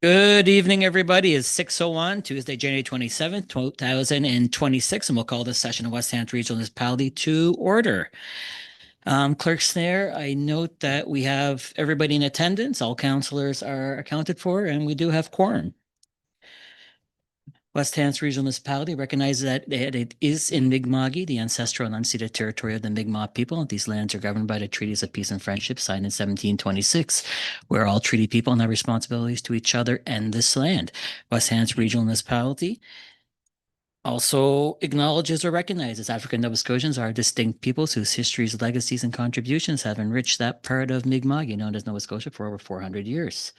Good evening, everybody. It's 6:01, Tuesday, January 27th, 2026, and we'll call this session of West Hampton Regional Municipality to order. Clerk Snare, I note that we have everybody in attendance. All councilors are accounted for, and we do have quorum. West Hampton Regional Municipality recognizes that it is in Mi'kma'ki, the ancestral and unceded territory of the Mi'kmaq people. These lands are governed by the treaties of peace and friendship signed in 1726. We're all treaty people and have responsibilities to each other and this land. West Hampton Regional Municipality also acknowledges or recognizes African Nova Scotians are distinct peoples whose histories, legacies, and contributions have enriched that part of Mi'kma'ki known as Nova Scotia for over 400 years.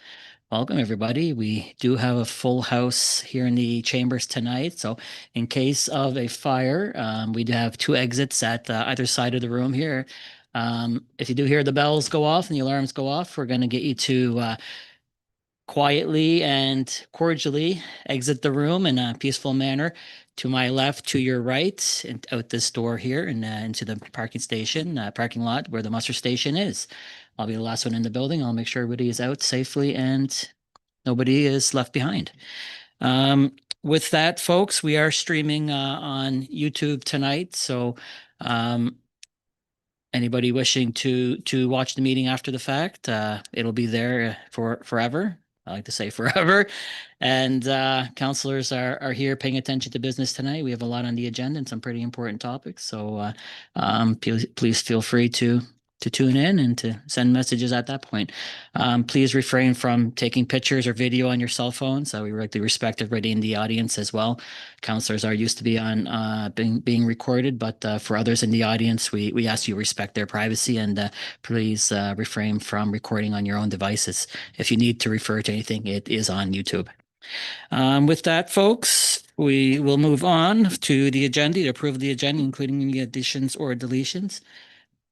Welcome, everybody. We do have a full house here in the chambers tonight. So in case of a fire, we do have two exits at either side of the room here. If you do hear the bells go off and the alarms go off, we're going to get you to quietly and cordially exit the room in a peaceful manner. To my left, to your right, and out this door here and into the parking lot where the muster station is. I'll be the last one in the building. I'll make sure everybody is out safely and nobody is left behind. With that, folks, we are streaming on YouTube tonight. So anybody wishing to watch the meeting after the fact, it'll be there for forever. I like to say forever. And councilors are here paying attention to business tonight. We have a lot on the agenda and some pretty important topics. So please feel free to tune in and to send messages at that point. Please refrain from taking pictures or video on your cell phones. We really respect everybody in the audience as well. Councilors are used to be on being recorded, but for others in the audience, we ask you respect their privacy and please refrain from recording on your own devices. If you need to refer to anything, it is on YouTube. With that, folks, we will move on to the agenda, to approve the agenda, including any additions or deletions.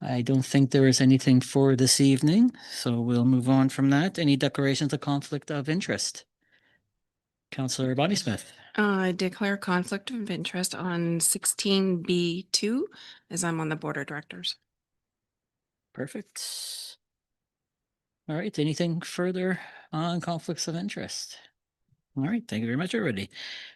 I don't think there is anything for this evening, so we'll move on from that. Any declarations of conflict of interest? Councillor Bonnie Smith. I declare conflict of interest on 16B2 as I'm on the board of directors. Perfect. All right, anything further on conflicts of interest? All right, thank you very much, everybody.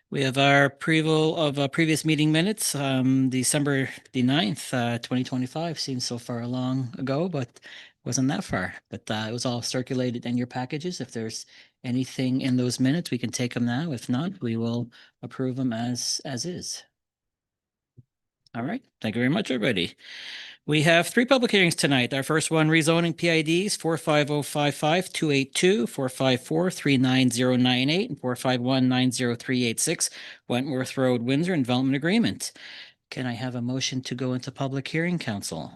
We have our approval of previous meeting minutes, December the 9th, 2025. Seems so far long ago, but wasn't that far. But it was all circulated in your packages. If there's anything in those minutes, we can take them now. If not, we will approve them as is. All right, thank you very much, everybody. We have three public hearings tonight. Our first one, rezoning PIDs 45055-282, 454-39098, and 451-90386, Wentworth Road, Windsor, and Development Agreement. Can I have a motion to go into public hearing, council?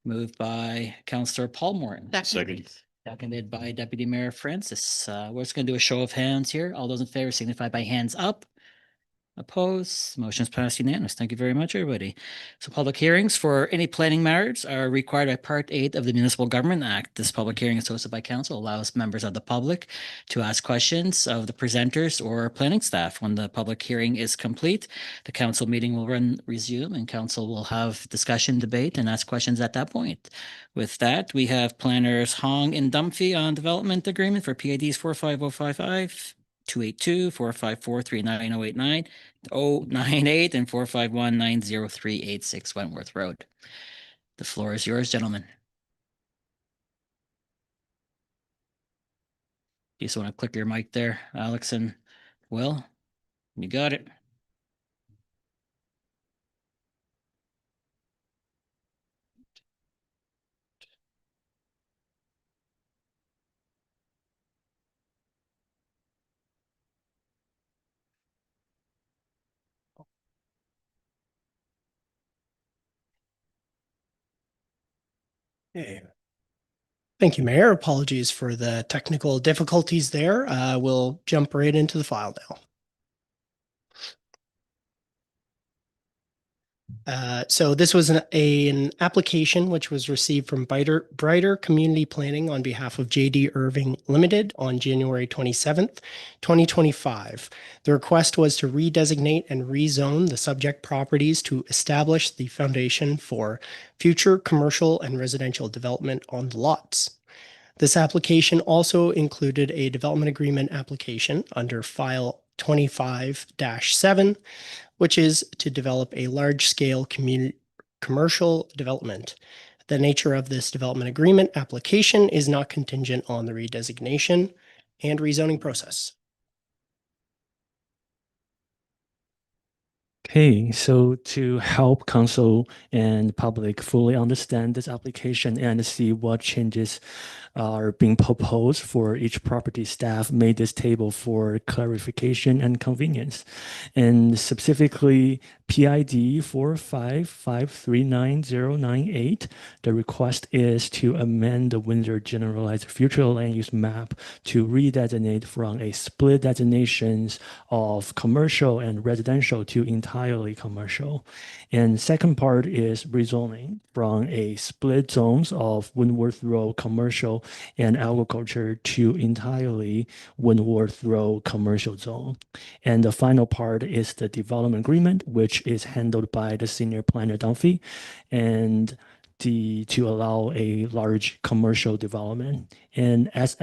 Moved by Councillor Paul Morton. Second. Seconded by Deputy Mayor Francis. We're just going to do a show of hands here. All those in favor signify by hands up. Opposed, motion's passed unanimous. Thank you very much, everybody. So public hearings for any planning matters are required by Part 8 of the Municipal Government Act. This public hearing is hosted by council, allows members of the public to ask questions of the presenters or planning staff. When the public hearing is complete, the council meeting will resume and council will have discussion, debate, and ask questions at that point. With that, we have planners Hong and Dunphy on development agreement for PIDs 45055. 282, 454-39089, 098, and 451-90386 Wentworth Road. The floor is yours, gentlemen. You just want to click your mic there, Alex and Will? You got it. Okay. Thank you, Mayor. Apologies for the technical difficulties there. We'll jump right into the file now. So this was an application which was received from Brighter Community Planning on behalf of JD Irving Limited on January 27th, 2025. The request was to redesignate and rezone the subject properties to establish the foundation for future commercial and residential development on the lots. This application also included a development agreement application under file 25-7, which is to develop a large-scale commercial development. The nature of this development agreement application is not contingent on the redesignation and rezoning process. Okay, so to help council and public fully understand this application and see what changes are being proposed for each property, staff made this table for clarification and convenience. And specifically PID 4553998, the request is to amend the Windsor Generalized Future Land Use Map to redesignate from a split designations of commercial and residential to entirely commercial. And second part is rezoning from a split zones of Windworth Road commercial and agriculture to entirely Windworth Road commercial zone. And the final part is the development agreement, which is handled by the senior planner Dunphy, and to allow a large commercial development. And as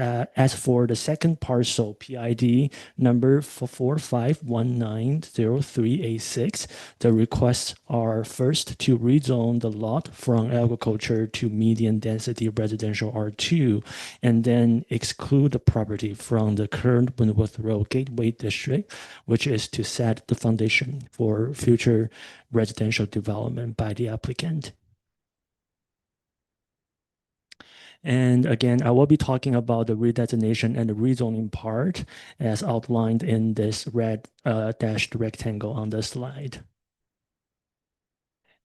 for the second parcel, PID number 45190386, the requests are first to rezone the lot from agriculture to medium density residential R2, and then exclude the property from the current Windworth Road Gateway District, which is to set the foundation for future residential development by the applicant. And again, I will be talking about the redesignation and the rezoning part as outlined in this red dashed rectangle on the slide.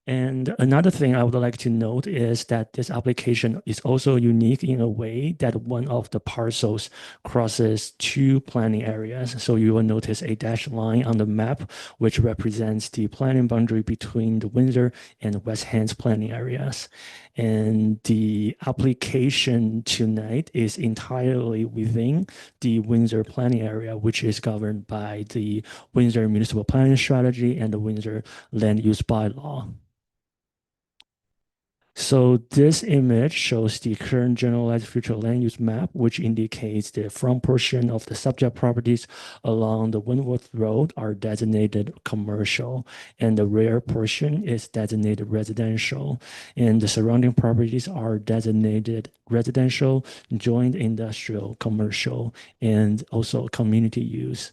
And another thing I would like to note is that this application is also unique in a way that one of the parcels crosses two planning areas. So you will notice a dashed line on the map, which represents the planning boundary between the Windsor and West Hands planning areas. And the application tonight is entirely within the Windsor planning area, which is governed by the Windsor Municipal Planning Strategy and the Windsor Land Use Bylaw. So this image shows the current generalized future land use map, which indicates the front portion of the subject properties along the Windworth Road are designated commercial, and the rear portion is designated residential, and the surrounding properties are designated residential, joint industrial, commercial, and also community use.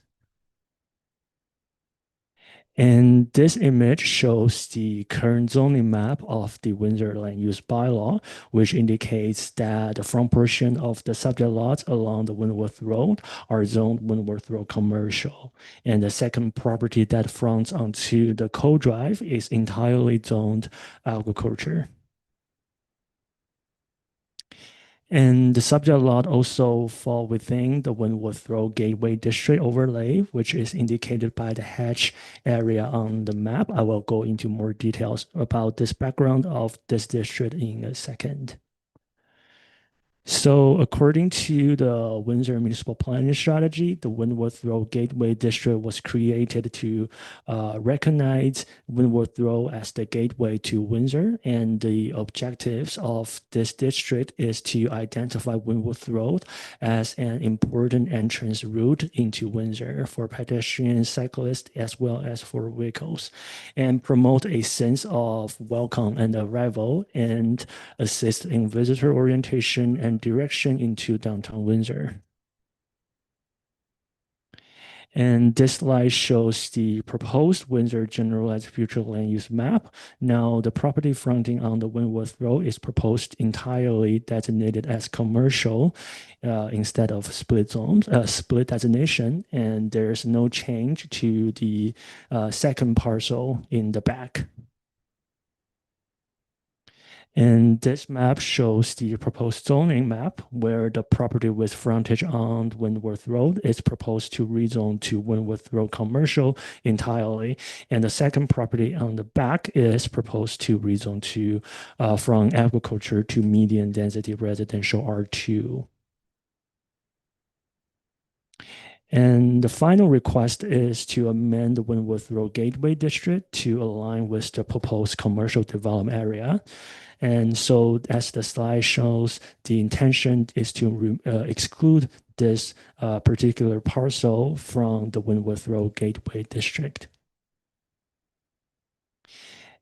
And this image shows the current zoning map of the Windsor Land Use Bylaw, which indicates that the front portion of the subject lots along the Windworth Road are zoned Windworth Road Commercial. And the second property that fronts onto the Coal Drive is entirely zoned agriculture. And the subject lot also fall within the Windworth Road Gateway District overlay, which is indicated by the hatch area on the map. I will go into more details about this background of this district in a second. So according to the Windsor Municipal Planning Strategy, the Windworth Road Gateway District was created to recognize Windworth Road as the gateway to Windsor, and the objectives of this district is to identify Windworth Road as an important entrance route into Windsor for pedestrians, cyclists, as well as for vehicles, and promote a sense of welcome and arrival, and assist in visitor orientation and direction into downtown Windsor. And this slide shows the proposed Windsor Generalized Future Land Use Map. Now, the property fronting on the Windworth Road is proposed entirely designated as commercial instead of split zones, split designation, and there's no change to the second parcel in the back. And this map shows the proposed zoning map where the property with frontage on Wentworth Road is proposed to rezone to Wentworth Road commercial entirely. And the second property on the back is proposed to rezone to from agriculture to medium density residential R2. And the final request is to amend the Wentworth Road Gateway District to align with the proposed commercial development area. And so as the slide shows, the intention is to exclude this particular parcel from the Wentworth Road Gateway District.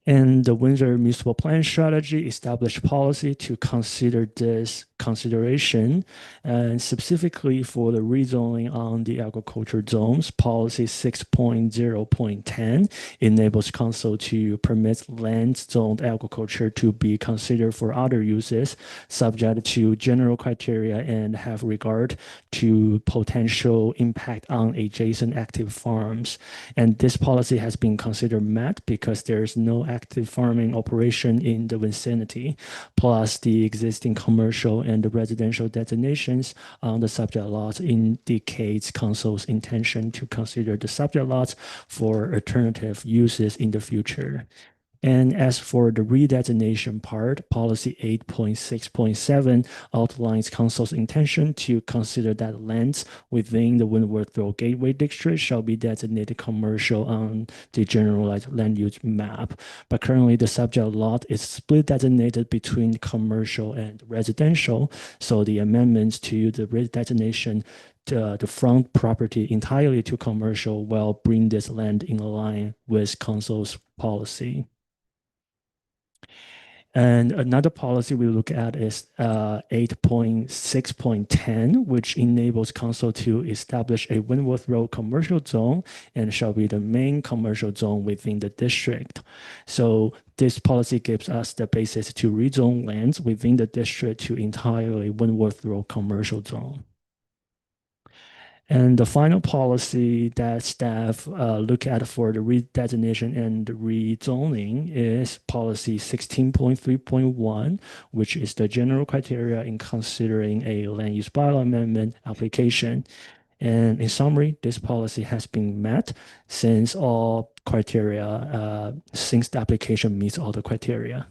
And the Windsor Municipal Plan Strategy established policy to consider this consideration, and specifically for the rezoning on the agriculture zones, policy 6.0.10 enables council to permit land zoned agriculture to be considered for other uses, subject to general criteria and have regard to potential impact on adjacent active farms. And this policy has been considered met because there is no active farming operation in the vicinity, plus the existing commercial and the residential designations on the subject lots indicates council's intention to consider the subject lots for alternative uses in the future. And as for the redesignation part, policy 8.6.7 outlines council's intention to consider that lands within the Wentworth Road Gateway District shall be designated commercial on the generalized land use map. But currently the subject lot is split designated between commercial and residential. So the amendments to the redesignation the front property entirely to commercial will bring this land in line with council's policy. And another policy we look at is 8.6.10, which enables council to establish a Wentworth Road commercial zone and shall be the main commercial zone within the district. So this policy gives us the basis to rezone lands within the district to entirely Wentworth Road commercial zone. And the final policy that staff look at for the redesignation and rezoning is policy 16.3.1, which is the general criteria in considering a land use bylaw amendment application. And in summary, this policy has been met since all criteria, since the application meets all the criteria.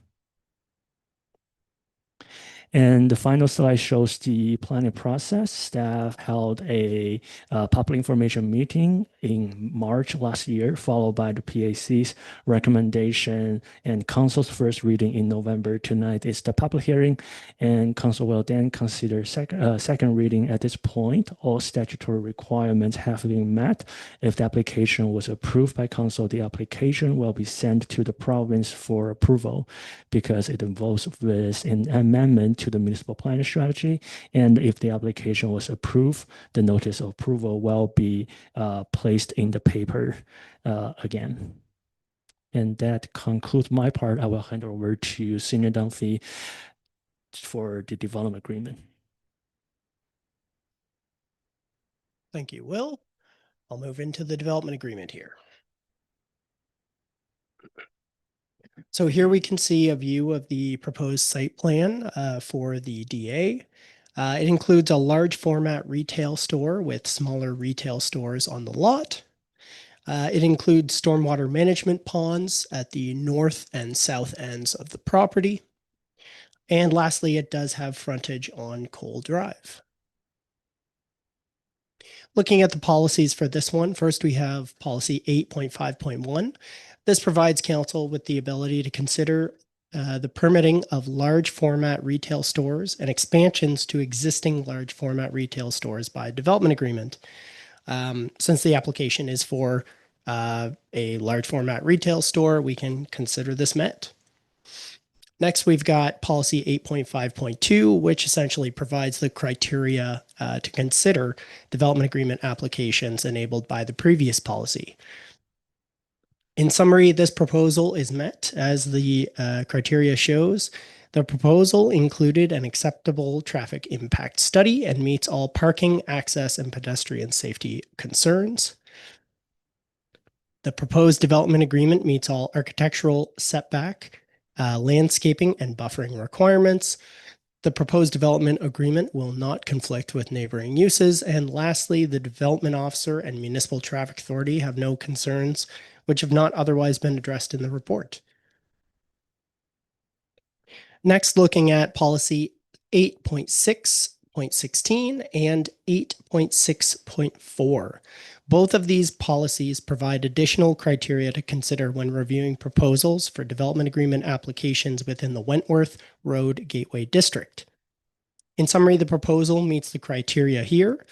And the final slide shows the planning process. Staff held a public information meeting in March last year, followed by the PAC's recommendation and council's first reading in November. Tonight is the public hearing, and council will then consider second reading. At this point, all statutory requirements have been met. If the application was approved by council, the application will be sent to the province for approval because it involves with an amendment to the municipal planning strategy. And if the application was approved, the notice of approval will be placed in the paper again. And that concludes my part. I will hand over to Senior Dunphy for the development agreement. Thank you, Will. I'll move into the development agreement here. So here we can see a view of the proposed site plan for the DA. It includes a large format retail store with smaller retail stores on the lot. It includes stormwater management ponds at the north and south ends of the property. And lastly, it does have frontage on Cole Drive. Looking at the policies for this one, first we have policy 8.5.1. This provides council with the ability to consider the permitting of large format retail stores and expansions to existing large format retail stores by development agreement. Since the application is for a large format retail store, we can consider this met. Next, we've got policy 8.5.2, which essentially provides the criteria to consider development agreement applications enabled by the previous policy. In summary, this proposal is met as the criteria shows. The proposal included an acceptable traffic impact study and meets all parking, access, and pedestrian safety concerns. The proposed development agreement meets all architectural, setback, landscaping and buffering requirements. The proposed development agreement will not conflict with neighboring uses. And lastly, the development officer and municipal traffic authority have no concerns which have not otherwise been addressed in the report. Next, looking at policy 8.6.16 and 8.6.4. Both of these policies provide additional criteria to consider when reviewing proposals for development agreement applications within the Wentworth Road Gateway District. In summary, the proposal meets the criteria here,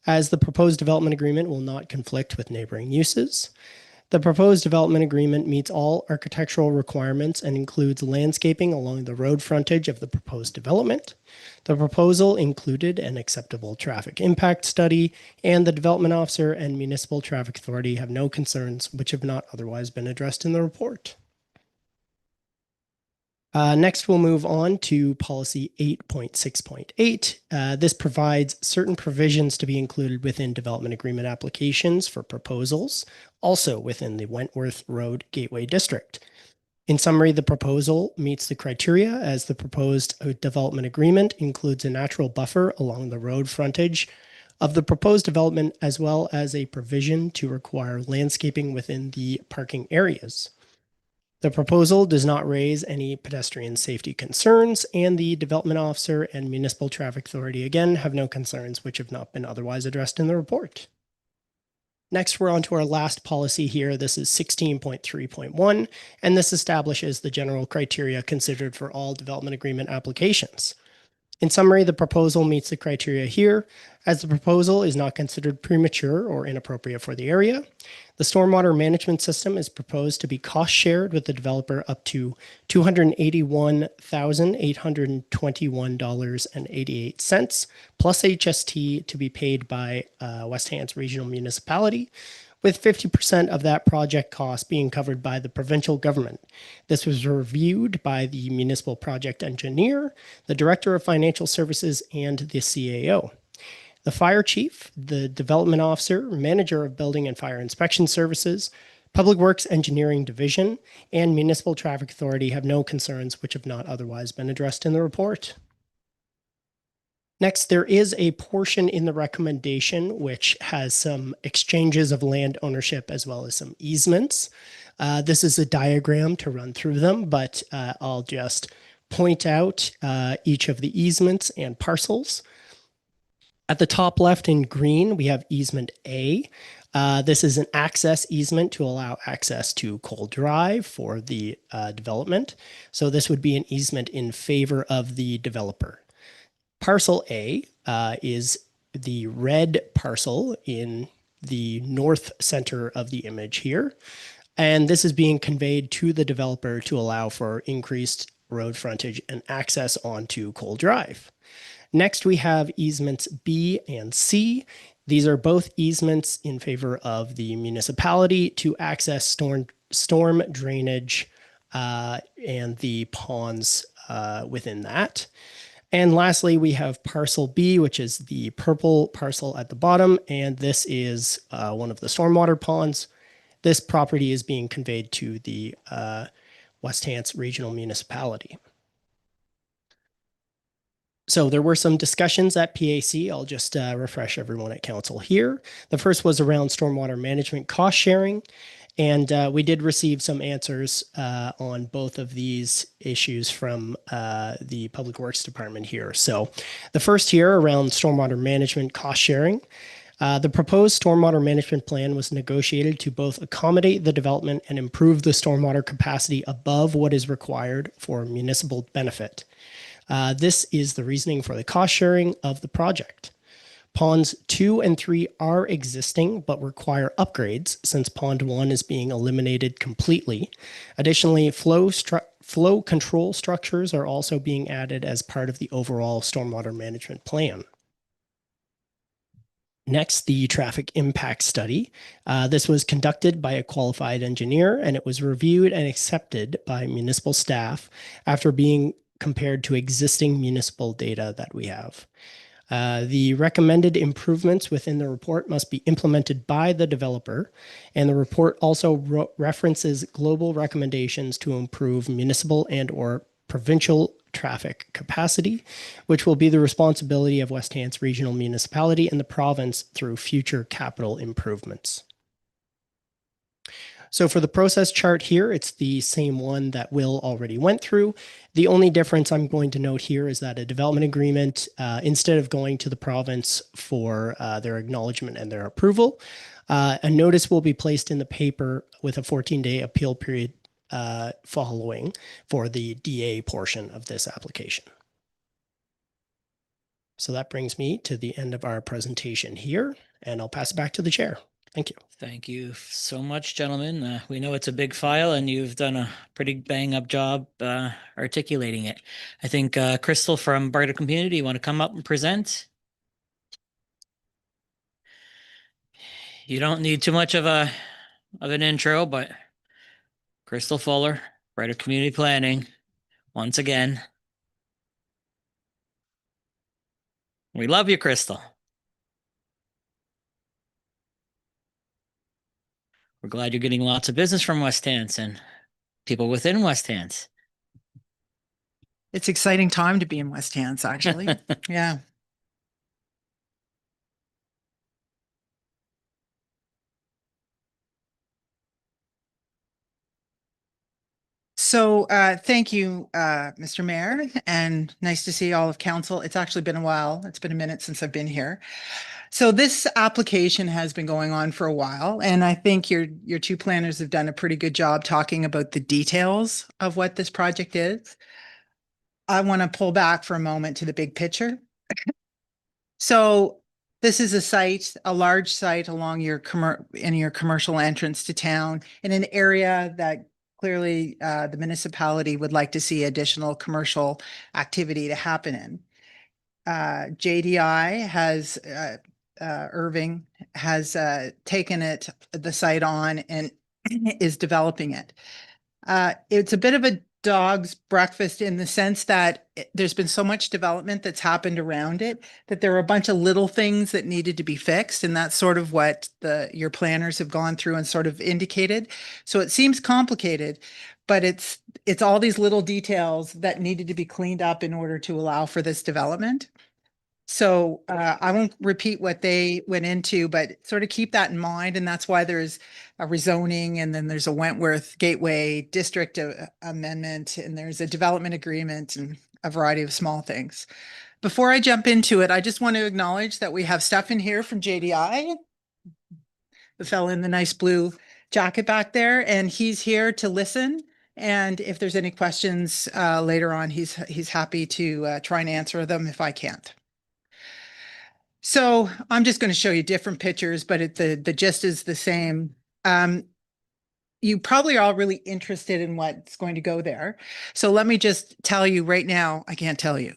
as the proposed development agreement will not conflict with neighboring uses. The proposed development agreement meets all architectural requirements and includes landscaping along the road frontage of the proposed development. The proposal included an acceptable traffic impact study, and the development officer and municipal traffic authority have no concerns which have not otherwise been addressed in the report. Next, we'll move on to policy 8.6.8. This provides certain provisions to be included within development agreement applications for proposals, also within the Wentworth Road Gateway District. In summary, the proposal meets the criteria as the proposed development agreement includes a natural buffer along the road frontage of the proposed development, as well as a provision to require landscaping within the parking areas. The proposal does not raise any pedestrian safety concerns, and the development officer and municipal traffic authority again have no concerns which have not been otherwise addressed in the report. Next, we're on to our last policy here. This is 16.3.1, and this establishes the general criteria considered for all development agreement applications. In summary, the proposal meets the criteria here, as the proposal is not considered premature or inappropriate for the area. The stormwater management system is proposed to be cost shared with the developer up to $281,821.88 plus HST to be paid by West Hants Regional Municipality, with 50% of that project cost being covered by the provincial government. This was reviewed by the municipal project engineer, the director of financial services, and the CAO. The fire chief, the development officer, manager of building and fire inspection services, Public Works Engineering Division, and Municipal Traffic Authority have no concerns which have not otherwise been addressed in the report. Next, there is a portion in the recommendation which has some exchanges of land ownership as well as some easements. This is a diagram to run through them, but I'll just point out each of the easements and parcels. At the top left in green, we have easement A. This is an access easement to allow access to Cole Drive for the development. So this would be an easement in favor of the developer. Parcel A is the red parcel in the north center of the image here. And this is being conveyed to the developer to allow for increased road frontage and access onto Cole Drive. Next, we have easements B and C. These are both easements in favor of the municipality to access storm drainage and the ponds within that. And lastly, we have parcel B, which is the purple parcel at the bottom, and this is one of the stormwater ponds. This property is being conveyed to the West Hants Regional Municipality. So there were some discussions at PAC. I'll just refresh everyone at council here. The first was around stormwater management cost sharing. And we did receive some answers on both of these issues from the Public Works Department here. So the first here around stormwater management cost sharing. The proposed stormwater management plan was negotiated to both accommodate the development and improve the stormwater capacity above what is required for municipal benefit. This is the reasoning for the cost sharing of the project. Ponds 2 and 3 are existing, but require upgrades since Pond 1 is being eliminated completely. Additionally, flow control structures are also being added as part of the overall stormwater management plan. Next, the traffic impact study. This was conducted by a qualified engineer, and it was reviewed and accepted by municipal staff after being compared to existing municipal data that we have. The recommended improvements within the report must be implemented by the developer, and the report also references global recommendations to improve municipal and/or provincial traffic capacity, which will be the responsibility of West Hants Regional Municipality and the province through future capital improvements. So for the process chart here, it's the same one that Will already went through. The only difference I'm going to note here is that a development agreement, instead of going to the province for their acknowledgement and their approval, a notice will be placed in the paper with a 14-day appeal period following for the DA portion of this application. So that brings me to the end of our presentation here, and I'll pass it back to the chair. Thank you. Thank you so much, gentlemen. We know it's a big file and you've done a pretty bang up job articulating it. I think Crystal from Barter Community, you want to come up and present? You don't need too much of an intro, but Crystal Fuller, Barter Community Planning, once again. We love you, Crystal. We're glad you're getting lots of business from West Hants and people within West Hants. It's exciting time to be in West Hants, actually. Yeah. So thank you, Mr. Mayor, and nice to see all of council. It's actually been a while. It's been a minute since I've been here. So this application has been going on for a while, and I think your two planners have done a pretty good job talking about the details of what this project is. I want to pull back for a moment to the big picture. So this is a site, a large site along your commercial entrance to town in an area that clearly the municipality would like to see additional commercial activity to happen in. JDI has Irving has taken the site on and is developing it. It's a bit of a dog's breakfast in the sense that there's been so much development that's happened around it that there are a bunch of little things that needed to be fixed, and that's sort of what your planners have gone through and sort of indicated. So it seems complicated, but it's all these little details that needed to be cleaned up in order to allow for this development. So I won't repeat what they went into, but sort of keep that in mind. And that's why there's a rezoning, and then there's a Wentworth Gateway District amendment, and there's a development agreement and a variety of small things. Before I jump into it, I just want to acknowledge that we have Stefan here from JDI, the fellow in the nice blue jacket back there, and he's here to listen. And if there's any questions later on, he's happy to try and answer them if I can't. So I'm just going to show you different pictures, but the gist is the same. You probably are all really interested in what's going to go there. So let me just tell you right now, I can't tell you.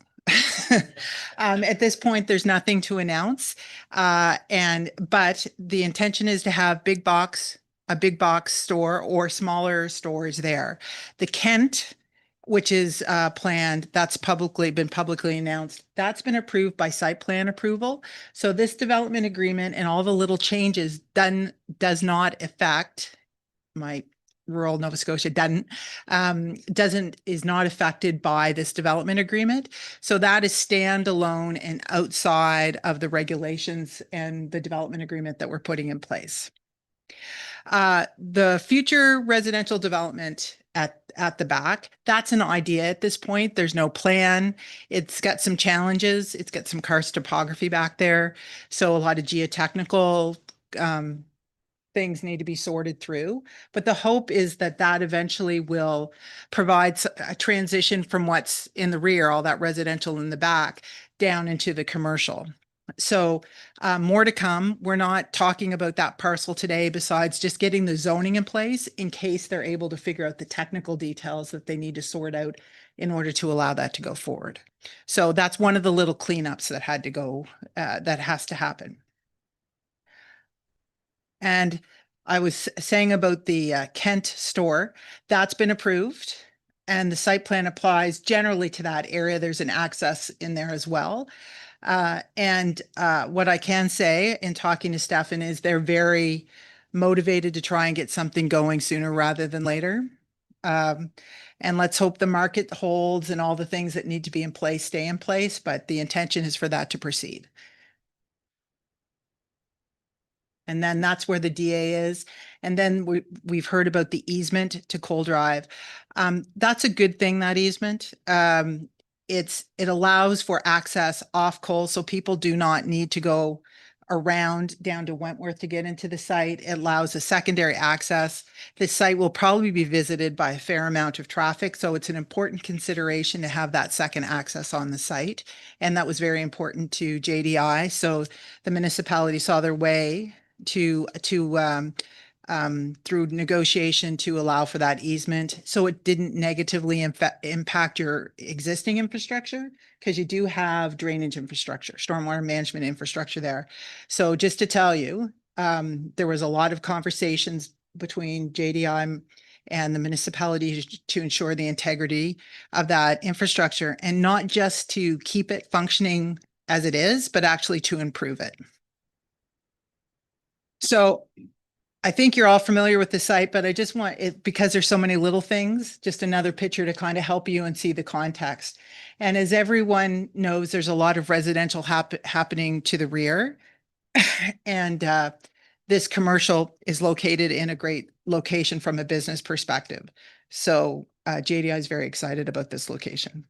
At this point, there's nothing to announce. But the intention is to have a big box store or smaller stores there. The Kent, which is planned, that's been publicly announced. That's been approved by site plan approval. So this development agreement and all the little changes does not affect my rural Nova Scotia is not affected by this development agreement. So that is standalone and outside of the regulations and the development agreement that we're putting in place. The future residential development at the back, that's an idea at this point. There's no plan. It's got some challenges. It's got some karst topography back there. So a lot of geotechnical things need to be sorted through. But the hope is that eventually will provide a transition from what's in the rear, all that residential in the back, down into the commercial. So more to come. We're not talking about that parcel today besides just getting the zoning in place in case they're able to figure out the technical details that they need to sort out in order to allow that to go forward. So that's one of the little cleanups that had to go, that has to happen. And I was saying about the Kent store, that's been approved, and the site plan applies generally to that area. There's an access in there as well. What I can say in talking to Stefan is they're very motivated to try and get something going sooner rather than later. And let's hope the market holds and all the things that need to be in place stay in place, but the intention is for that to proceed. And then that's where the DA is. And then we've heard about the easement to Coal Drive. That's a good thing, that easement. It allows for access off coal, so people do not need to go around down to Wentworth to get into the site. It allows a secondary access. The site will probably be visited by a fair amount of traffic, so it's an important consideration to have that second access on the site. And that was very important to JDI. So the municipality saw their way to through negotiation to allow for that easement. So it didn't negatively impact your existing infrastructure, because you do have drainage infrastructure, stormwater management infrastructure there. So just to tell you, there was a lot of conversations between JDI and the municipality to ensure the integrity of that infrastructure, and not just to keep it functioning as it is, but actually to improve it. So I think you're all familiar with the site, but I just want it, because there's so many little things, just another picture to kind of help you and see the context. And as everyone knows, there's a lot of residential happening to the rear. And this commercial is located in a great location from a business perspective. So JDI is very excited about this location.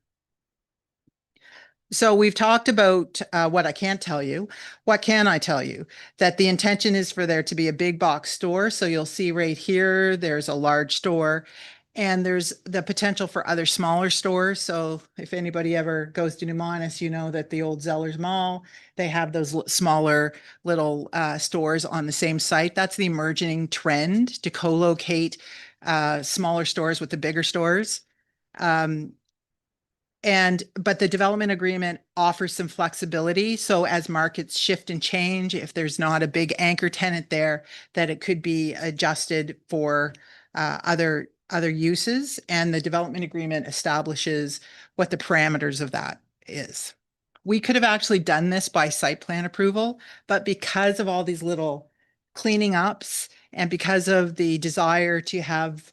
So we've talked about what I can't tell you. What can I tell you? That the intention is for there to be a big box store. So you'll see right here, there's a large store, and there's the potential for other smaller stores. So if anybody ever goes to New Monis, you know that the old Zellers Mall, they have those smaller little stores on the same site. That's the emerging trend, to co-locate smaller stores with the bigger stores. But the development agreement offers some flexibility. So as markets shift and change, if there's not a big anchor tenant there, that it could be adjusted for other uses. And the development agreement establishes what the parameters of that is. We could have actually done this by site plan approval, but because of all these little cleaning ups, and because of the desire to have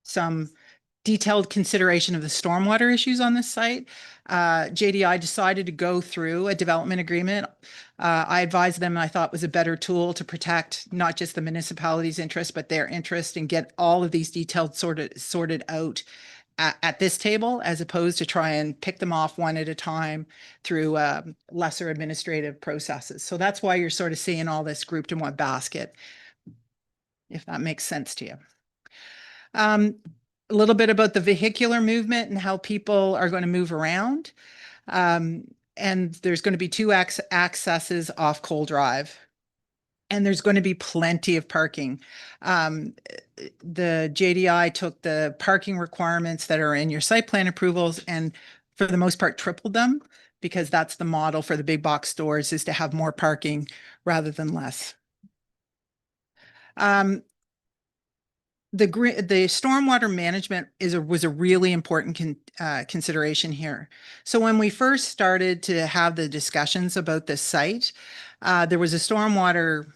some detailed consideration of the stormwater issues on this site, JDI decided to go through a development agreement. I advised them I thought was a better tool to protect not just the municipality's interest, but their interest, and get all of these details sorted out at this table, as opposed to try and pick them off one at a time through lesser administrative processes. So that's why you're sort of seeing all this grouped in one basket, if that makes sense to you. A little bit about the vehicular movement and how people are going to move around. And there's going to be two accesses off Coal Drive. And there's going to be plenty of parking. The JDI took the parking requirements that are in your site plan approvals and for the most part tripled them, because that's the model for the big box stores, is to have more parking rather than less. The stormwater management was a really important consideration here. So when we first started to have the discussions about this site, there was a stormwater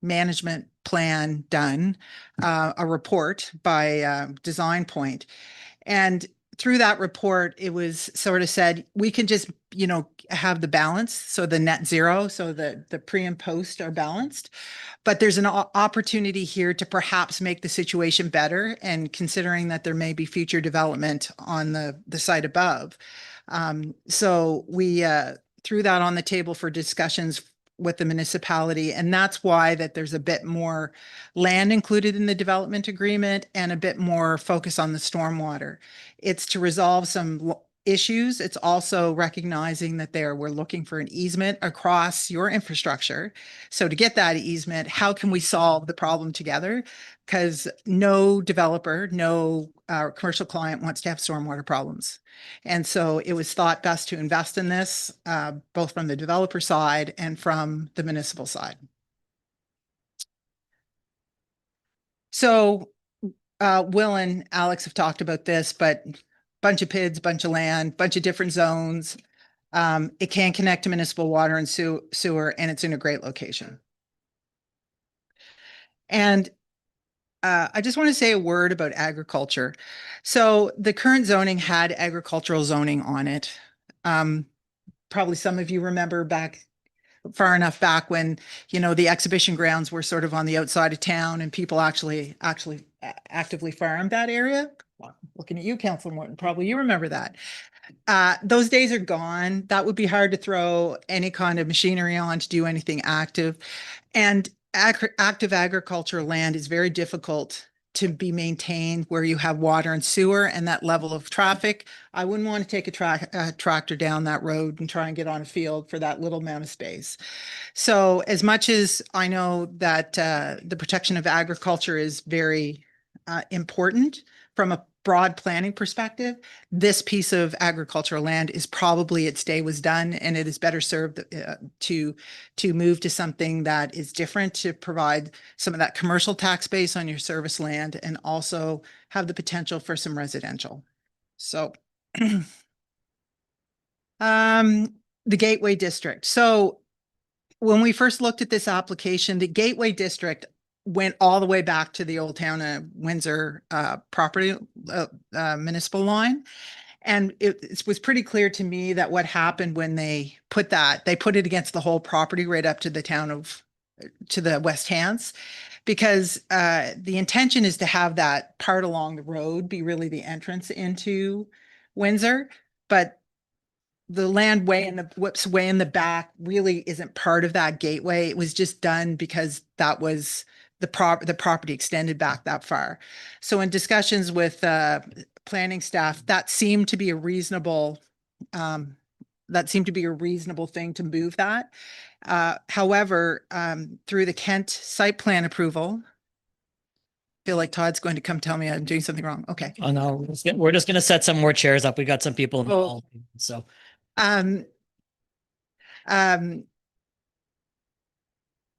management plan done, a report by Design Point. And through that report, it was sort of said, we can just, have the balance. So the net zero, so the pre and post are balanced. But there's an opportunity here to perhaps make the situation better, and considering that there may be future development on the site above. So we threw that on the table for discussions with the municipality, and that's why that there's a bit more land included in the development agreement and a bit more focus on the stormwater. It's to resolve some issues. It's also recognizing that we're looking for an easement across your infrastructure. So to get that easement, how can we solve the problem together? Because no developer, no commercial client wants to have stormwater problems. And so it was thought best to invest in this, both from the developer side and from the municipal side. So Will and Alex have talked about this, but bunch of PIDs, bunch of land, bunch of different zones. It can connect to municipal water and sewer, and it's in a great location. And I just want to say a word about agriculture. So the current zoning had agricultural zoning on it. Probably some of you remember back far enough back when, you know, the exhibition grounds were sort of on the outside of town and people actually actively farmed that area. Well, looking at you, Councilor Morton, probably you remember that. Those days are gone. That would be hard to throw any kind of machinery on to do anything active. And active agricultural land is very difficult to be maintained where you have water and sewer and that level of traffic. I wouldn't want to take a tractor down that road and try and get on a field for that little amount of space. So as much as I know that the protection of agriculture is very important from a broad planning perspective, this piece of agricultural land is probably its day was done, and it is better served to move to something that is different, to provide some of that commercial tax base on your service land and also have the potential for some residential. So the Gateway District. So when we first looked at this application, the Gateway District went all the way back to the old town of Windsor property municipal line. And it was pretty clear to me that what happened when they put it against the whole property right up to the town of, to the West Hants, because the intention is to have that part along the road be really the entrance into Windsor. But the land way in the back really isn't part of that gateway. It was just done because that was the property extended back that far. So in discussions with planning staff, that seemed to be a reasonable thing to move that. However, through the Kent site plan approval, I feel like Todd's going to come tell me I'm doing something wrong. Okay. Oh no, we're just gonna set some more chairs up. We got some people in the hall, so.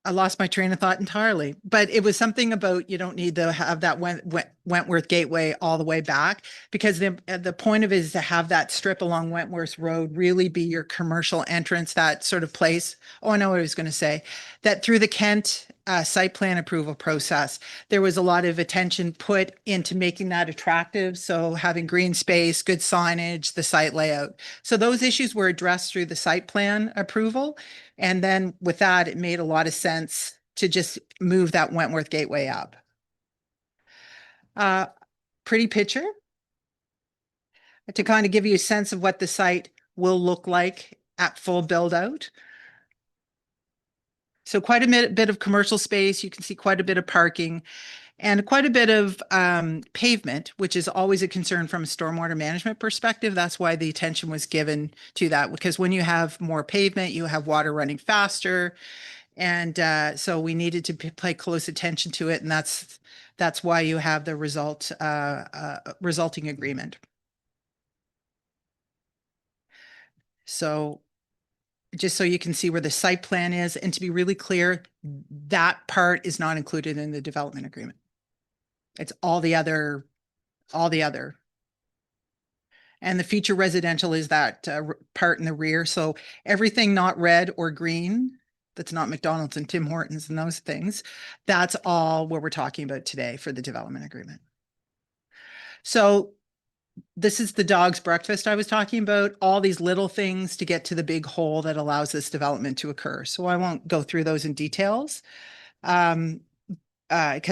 I lost my train of thought entirely, but it was something about you don't need to have that Wentworth Gateway all the way back, because the point of it is to have that strip along Wentworth Road really be your commercial entrance, that sort of place. Oh, I know what I was going to say, that through the Kent site plan approval process, there was a lot of attention put into making that attractive. So having green space, good signage, the site layout. So those issues were addressed through the site plan approval. And then with that, it made a lot of sense to just move that Wentworth Gateway up. Pretty picture to kind of give you a sense of what the site will look like at full build out. So quite a bit of commercial space. You can see quite a bit of parking and quite a bit of pavement, which is always a concern from a stormwater management perspective. That's why the attention was given to that, because when you have more pavement, you have water running faster. And so we needed to pay close attention to it. And that's why you have the resulting agreement. So just so you can see where the site plan is, and to be really clear, that part is not included in the development agreement. It's all the other. And the future residential is that part in the rear. So everything not red or green, that's not McDonald's and Tim Hortons and those things, that's all what we're talking about today for the development agreement. So this is the dog's breakfast I was talking about, all these little things to get to the big whole that allows this development to occur. So I won't go through those in details because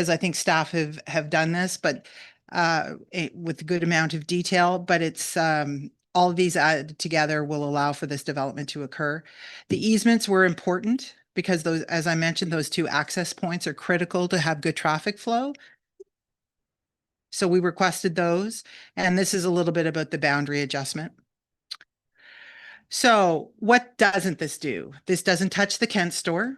I think staff have done this, but with a good amount of detail, but it's all of these added together will allow for this development to occur. The easements were important because those, as I mentioned, those two access points are critical to have good traffic flow. So we requested those, and this is a little bit about the boundary adjustment. So what doesn't this do? This doesn't touch the Kent store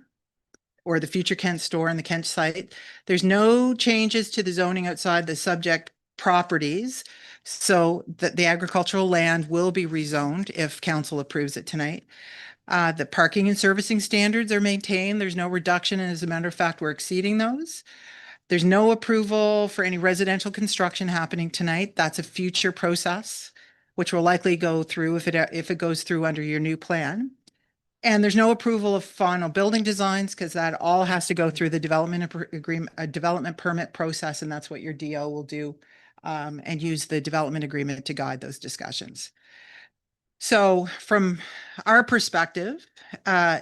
or the future Kent store and the Kent site. There's no changes to the zoning outside the subject properties. So that the agricultural land will be rezoned if council approves it tonight. The parking and servicing standards are maintained. There's no reduction. And as a matter of fact, we're exceeding those. There's no approval for any residential construction happening tonight. That's a future process which will likely go through if it goes through under your new plan. And there's no approval of final building designs because that all has to go through the development agreement, a development permit process, and that's what your DO will do, and use the development agreement to guide those discussions. So from our perspective,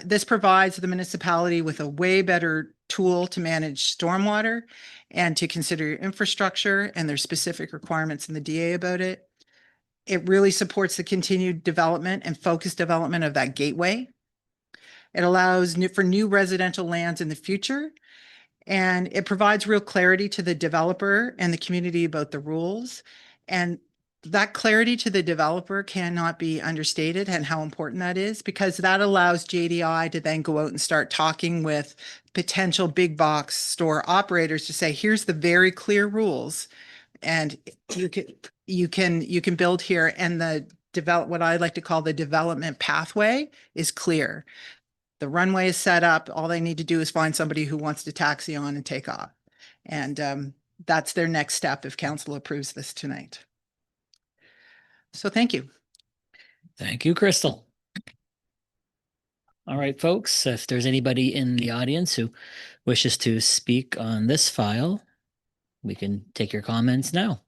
this provides the municipality with a way better tool to manage stormwater and to consider infrastructure and their specific requirements in the DA about it. It really supports the continued development and focused development of that gateway. It allows for new residential lands in the future, and it provides real clarity to the developer and the community about the rules. And that clarity to the developer cannot be understated and how important that is, because that allows JDI to then go out and start talking with potential big box store operators to say, here's the very clear rules, and you can build here. And what I like to call the development pathway is clear. The runway is set up. All they need to do is find somebody who wants to taxi on and take off. And that's their next step if council approves this tonight. So thank you. Thank you, Crystal. All right, folks, if there's anybody in the audience who wishes to speak on this file, we can take your comments now.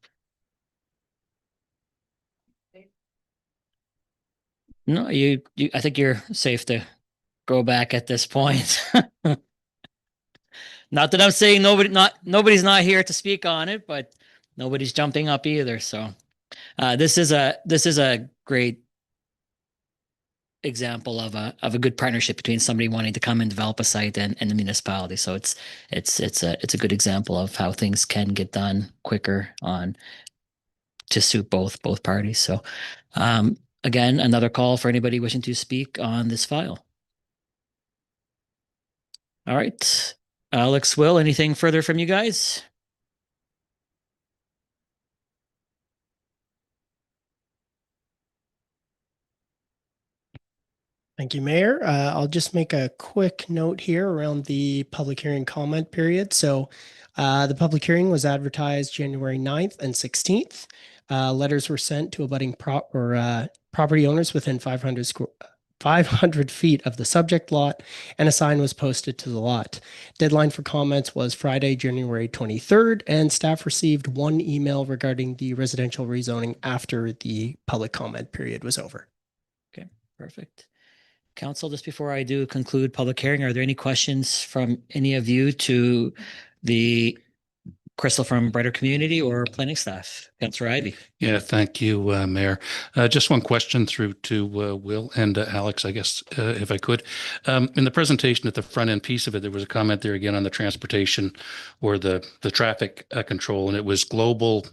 No, I think you're safe to go back at this point. Not that I'm saying nobody's not here to speak on it, but nobody's jumping up either. So this is a great example of a good partnership between somebody wanting to come and develop a site and the municipality. So it's a good example of how things can get done quicker to suit both parties. So again, another call for anybody wishing to speak on this file. All right. Alex, Will, anything further from you guys? Thank you, Mayor. I'll just make a quick note here around the public hearing comment period. So the public hearing was advertised January 9th and 16th. Letters were sent to abutting property owners within 500 feet of the subject lot, and a sign was posted to the lot. Deadline for comments was Friday, January 23rd, and staff received one email regarding the residential rezoning after the public comment period was over. Okay, perfect. Council, just before I do conclude public hearing, are there any questions from any of you to the Crystal from Brighter Community or planning staff? Councillor Ivey. Yeah, thank you, Mayor. Just one question through to Will and Alex, I guess, if I could. In the presentation at the front end piece of it, there was a comment there again on the transportation or the traffic control, and it was global.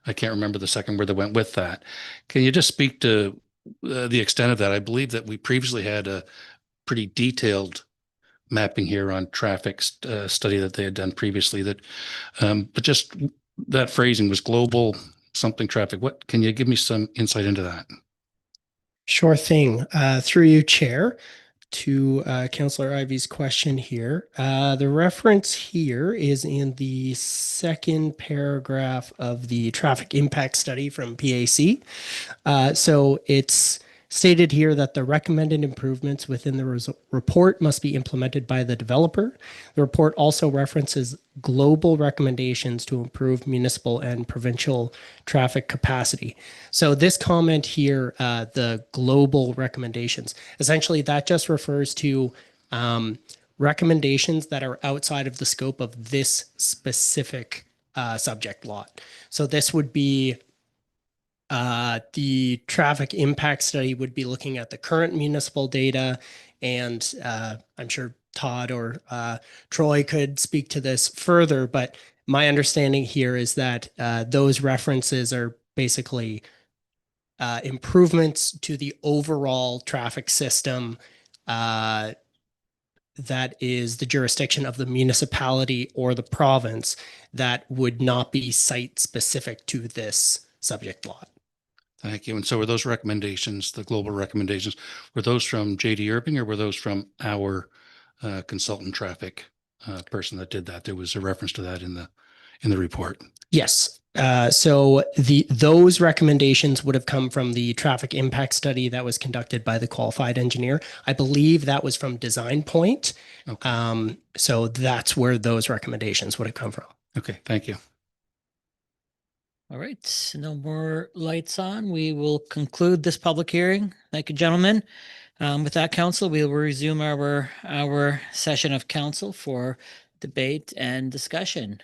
I can't remember the second word that went with that. Can you just speak to the extent of that? I believe that we previously had a pretty detailed mapping here on traffic study that they had done previously, that but just that phrasing was global something traffic. What can you give me some insight into that? Sure thing. Through you, Chair, to Councillor Ivey's question here. The reference here is in the second paragraph of the traffic impact study from PAC. So it's stated here that the recommended improvements within the report must be implemented by the developer. The report also references global recommendations to improve municipal and provincial traffic capacity. So this comment here, the global recommendations, essentially that just refers to recommendations that are outside of the scope of this specific subject lot. So this would be the traffic impact study would be looking at the current municipal data, and I'm sure Todd or Troy could speak to this further, but my understanding here is that those references are basically improvements to the overall traffic system that is the jurisdiction of the municipality or the province that would not be site specific to this subject lot. Thank you. And so were those recommendations, the global recommendations, were those from JD Irving or were those from our consultant traffic person that did that? There was a reference to that in in the report? Yes. So those recommendations would have come from the traffic impact study that was conducted by the qualified engineer. I believe that was from Design Point. Okay. So that's where those recommendations would have come from. Okay, thank you. All right, no more lights on. We will conclude this public hearing. Thank you, gentlemen. With that, council, we will resume our session of council for debate and discussion.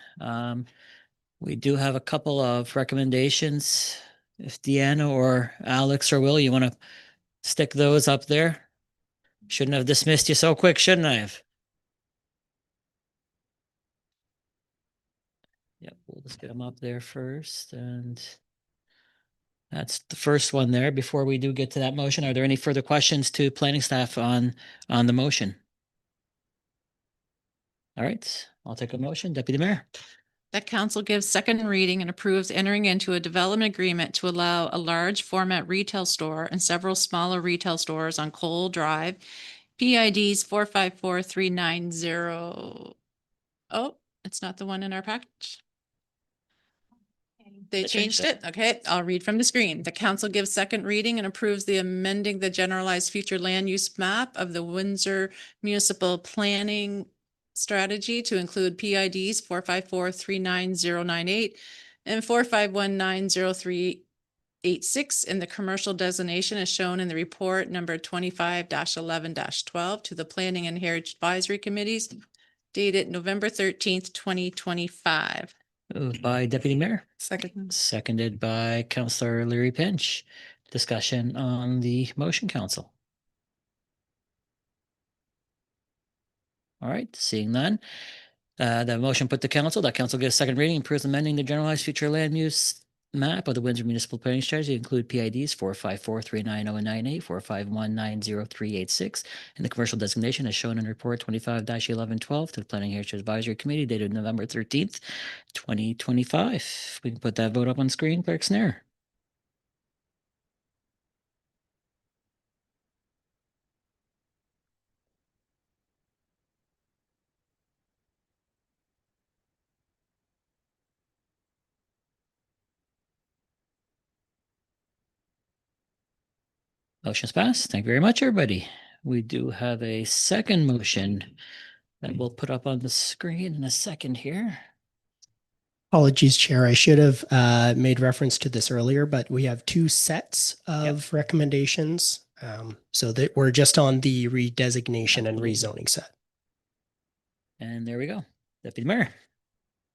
We do have a couple of recommendations. If Deanna or Alex or Will, you want to stick those up there? Shouldn't have dismissed you so quick, shouldn't I have? Yep, we'll just get them up there first. And that's the first one there. Before we do get to that motion, are there any further questions to planning staff on the motion? All right, I'll take a motion. Deputy Mayor. That council gives second reading and approves entering into a development agreement to allow a large format retail store and several smaller retail stores on Cole Drive, PIDs 454390. Oh, it's not the one in our package. They changed it. Okay, I'll read from the screen. The council gives second reading and approves the amending the generalized future land use map of the Windsor Municipal Planning Strategy to include PIDs 454-39098 and 4519038 in the commercial designation as shown in the report number 25-11-12 to the Planning and Heritage Advisory Committees dated November 13th, 2025. Moved by Deputy Mayor, Second. seconded by Councillor Leary Pinch. Discussion on the motion, council. All right, seeing none. The motion put to council, that council gives second reading, approves amending the generalized future land use map of the Windsor Municipal Planning Strategy, include PIDs 454-390-98, 451-90386, and the commercial designation as shown in report 25-11-12 to the Planning Heritage Advisory Committee dated November 13th, 2025. We can put that vote up on screen, Clerk Snare. Motion's passed. Thank you very much, everybody. We do have a second motion that we'll put up on the screen in a second here. Apologies, Chair. I should have made reference to this earlier, but we have two sets of recommendations. So that we're just on the redesignation and rezoning set. And there we go. Deputy Mayor.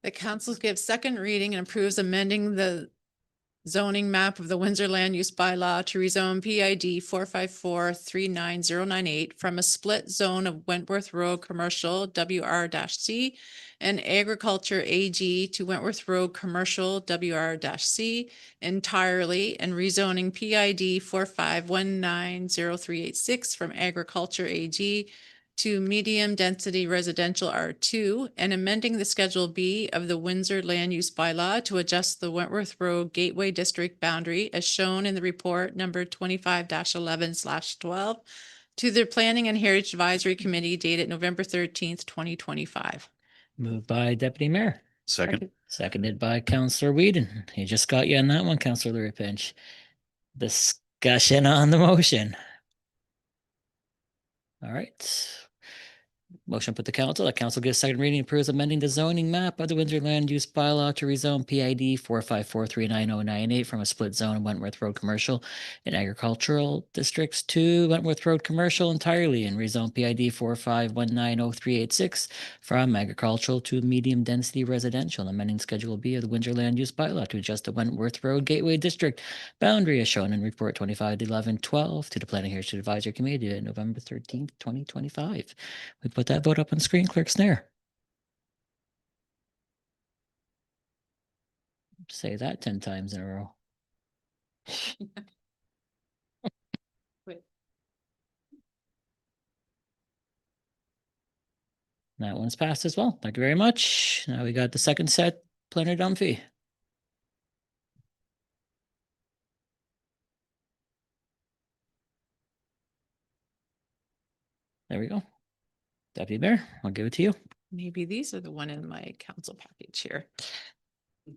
The council gives second reading and approves amending the zoning map of the Windsor Land Use Bylaw to rezone PID 454-39098 from a split zone of Wentworth Road Commercial WR-C and Agriculture AG to Wentworth Road Commercial WR-C entirely and rezoning PID 4519038 from Agriculture AG to medium density residential R2 and amending the Schedule B of the Windsor Land Use Bylaw to adjust the Wentworth Road Gateway District boundary as shown in the report number 25-11/12 to the Planning and Heritage Advisory Committee dated November 13th, 2025. Moved by Deputy Mayor. Second. Seconded by Councillor Whedon. He just got you on that one, Councillor Leary Pinch. Discussion on the motion. All right. Motion put to council. That council gives second reading, approves amending the zoning map of the Windsor Land Use Bylaw to rezone PID 454-39098 from a split zone of Wentworth Road Commercial and Agricultural Districts to Wentworth Road Commercial entirely and rezone PID 4519038 from agricultural to medium density residential, amending Schedule B of the Windsor Land Use Bylaw to adjust the Wentworth Road Gateway District boundary as shown in report 25-11-12 to the Planning Heritage Advisory Committee dated November 13th, 2025. We put that vote up on screen, Clerk Snare. Say that 10 times in a row. Wait. That one's passed as well. Thank you very much. Now we got the second set, Planner Dunphy. There we go. Deputy Mayor, I'll give it to you. Maybe these are the one in my council package here.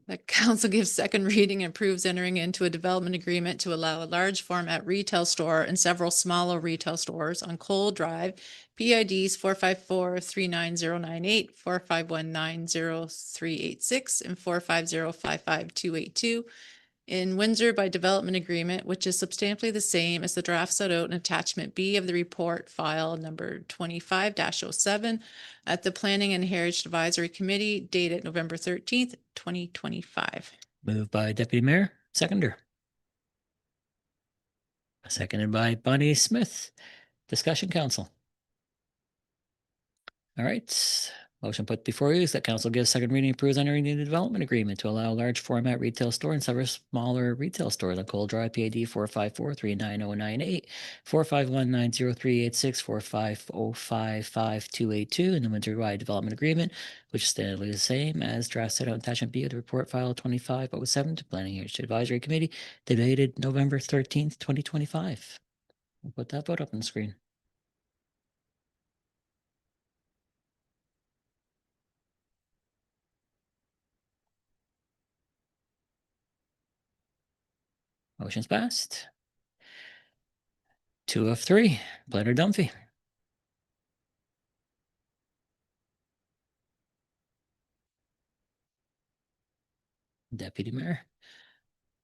The council gives second reading and approves entering into a development agreement to allow a large format retail store and several smaller retail stores on Cole Drive, PIDs 454-39098, 45190-386, and 450-55282 in Windsor by development agreement, which is substantially the same as the draft set out in attachment B of the report file number 25-07 at the Planning and Heritage Advisory Committee dated November 13th, 2025. Moved by Deputy Mayor, seconder. Seconded by Bonnie Smith. Discussion, council. All right. Motion put before you is that council gives second reading, approves entering into development agreement to allow a large format retail store and several smaller retail stores on Cold Drive, PAD 454-39098, 45190-386, 450-55282 in the Windsor-wide development agreement, which is standardly the same as draft set out in attachment B of the report file 2507 to Planning and Heritage Advisory Committee, debated November 13th, 2025. We'll put that vote up on the screen. Motion's passed. 2 of 3. Planner Dunphy. Deputy Mayor.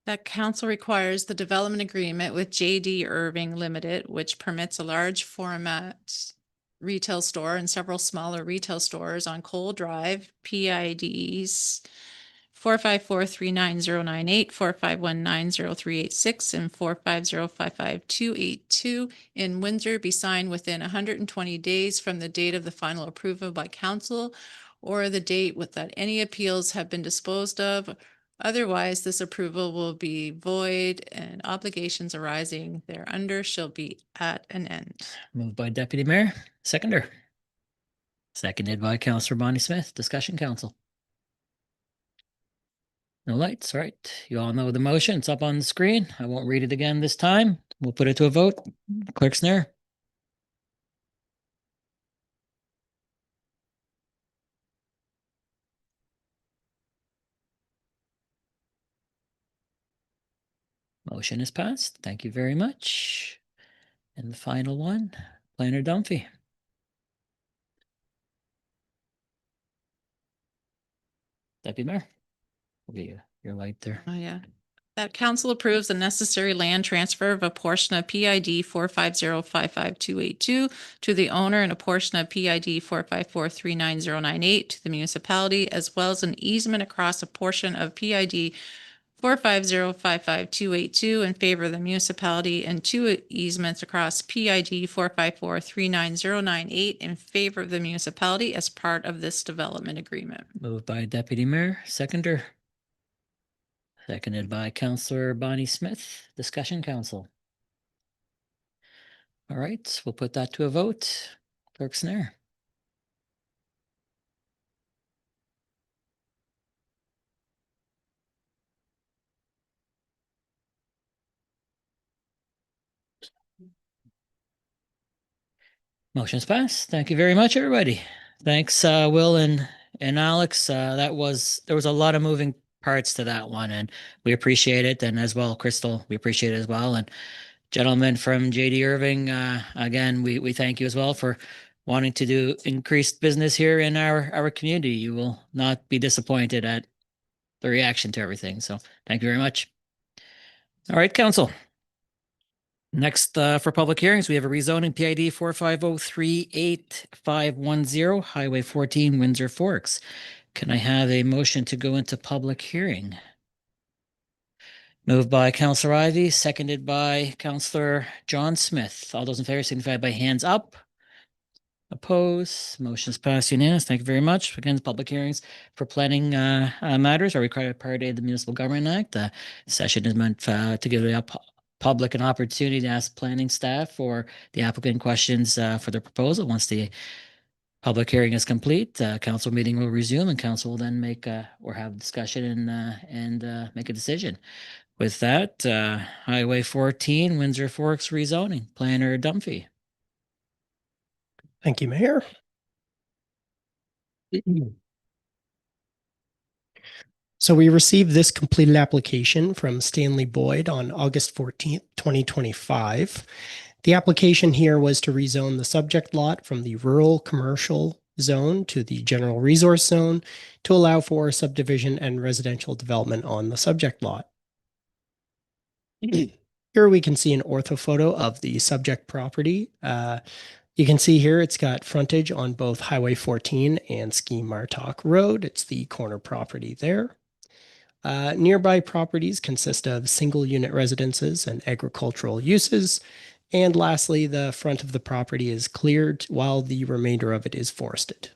That council requires the development agreement with JD Irving Limited, which permits a large format retail store and several smaller retail stores on Cole Drive, PIDs 454-39098, 45190-386, and 450-55282 in Windsor be signed within 120 days from the date of the final approval by council or the date with that any appeals have been disposed of. Otherwise, this approval will be void and obligations arising thereunder shall be at an end. Moved by Deputy Mayor. Seconder. Seconded by Councillor Bonnie Smith. Discussion, council. No lights. All right. You all know the motion. It's up on the screen. I won't read it again this time. We'll put it to a vote. Clerk's there. Motion is passed. Thank you very much. And the final one, Planner Dunphy. Deputy Mayor. We'll get your light there. Oh, yeah. That council approves the necessary land transfer of a portion of PID 450-55282 to the owner and a portion of PID 454-39098 to the municipality, as well as an easement across a portion of PID 450-55282 in favor of the municipality and 2 easements across PID 454-39098 in favor of the municipality as part of this development agreement. Moved by Deputy Mayor, seconder. Seconded by Councillor Bonnie Smith. Discussion, council. All right, we'll put that to a vote. Clerk Snare. Motion's passed. Thank you very much, everybody. Thanks, Will and Alex. There was a lot of moving parts to that one, and we appreciate it. And as well, Crystal, we appreciate it as well. And gentlemen from JD Irving, again, we thank you as well for wanting to do increased business here in our community. You will not be disappointed at the reaction to everything. So thank you very much. All right, council. Next, for public hearings, we have a rezoning PID 450-38510, Highway 14, Windsor Forks. Can I have a motion to go into public hearing? Moved by Councillor Ivey, seconded by Councillor John Smith. All those in favor signify by hands up. Opposed, motion is passed unanimous. Thank you very much. Again, public hearings for planning matters are required part of the Municipal Government Act. The session is meant to give the public an opportunity to ask planning staff or the applicant questions for their proposal. Once the public hearing is complete, council meeting will resume and council will then make or have discussion and make a decision. With that, Highway 14, Windsor Forks rezoning. Planner Dunphy. Thank you, Mayor. So we received this completed application from Stanley Boyd on August 14th, 2025. The application here was to rezone the subject lot from the rural commercial zone to the general resource zone to allow for subdivision and residential development on the subject lot. Here we can see an ortho photo of the subject property. You can see here it's got frontage on both Highway 14 and Ski Martok Road. It's the corner property there. Nearby properties consist of single unit residences and agricultural uses. And lastly, the front of the property is cleared while the remainder of it is forested.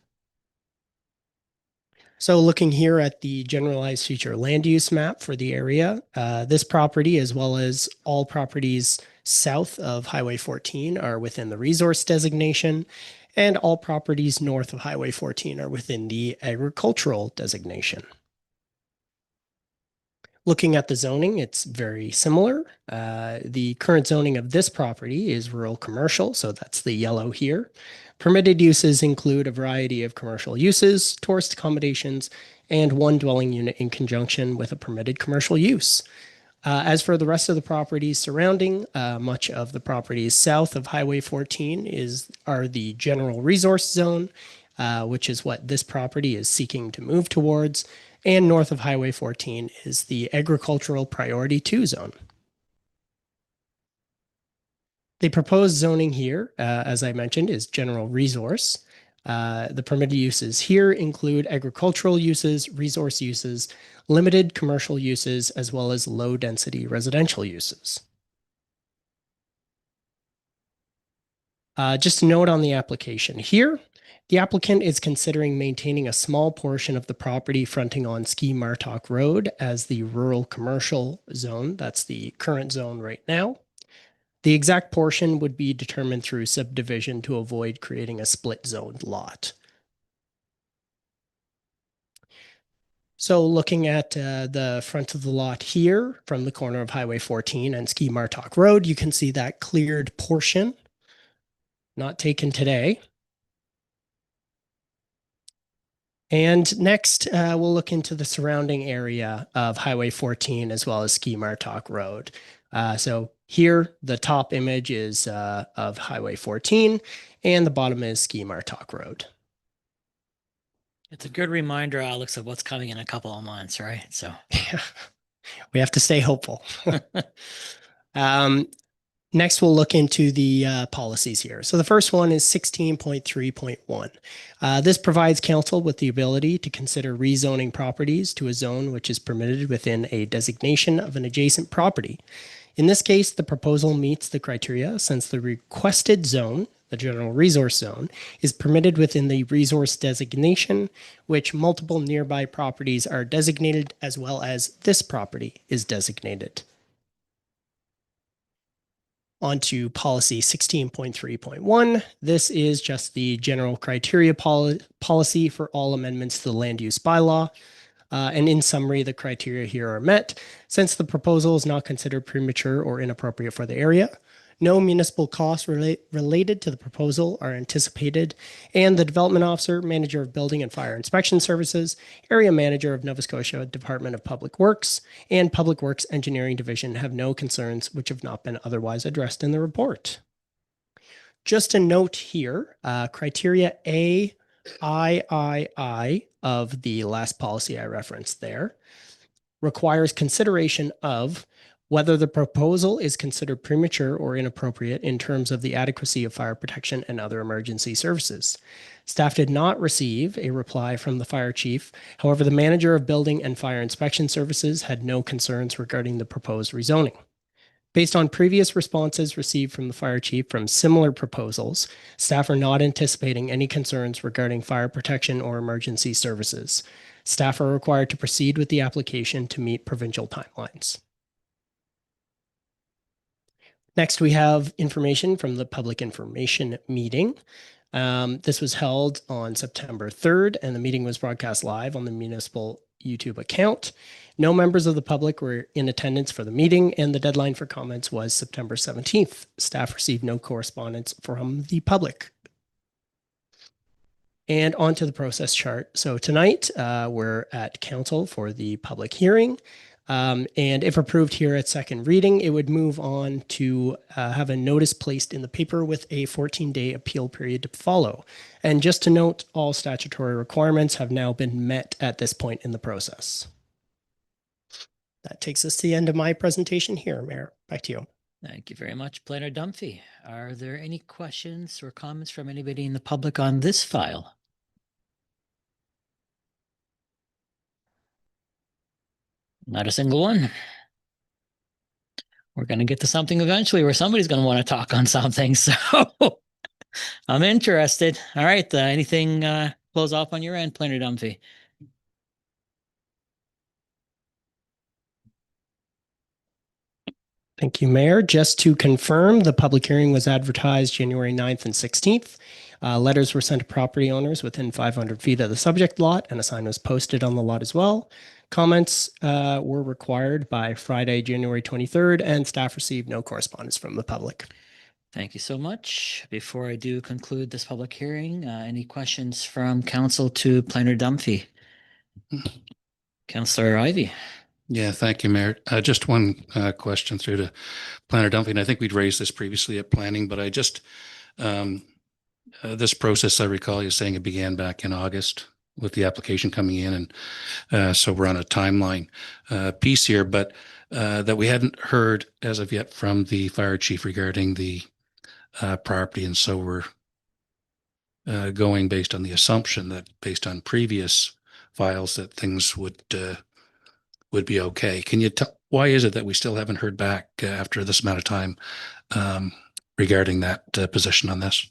So looking here at the generalized future land use map for the area, this property, as well as all properties south of Highway 14, are within the resource designation, and all properties north of Highway 14 are within the agricultural designation. Looking at the zoning, it's very similar. The current zoning of this property is rural commercial, so that's the yellow here. Permitted uses include a variety of commercial uses, tourist accommodations, and one dwelling unit in conjunction with a permitted commercial use. As for the rest of the properties surrounding, much of the properties south of Highway 14 are the general resource zone, which is what this property is seeking to move towards, and north of Highway 14 is the agricultural priority 2 zone. The proposed zoning here, as I mentioned, is general resource. The permitted uses here include agricultural uses, resource uses, limited commercial uses, as well as low density residential uses. Just a note on the application here. The applicant is considering maintaining a small portion of the property fronting on Ski Martok Road as the rural commercial zone. That's the current zone right now. The exact portion would be determined through subdivision to avoid creating a split zoned lot. So looking at the front of the lot here from the corner of Highway 14 and Ski Martok Road, you can see that cleared portion, not taken today. And next, we'll look into the surrounding area of Highway 14 as well as Ski Martok Road. So here, the top image is of Highway 14, and the bottom is Ski Martok Road. It's a good reminder, Alex, of what's coming in a couple of months, right? So we have to stay hopeful. Next, we'll look into the policies here. So the first one is 16.3.1. This provides council with the ability to consider rezoning properties to a zone which is permitted within a designation of an adjacent property. In this case, the proposal meets the criteria since the requested zone, the general resource zone, is permitted within the resource designation, which multiple nearby properties are designated as well as this property is designated. On to policy 16.3.1. This is just the general criteria policy for all amendments to the land use bylaw. And in summary, the criteria here are met. Since the proposal is not considered premature or inappropriate for the area, no municipal costs related to the proposal are anticipated, and the development officer, manager of building and fire inspection services, area manager of Nova Scotia Department of Public Works, and Public Works Engineering Division have no concerns which have not been otherwise addressed in the report. Just a note here, criteria A, I of the last policy I referenced there requires consideration of whether the proposal is considered premature or inappropriate in terms of the adequacy of fire protection and other emergency services. Staff did not receive a reply from the fire chief. However, the manager of building and fire inspection services had no concerns regarding the proposed rezoning. Based on previous responses received from the fire chief from similar proposals, staff are not anticipating any concerns regarding fire protection or emergency services. Staff are required to proceed with the application to meet provincial timelines. Next, we have information from the public information meeting. This was held on September 3rd, and the meeting was broadcast live on the municipal YouTube account. No members of the public were in attendance for the meeting, and the deadline for comments was September 17th. Staff received no correspondence from the public. And onto the process chart. So tonight we're at council for the public hearing. And if approved here at second reading, it would move on to have a notice placed in the paper with a 14-day appeal period to follow. And just to note, all statutory requirements have now been met at this point in the process. That takes us to the end of my presentation here, Mayor. Back to you. Thank you very much, Planner Dunphy. Are there any questions or comments from anybody in the public on this file? Not a single one. We're going to get to something eventually where somebody's going to want to talk on something. So I'm interested. All right. Anything close off on your end, Planner Dunphy? Thank you, Mayor. Just to confirm, the public hearing was advertised January 9th and 16th. Letters were sent to property owners within 500 feet of the subject lot, and a sign was posted on the lot as well. Comments were required by Friday, January 23rd, and staff received no correspondence from the public. Thank you so much. Before I do conclude this public hearing, any questions from council to Planner Dunphy? Councillor Ivey. Yeah, thank you, Mayor. Just one question through to Planner Dunphy, and I think we'd raised this previously at planning, but I just, this process, I recall you saying it began back in August with the application coming in, and so we're on a timeline piece here, but that we hadn't heard as of yet from the fire chief regarding the property, and so we're going based on the assumption that based on previous files that things would be okay. Can you tell why is it that we still haven't heard back after this amount of time regarding that position on this?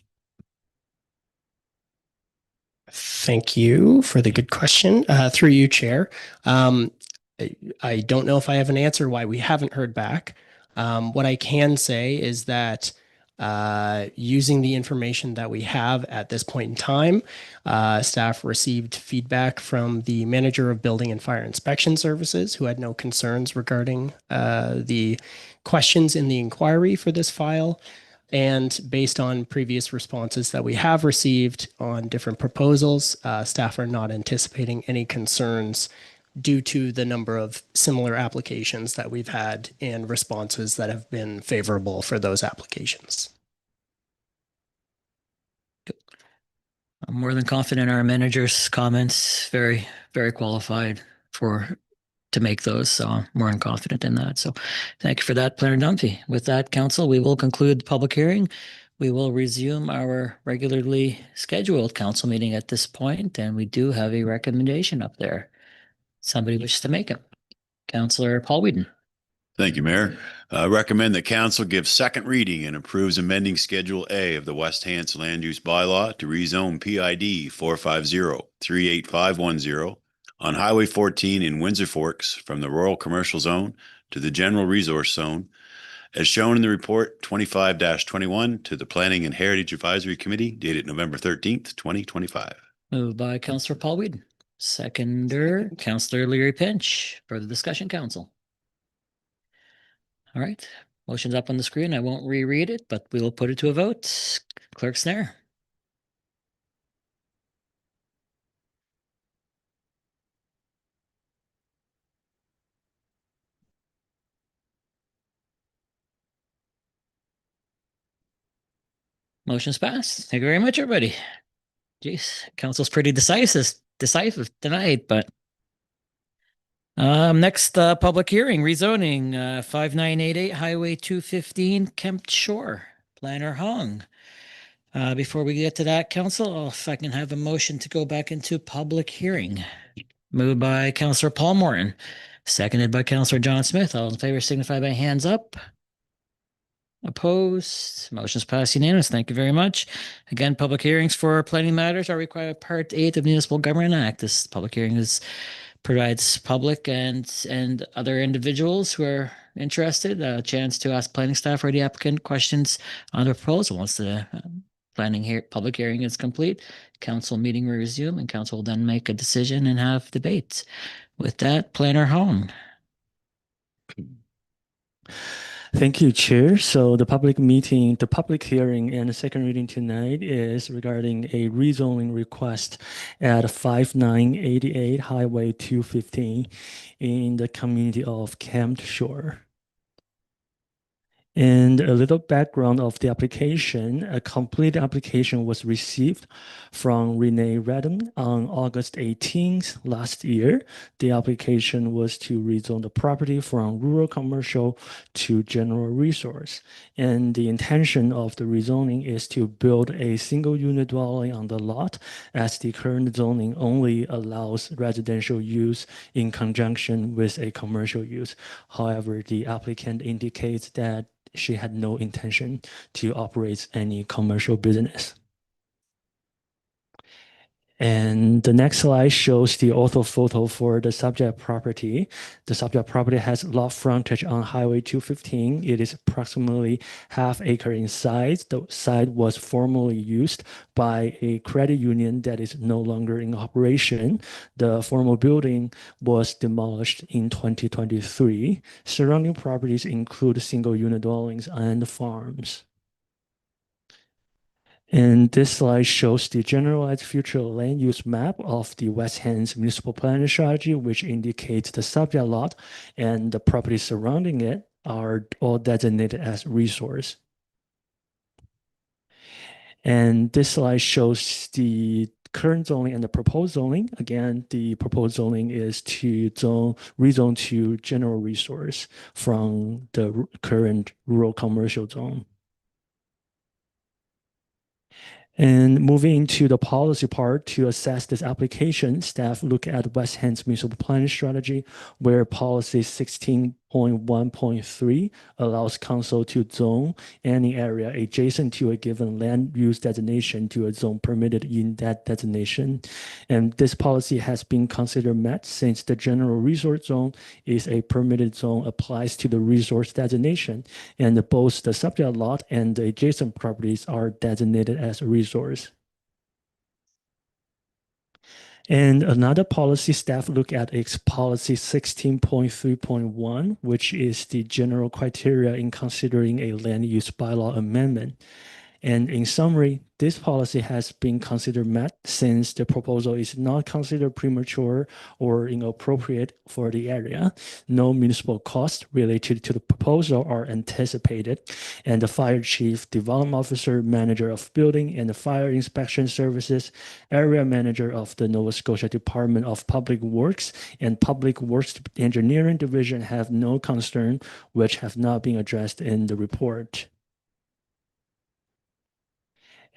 Thank you for the good question. Through you, Chair. I don't know if I have an answer why we haven't heard back. What I can say is that using the information that we have at this point in time, staff received feedback from the manager of building and fire inspection services, who had no concerns regarding the questions in the inquiry for this file. And based on previous responses that we have received on different proposals, staff are not anticipating any concerns due to the number of similar applications that we've had and responses that have been favorable for those applications. I'm more than confident our manager's comments, very, very qualified to make those. So I'm more than confident in that. So thank you for that, Planner Dunphy. With that, council, we will conclude the public hearing. We will resume our regularly scheduled council meeting at this point, and we do have a recommendation up there. Somebody wishes to make it. Councillor Paul Whedon. Thank you, Mayor. Recommend that council give second reading and approves amending Schedule A of the West Hants Land Use Bylaw to rezone PID 450-38510 on Highway 14 in Windsor Forks from the Rural Commercial Zone to the General Resource Zone, as shown in the report 25-21 to the Planning and Heritage Advisory Committee dated November 13th, 2025. Moved by Councillor Paul Whedon. Seconder, Councillor Leary Pinch. Further discussion, council. All right. Motion's up on the screen. I won't reread it, but we will put it to a vote. Clerk Snare. Motion's passed. Thank you very much, everybody. Jeez, council's pretty decisive tonight, but next public hearing, rezoning 5988 Highway 215 Kempt Shore. Planner Hung. Before we get to that, council, if I can have a motion to go back into public hearing. Moved by Councillor Paul Morton, seconded by Councillor John Smith. All in favor signify by hands up. Opposed? Motion's passed unanimous. Thank you very much. Again, public hearings for planning matters are required by Part 8 of Municipal Government Act. This public hearing provides public and other individuals who are interested a chance to ask planning staff or the applicant questions on the proposal. Once the public hearing is complete, council meeting will resume and council will then make a decision and have debates. With that, Planner Hung. Thank you, Chair. So the public hearing and the second reading tonight is regarding a rezoning request at 5988 Highway 215 in the community of Camp Shore. And a little background of the application. A complete application was received from Renee Redden on August 18th last year. The application was to rezone the property from rural commercial to general resource. And the intention of the rezoning is to build a single unit dwelling on the lot, as the current zoning only allows residential use in conjunction with a commercial use. However, the applicant indicates that she had no intention to operate any commercial business. And the next slide shows the orthophoto for the subject property. The subject property has lot frontage on Highway 215. It is approximately ½ acre in size. The site was formerly used by a credit union that is no longer in operation. The former building was demolished in 2023. Surrounding properties include single unit dwellings and farms. And this slide shows the generalized future land use map of the West Hands municipal planning strategy, which indicates the subject lot and the properties surrounding it are all designated as resource. And this slide shows the current zoning and the proposed zoning. Again, the proposed zoning is to rezone to general resource from the current rural commercial zone. And moving into the policy part, to assess this application, staff look at West Hands municipal planning strategy, where policy 16.1.3 allows council to zone any area adjacent to a given land use designation to a zone permitted in that designation. And this policy has been considered met since the general resource zone is a permitted zone applies to the resource designation, and both the subject lot and the adjacent properties are designated as resource. And another policy staff look at is policy 16.3.1, which is the general criteria in considering a land use bylaw amendment. And in summary, this policy has been considered met since the proposal is not considered premature or inappropriate for the area. No municipal costs related to the proposal are anticipated, and the fire chief, development officer, manager of building and the fire inspection services, area manager of the Nova Scotia Department of Public Works, and Public Works Engineering Division have no concern, which have not been addressed in the report.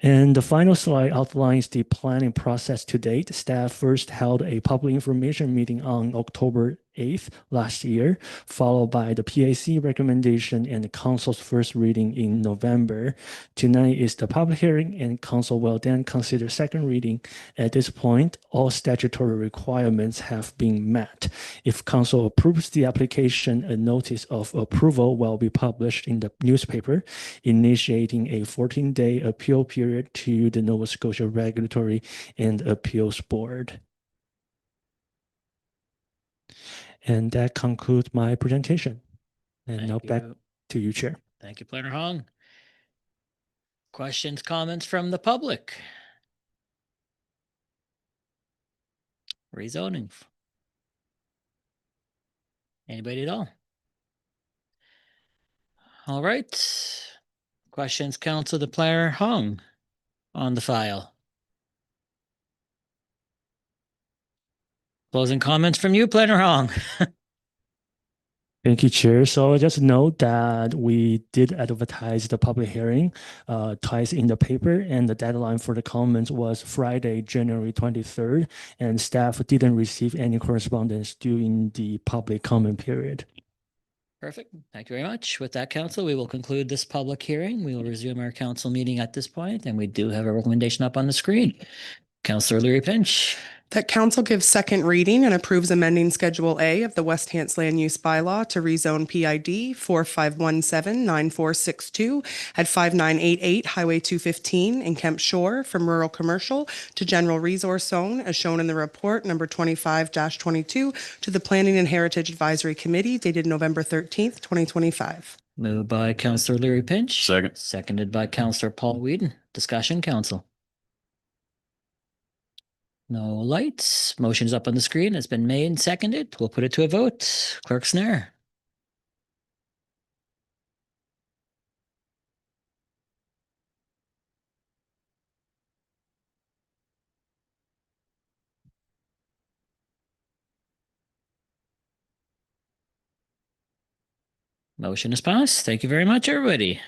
And the final slide outlines the planning process to date. Staff first held a public information meeting on October 8th last year, followed by the PAC recommendation and the council's first reading in November. Tonight is the public hearing, and council will then consider second reading. At this point, all statutory requirements have been met. If council approves the application, a notice of approval will be published in the newspaper, initiating a 14-day appeal period to the Nova Scotia Regulatory and Appeals Board. And that concludes my presentation. And now back to you, Chair. Thank you, Planner Hong. Questions, comments from the public? Rezoning. Anybody at all? All right. Questions, Council to Planner Hong on the file. Closing comments from you, Planner Hong. Thank you, Chair. So just note that we did advertise the public hearing twice in the paper, and the deadline for the comments was Friday, January 23rd, and staff didn't receive any correspondence during the public comment period. Perfect. Thank you very much. With that, Council, we will conclude this public hearing. We will resume our council meeting at this point, and we do have a recommendation up on the screen. Councillor Leary-Pinch. That council gives second reading and approves amending Schedule A of the West Hants Land Use Bylaw to rezone PID 45179462 at 5988 Highway 215 in Kemp Shore from rural commercial to general resource zone as shown in the report number 25-22 to the Planning and Heritage Advisory Committee dated November 13th, 2025. Moved by Councillor Leary Pinch. Second. Seconded by Councillor Paul Whedon. Discussion, council. No lights. Motion's up on the screen. It's been made and seconded. We'll put it to a vote. Clerk Snare. Motion is passed. Thank you very much, everybody.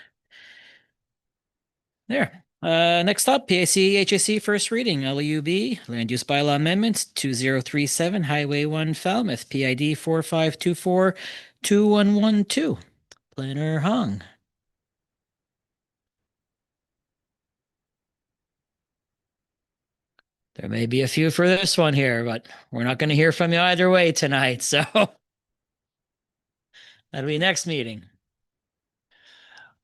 There. Next up, PAC HAC first reading, LUB, Land Use Bylaw Amendments 2037, Highway 1 Falmouth, PID 4524-2112. Planner Hung. There may be a few for this one here, but we're not going to hear from you either way tonight, so that'll be next meeting.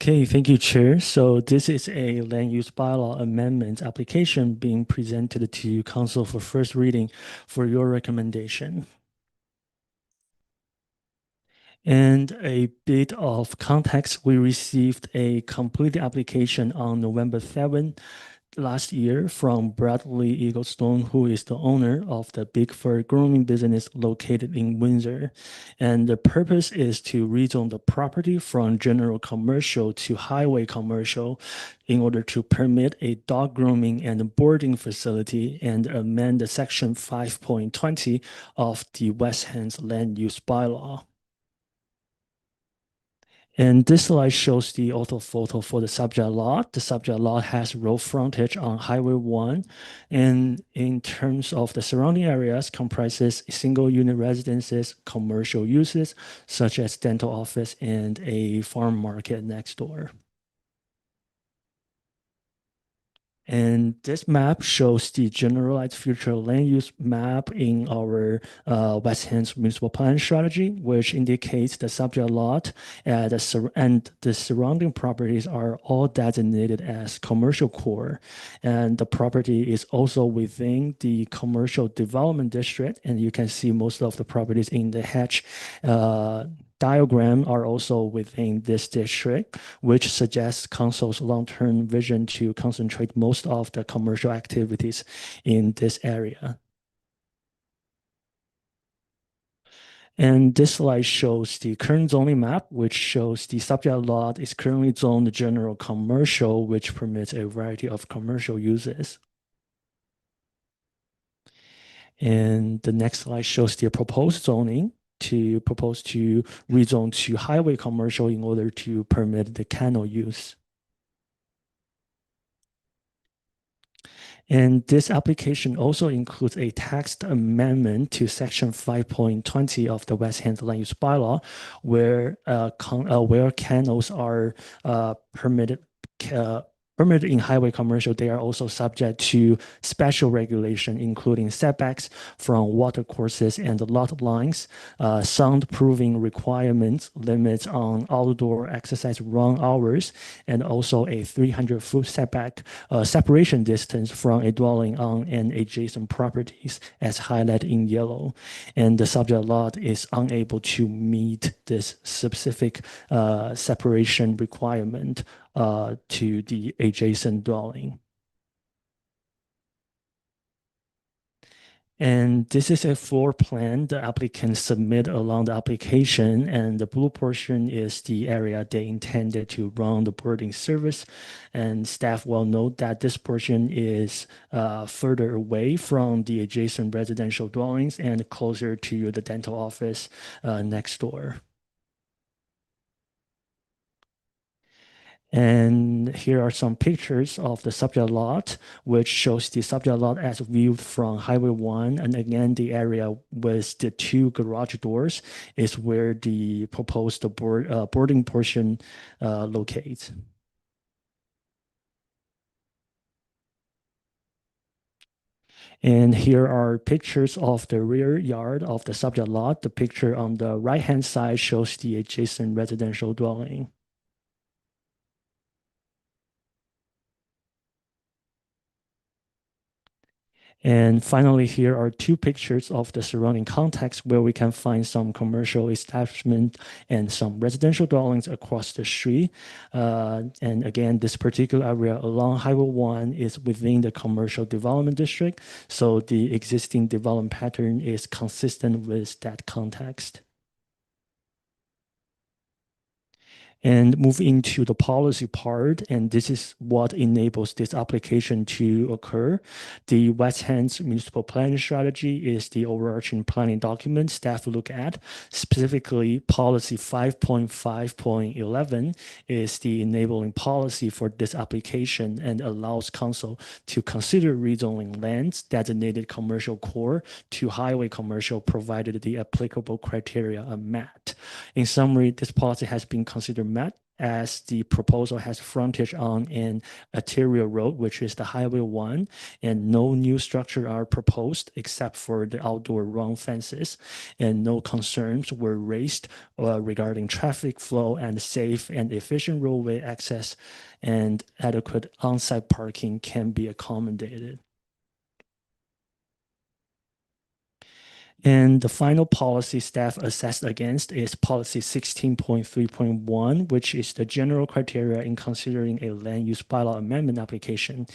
Okay, thank you, Chair. So this is a land use bylaw amendment application being presented to Council for first reading for your recommendation. And a bit of context, we received a complete application on November 7 last year from Bradley Eaglestone, who is the owner of the Big Fur grooming business located in Windsor. And the purpose is to rezone the property from general commercial to highway commercial in order to permit a dog grooming and boarding facility and amend the section 5.20 of the West Hands Land Use Bylaw. And this slide shows the orthophoto for the subject lot. The subject lot has road frontage on Highway 1. And in terms of the surrounding areas, comprises single unit residences, commercial uses, such as dental office and a farm market next door. And this map shows the generalized future land use map in our West Hands municipal plan strategy, which indicates the subject lot and the surrounding properties are all designated as commercial core. And the property is also within the commercial development district. And you can see most of the properties in the hatch diagram are also within this district, which suggests council's long-term vision to concentrate most of the commercial activities in this area. And this slide shows the current zoning map, which shows the subject lot is currently zoned general commercial, which permits a variety of commercial uses. And the next slide shows the proposed zoning to propose to rezone to highway commercial in order to permit the kennel use. And this application also includes a text amendment to section 5.20 of the West Hands Land Use Bylaw, where kennels are permitted in highway commercial. They are also subject to special regulation, including setbacks from water courses and lot lines, soundproofing requirements, limits on outdoor exercise run hours, and also a 300-foot setback separation distance from a dwelling on an adjacent properties, as highlighted in yellow. And the subject lot is unable to meet this specific separation requirement to the adjacent dwelling. And this is a floor plan the applicant submit along the application, and the blue portion is the area they intended to run the boarding service. And staff will note that this portion is further away from the adjacent residential dwellings and closer to the dental office next door. And here are some pictures of the subject lot, which shows the subject lot as viewed from Highway 1. And again, the area with the two garage doors is where the proposed boarding portion locates. And here are pictures of the rear yard of the subject lot. The picture on the right-hand side shows the adjacent residential dwelling. And finally, here are two pictures of the surrounding context where we can find some commercial establishment and some residential dwellings across the street. And again, this particular area along Highway 1 is within the commercial development district. So the existing development pattern is consistent with that context. And move into the policy part, and this is what enables this application to occur. The West Hands Municipal Planning Strategy is the overarching planning document staff look at. Specifically, policy 5.5.11 is the enabling policy for this application and allows council to consider rezoning lands designated commercial core to highway commercial provided the applicable criteria are met. In summary, this policy has been considered met as the proposal has frontage on an arterial road, which is the Highway 1, and no new structure are proposed except for the outdoor run fences, and no concerns were raised regarding traffic flow and safe and efficient roadway access, and adequate on-site parking can be accommodated. And the final policy staff assessed against is policy 16.3.1, which is the general criteria in considering a land use bylaw amendment application.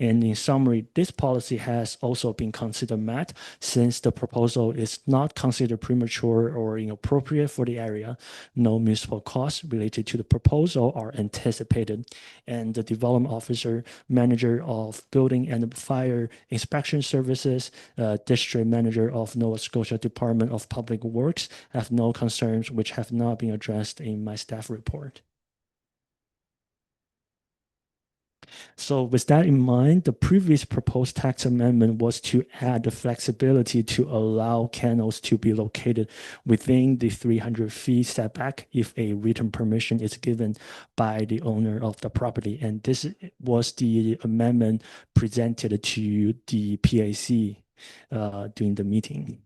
And in summary, this policy has also been considered met since the proposal is not considered premature or inappropriate for the area. No municipal costs related to the proposal are anticipated. And the development officer, manager of building and fire inspection services, district manager of Nova Scotia Department of Public Works have no concerns which have not been addressed in my staff report. So with that in mind, the previous proposed tax amendment was to add the flexibility to allow kennels to be located within the 300 feet setback if a written permission is given by the owner of the property. And this was the amendment presented to the PAC during the meeting.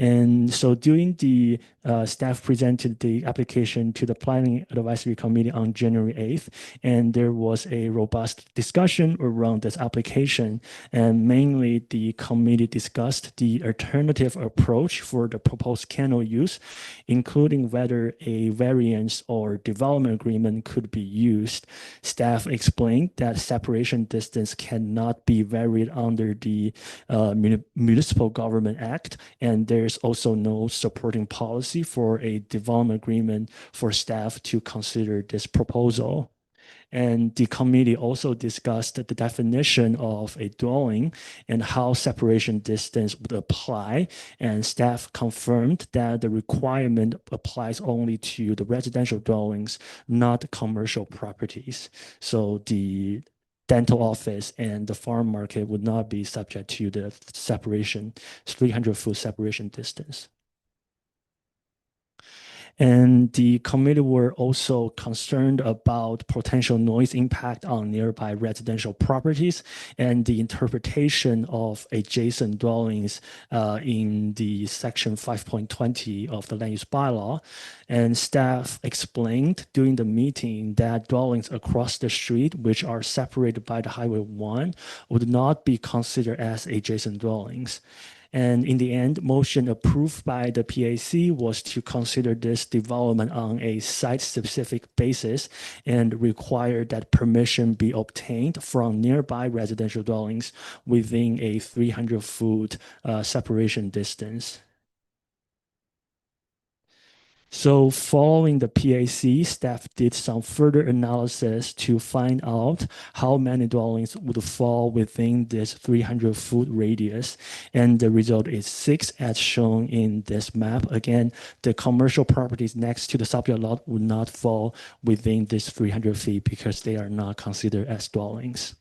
And so during the staff presented the application to the Planning Advisory Committee on January 8th, and there was a robust discussion around this application. And mainly the committee discussed the alternative approach for the proposed kennel use, including whether a variance or development agreement could be used. Staff explained that separation distance cannot be varied under the Municipal Government Act, and there's also no supporting policy for a development agreement for staff to consider this proposal. And the committee also discussed the definition of a dwelling and how separation distance would apply. And staff confirmed that the requirement applies only to the residential dwellings, not commercial properties. So the dental office and the farm market would not be subject to the separation, 300-foot separation distance. And the committee were also concerned about potential noise impact on nearby residential properties and the interpretation of adjacent dwellings in the section 5.20 of the land use bylaw. And staff explained during the meeting that dwellings across the street, which are separated by the Highway 1, would not be considered as adjacent dwellings. And in the end, motion approved by the PAC was to consider this development on a site-specific basis and require that permission be obtained from nearby residential dwellings within a 300-foot separation distance. So following the PAC, staff did some further analysis to find out how many dwellings would fall within this 300-foot radius. And the result is 6 as shown in this map. Again, the commercial properties next to the subject lot would not fall within this 300 feet because they are not considered as dwellings.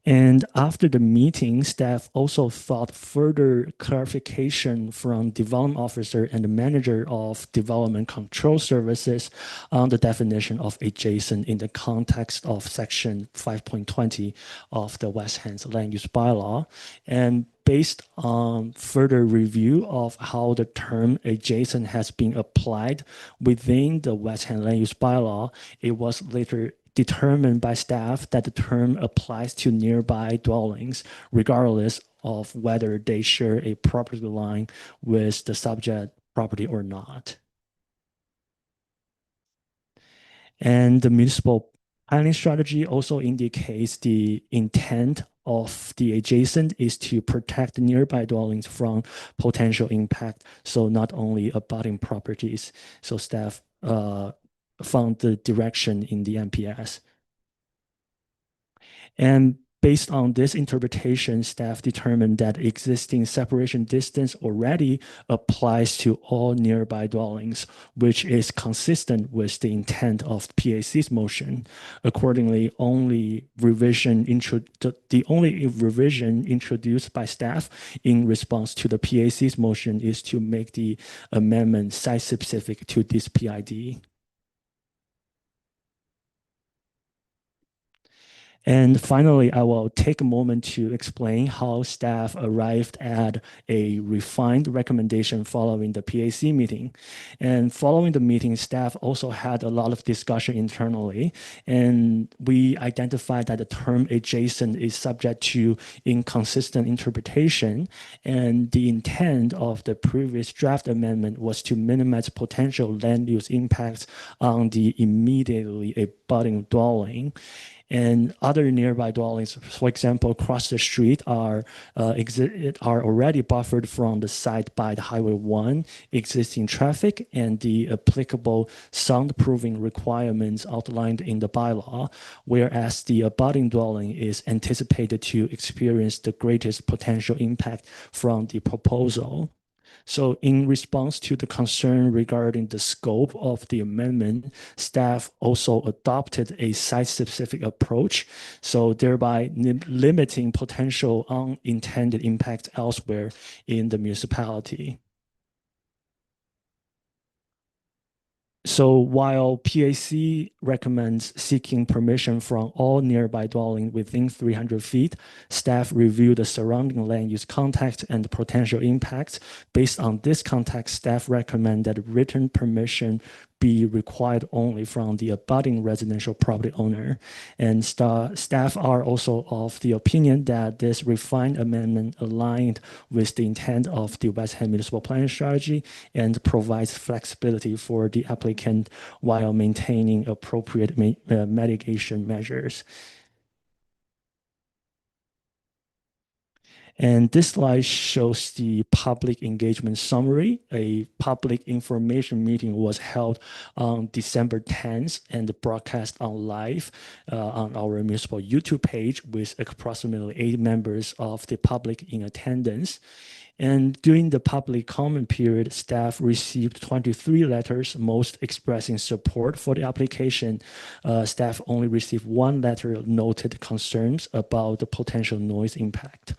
And after the meeting, staff also sought further clarification from development officer and the manager of development control services on the definition of adjacent in the context of section 5.20 of the West Hands land use bylaw. And based on further review of how the term adjacent has been applied within the West Hand land use bylaw, it was later determined by staff that the term applies to nearby dwellings, regardless of whether they share a property line with the subject property or not. And the municipal planning strategy also indicates the intent of the adjacent is to protect the nearby dwellings from potential impact. So not only abutting properties. So staff found the direction in the MPS. And based on this interpretation, staff determined that existing separation distance already applies to all nearby dwellings, which is consistent with the intent of PAC's motion. Accordingly, the only revision introduced by staff in response to the PAC's motion is to make the amendment site-specific to this PID. And finally, I will take a moment to explain how staff arrived at a refined recommendation following the PAC meeting. And following the meeting, staff also had a lot of discussion internally, and we identified that the term adjacent is subject to inconsistent interpretation, and the intent of the previous draft amendment was to minimize potential land use impacts on the immediately abutting dwelling. And other nearby dwellings, for example, across the street are already buffered from the site by the Highway 1 existing traffic and the applicable soundproofing requirements outlined in the bylaw, whereas the abutting dwelling is anticipated to experience the greatest potential impact from the proposal. So in response to the concern regarding the scope of the amendment, staff also adopted a site-specific approach, so thereby limiting potential unintended impact elsewhere in the municipality. So while PAC recommends seeking permission from all nearby dwelling within 300 feet, staff reviewed the surrounding land use context and the potential impacts. Based on this context, staff recommend that written permission be required only from the abutting residential property owner. And staff are also of the opinion that this refined amendment aligned with the intent of the West Ham Municipal Planning Strategy and provides flexibility for the applicant while maintaining appropriate mitigation measures. And this slide shows the public engagement summary. A public information meeting was held on December 10th and broadcast on live on our municipal YouTube page with approximately 8 members of the public in attendance. And during the public comment period, staff received 23 letters, most expressing support for the application. Staff only received 1 letter noted concerns about the potential noise impact.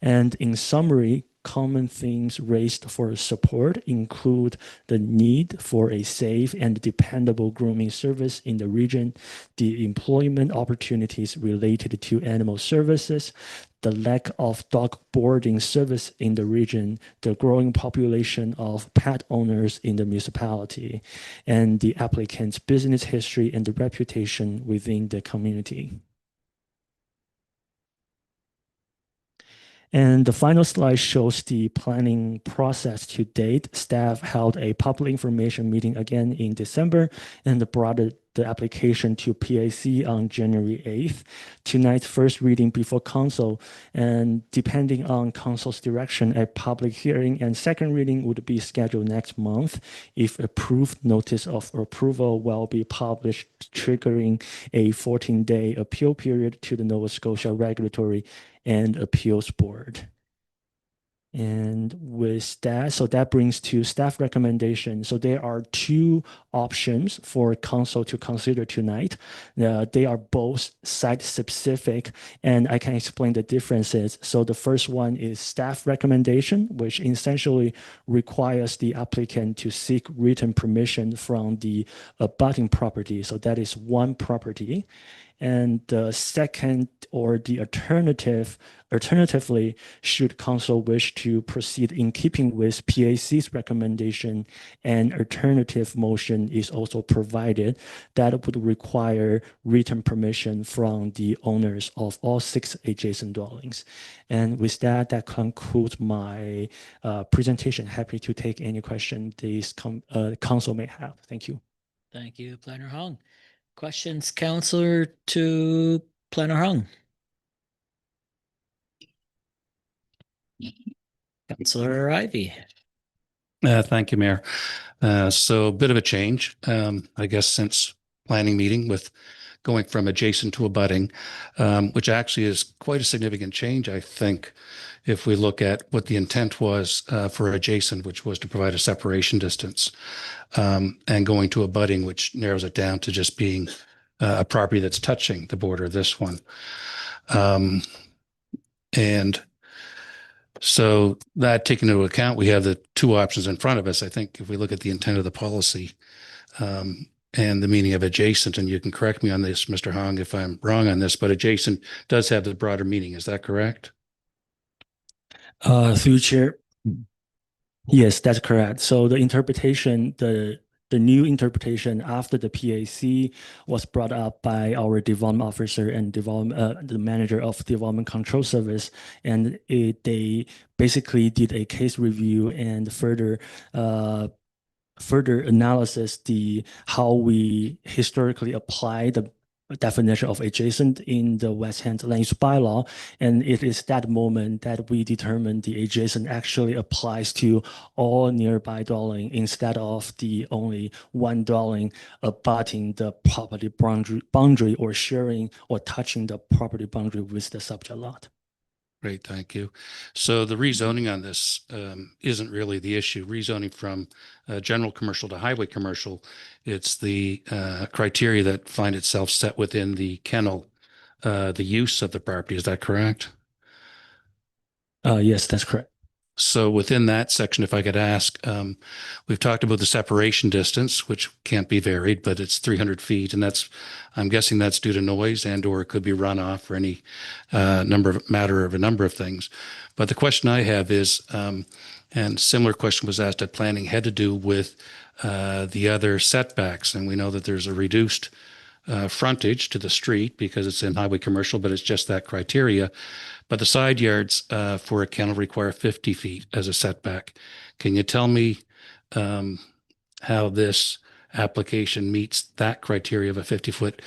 And in summary, common themes raised for support include the need for a safe and dependable grooming service in the region, the employment opportunities related to animal services, the lack of dog boarding service in the region, the growing population of pet owners in the municipality, and the applicant's business history and the reputation within the community. And the final slide shows the planning process to date. Staff held a public information meeting again in December and brought the application to PAC on January 8th. Tonight's first reading before council, and depending on council's direction, a public hearing and second reading would be scheduled next month. If approved, notice of approval will be published, triggering a 14-day appeal period to the Nova Scotia Regulatory and Appeals Board. And with that, so that brings to staff recommendation. So there are 2 options for council to consider tonight. They are both site specific, and I can explain the differences. So the first one is staff recommendation, which essentially requires the applicant to seek written permission from the abutting property. So that is 1 property. And the second, or the alternatively, should council wish to proceed in keeping with PAC's recommendation, an alternative motion is also provided that would require written permission from the owners of all 6 adjacent dwellings. And with that, that concludes my presentation. Happy to take any question this council may have. Thank you. Thank you, Planner Hong. Questions, Councillor, to Planner Hong? Councillor Ivy. Thank you, Mayor. So a bit of a change, I guess, since planning meeting with going from adjacent to abutting, which actually is quite a significant change, I think, if we look at what the intent was for adjacent, which was to provide a separation distance, and going to abutting, which narrows it down to just being a property that's touching the border of this one. And so that taken into account, we have the 2 options in front of us. I think if we look at the intent of the policy and the meaning of adjacent, and you can correct me on this, Mr. Hong, if I'm wrong on this, but adjacent does have the broader meaning. Is that correct? Through Chair. Yes, that's correct. So the interpretation, the new interpretation after the PAC was brought up by our development officer and the manager of development control service, and they basically did a case review and further analysis how we historically apply the definition of adjacent in the West Hand land use bylaw, and it is that moment that we determined the adjacent actually applies to all nearby dwelling instead of the only one dwelling abutting the property boundary or sharing or touching the property boundary with the subject lot. Great, thank you. So the rezoning on this isn't really the issue. Rezoning from general commercial to highway commercial, it's the criteria that find itself set within the kennel, the use of the property. Is that correct? Yes, that's correct. So within that section, if I could ask, we've talked about the separation distance, which can't be varied, but it's 300 feet. And I'm guessing that's due to noise and or it could be runoff or any matter of a number of things. But the question I have is, and similar question was asked at planning, had to do with the other setbacks. And we know that there's a reduced frontage to the street because it's in highway commercial, but it's just that criteria. But the side yards for a kennel require 50 feet as a setback. Can you tell me how this application meets that criteria of a 50-foot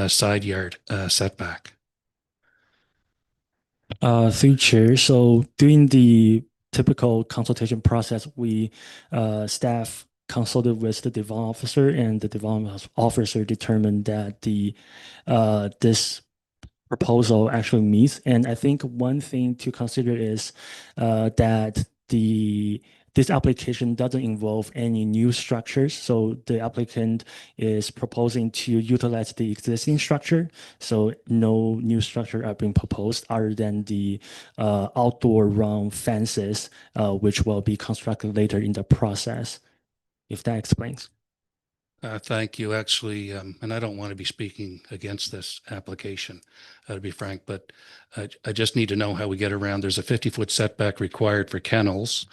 side yard setback? Through Chair, so during the typical consultation process, we staff consulted with the development officer, and the development officer determined that this proposal actually meets. And I think one thing to consider is that this application doesn't involve any new structures. So the applicant is proposing to utilize the existing structure. So no new structure are being proposed other than the outdoor round fences, which will be constructed later in the process, if that explains. Thank you. Actually, and I don't want to be speaking against this application, to be frank, but I just need to know how we get around. There's a 50-foot setback required for kennels.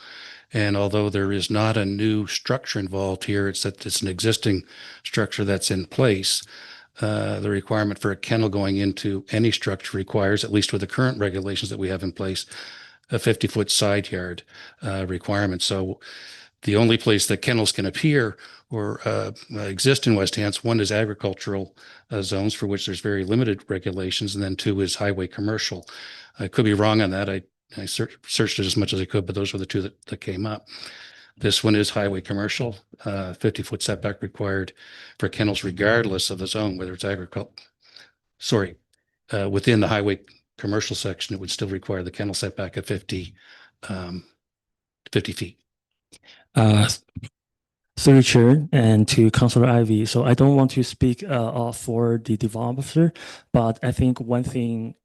And although there is not a new structure involved here, it's an existing structure that's in place. The requirement for a kennel going into any structure requires, at least with the current regulations that we have in place, a 50-foot side yard requirement. So the only place that kennels can appear or exist in West Hants, one is agricultural zones for which there's very limited regulations, and then 2 is highway commercial. I could be wrong on that. I searched it as much as I could, but those were the 2 that came up. This one is highway commercial, 50-foot setback required for kennels regardless of the zone, whether it's within the highway commercial section, it would still require the kennel setback at 50 feet. Through the Chair and to Councillor Ivy. So I don't want to speak for the development officer, but I think one thing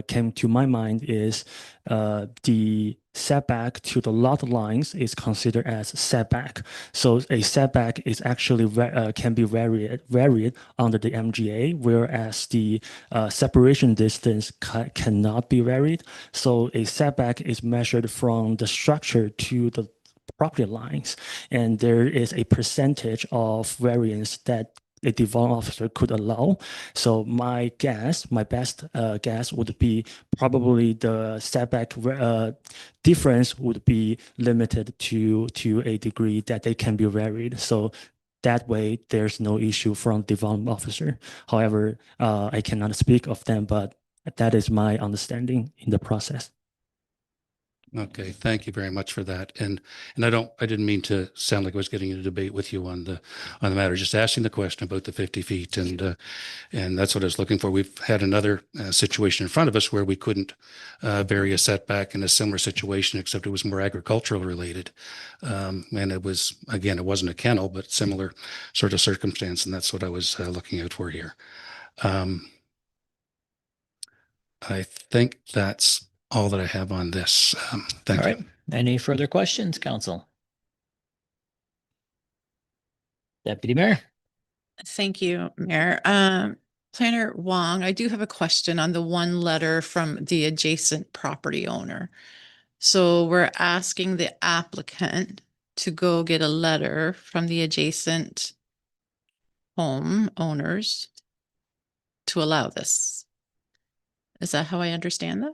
came to my mind is the setback to the lot lines is considered as setback. So a setback is actually can be varied under the MGA, whereas the separation distance cannot be varied. So a setback is measured from the structure to the property lines, and there is a percentage of variance that a development officer could allow. So my best guess would be probably the setback difference would be limited to a degree that they can be varied. So that way, there's no issue from development officer. However, I cannot speak of them, but that is my understanding in the process. Okay, thank you very much for that. And I didn't mean to sound like I was getting into a debate with you on the matter, just asking the question about the 50 feet. And that's what I was looking for. We've had another situation in front of us where we couldn't vary a setback in a similar situation, except it was more agricultural related. And it was, again, it wasn't a kennel, but similar sort of circumstance. And that's what I was looking out for here. I think that's all that I have on this. Thank All you. right. Any further questions, council? Deputy Mayor? Thank you, Mayor. Planner Wong, I do have a question on the one letter from the adjacent property owner. So we're asking the applicant to go get a letter from the adjacent home owners to allow this. Is that how I understand that?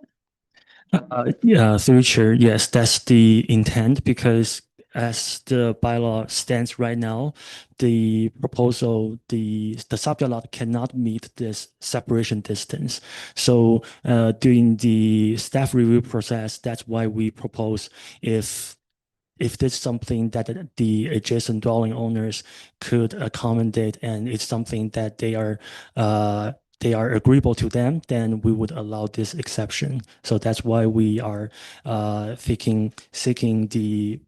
Yeah, through chair, yes, that's the intent, because as the bylaw stands right now, the proposal, the subject lot cannot meet this separation distance. So during the staff review process, that's why we propose if there's something that the adjacent dwelling owners could accommodate, and it's something that they are agreeable to them, then we would allow this exception. So that's why we are seeking the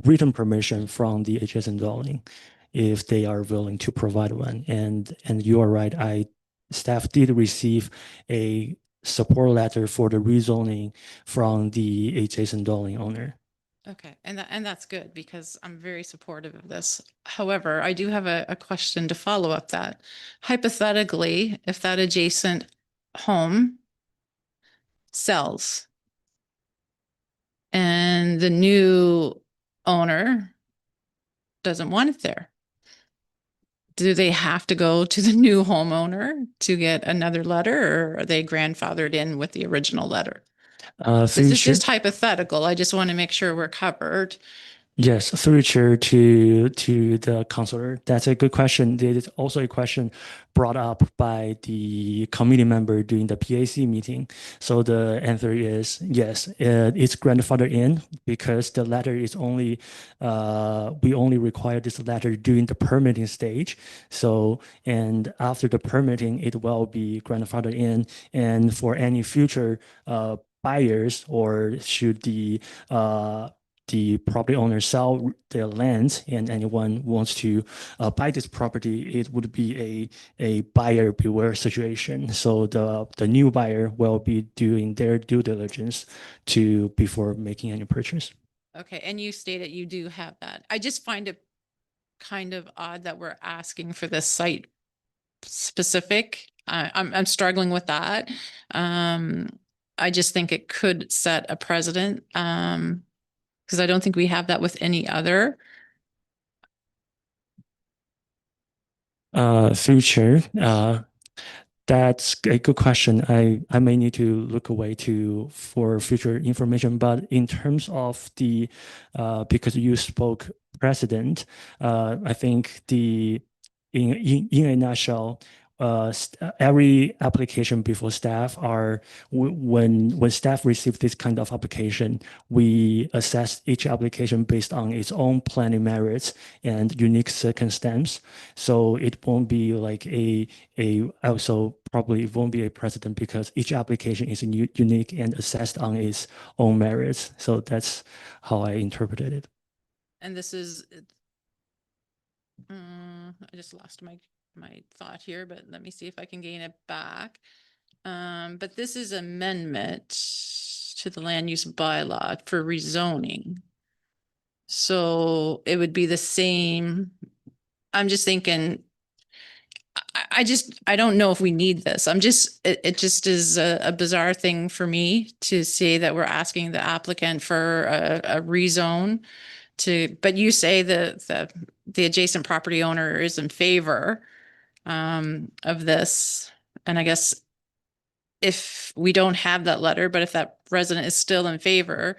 written permission from the adjacent dwelling, if they are willing to provide one. And you are right, staff did receive a support letter for the rezoning from the adjacent dwelling owner. Okay, and that's good, because I'm very supportive of this. However, I do have a question to follow up that. Hypothetically, if that adjacent home sells and the new owner doesn't want it there, do they have to go to the new homeowner to get another letter, or are they grandfathered in with the original letter? This is just hypothetical. I just want to make sure we're covered. Yes, through chair to the counselor. That's a good question. There is also a question brought up by the committee member during the PAC meeting. So the answer is yes, it's grandfathered in, because the letter is only we only require this letter during the permitting stage. So, and after the permitting, it will be grandfathered in, and for any future buyers, or should the property owner sell their land and anyone wants to buy this property, it would be a buyer beware situation. So the new buyer will be doing their due diligence before making any purchase. Okay, and you stated you do have that. I just find it kind of odd that we're asking for this site specific. I'm struggling with that. I just think it could set a precedent. Because I don't think we have that with any other. Through chair, that's a good question. I may need to look away for future information, but in terms of the because you spoke precedent, I think in a nutshell, every application before staff when staff receive this kind of application, we assess each application based on its own planning merits and unique circumstance. So it won't be like also probably it won't be a precedent, because each application is unique and assessed on its own merits. So that's how I interpreted it. And this is, I just lost my thought here, but let me see if I can gain it back. But this is amendment to the land use bylaw for rezoning. So it would be the same. I'm just thinking, I don't know if we need this. It just is a bizarre thing for me to say that we're asking the applicant for a rezone but you say the adjacent property owner is in favor of this. And I guess if we don't have that letter, but if that resident is still in favor,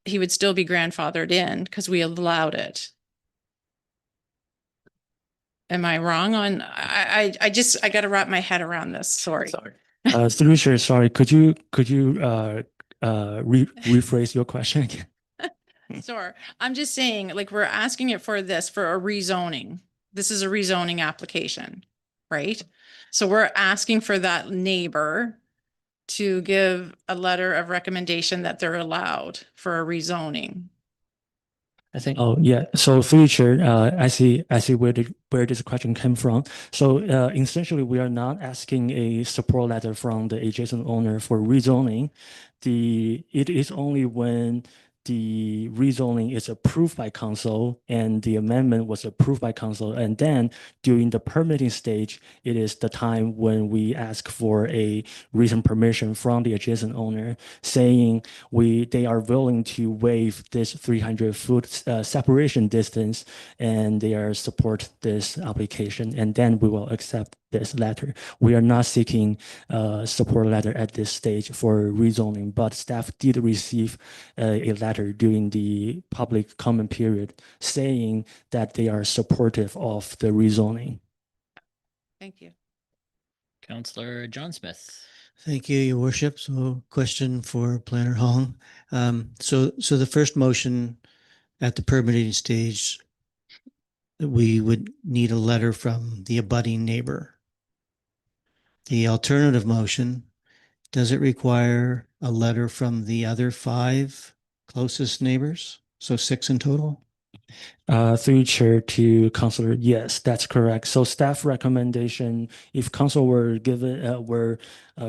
he would still be grandfathered in because we allowed it. Am I wrong on, I got to wrap my head around this. Sorry. Through chair, sorry, could you rephrase your question again? Sorry. I'm just saying, like, we're asking it for a rezoning. This is a rezoning application, right? So we're asking for that neighbor to give a letter of recommendation that they're allowed for a rezoning. I think. Oh, yeah. So through chair, I see where this question came from. So essentially, we are not asking a support letter from the adjacent owner for rezoning. It is only when the rezoning is approved by council and the amendment was approved by council, and then during the permitting stage, it is the time when we ask for a written permission from the adjacent owner saying they are willing to waive this 300-foot separation distance, and they are support this application, and then we will accept this letter. We are not seeking support letter at this stage for rezoning, but staff did receive a letter during the public comment period saying that they are supportive of the rezoning. Thank you. Councillor John Smith. Thank you, Your Worship. So question for Planner Hong. So the first motion at the permitting stage, we would need a letter from the abutting neighbor. The alternative motion, does it require a letter from the other 5 closest neighbors? So 6 in total? Through chair to councillor, yes, that's correct. So staff recommendation, if council were given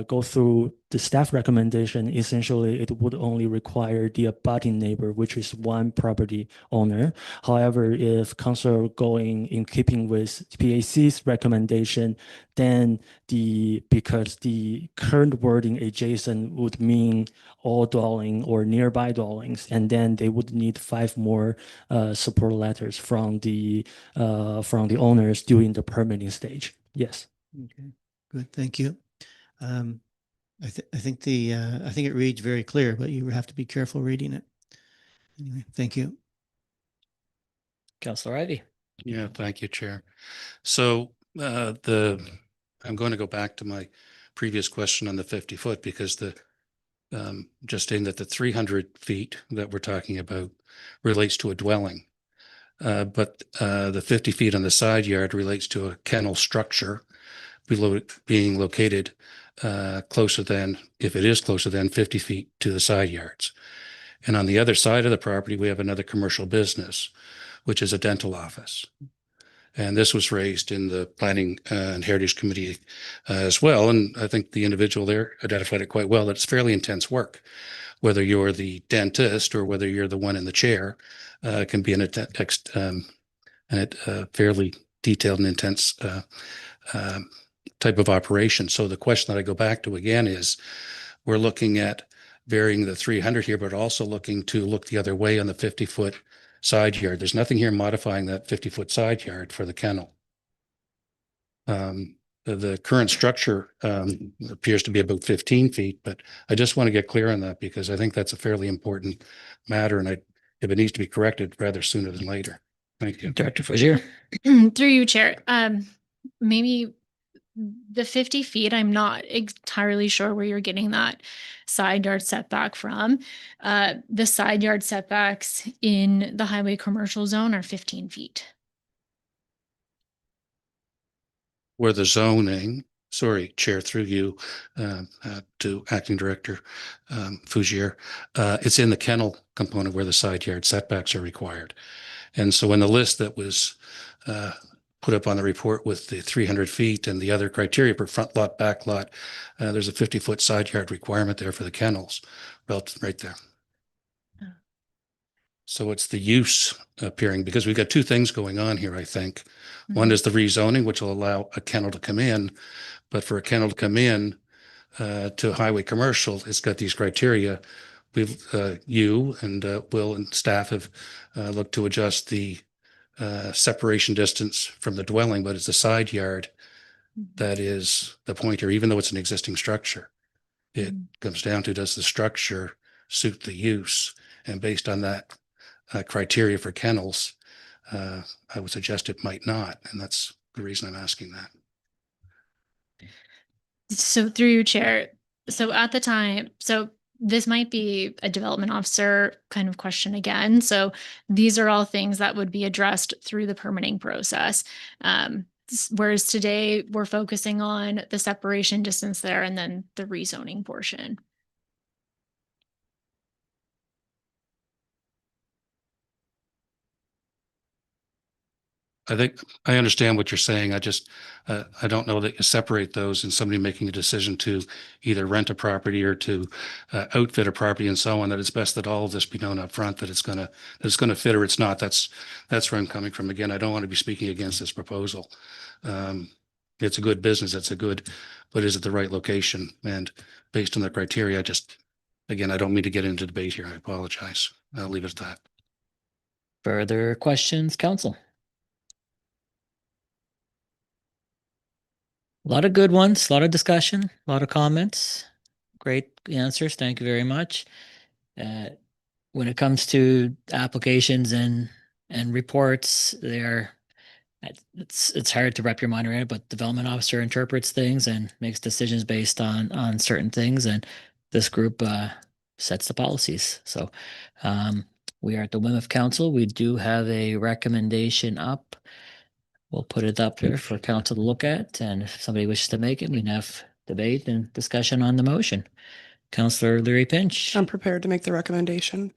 go through the staff recommendation, essentially it would only require the abutting neighbor, which is 1 property owner. However, if council going in keeping with PAC's recommendation, then because the current wording adjacent would mean all dwelling or nearby dwellings, and then they would need 5 more support letters from the owners during the permitting stage. Yes. Okay, good. Thank you. I think it reads very clear, but you have to be careful reading it. Anyway, thank you. Councillor Ivey. Yeah, thank you, Chair. So I'm going to go back to my previous question on the 50-foot because just saying that the 300 feet that we're talking about relates to a dwelling. But the 50 feet on the side yard relates to a kennel structure being located closer than 50 feet to the side yards. And on the other side of the property, we have another commercial business, which is a dental office. And this was raised in the Planning and Heritage Committee as well. And I think the individual there identified it quite well, that it's fairly intense work. Whether you're the dentist or whether you're the one in the chair, can be a fairly detailed and intense type of operation. So the question that I go back to again is, we're looking at varying the 300 here, but also looking to look the other way on the 50-foot side yard. There's nothing here modifying that 50-foot side yard for the kennel. The current structure appears to be about 15 feet, but I just want to get clear on that because I think that's a fairly important matter, and if it needs to be corrected rather sooner than later. Thank you. Director Faugier. Through you, Chair. Maybe the 50 feet, I'm not entirely sure where you're getting that side yard setback from. The side yard setbacks in the highway commercial zone are 15 feet. Where the zoning, sorry, Chair, through you to Acting Director Faugier, it's in the kennel component where the side yard setbacks are required. And so in the list that was put up on the report with the 300 feet and the other criteria for front lot, back lot. There's a 50-foot side yard requirement there for the kennels, right there. So it's the use appearing, because we've got two things going on here, I think. One is the rezoning, which will allow a kennel to come in, but for a kennel to come in to highway commercial, it's got these criteria. You and Will and staff have looked to adjust the separation distance from the dwelling, but it's a side yard that is the point here, even though it's an existing structure. It comes down to, does the structure suit the use? And based on that criteria for kennels, I would suggest it might not. And that's the reason I'm asking that. So through you, Chair. So at the time, so this might be a development officer kind of question again. So these are all things that would be addressed through the permitting process. Whereas today we're focusing on the separation distance there and then the rezoning portion. I think I understand what you're saying. I just, I don't know that you separate those and somebody making a decision to either rent a property or to outfit a property and so on, that it's best that all of this be known up front, that it's going to fit or it's not. That's where I'm coming from. Again, I don't want to be speaking against this proposal. It's a good business. It's a good, but is it the right location? And based on the criteria, again, I don't mean to get into debate here. I apologize. I'll leave it at that. Further questions, council? A lot of good ones, a lot of discussion, a lot of comments. Great answers. Thank you very much. When it comes to applications and reports, it's hard to wrap your mind around it, but development officer interprets things and makes decisions based on certain things, and this group sets the policies. So we are at the whim of council. We do have a recommendation up. We'll put it up there for council to look at, and if somebody wishes to make it, we can have debate and discussion on the motion. Councillor Leary Pinch. I'm prepared to make the recommendation.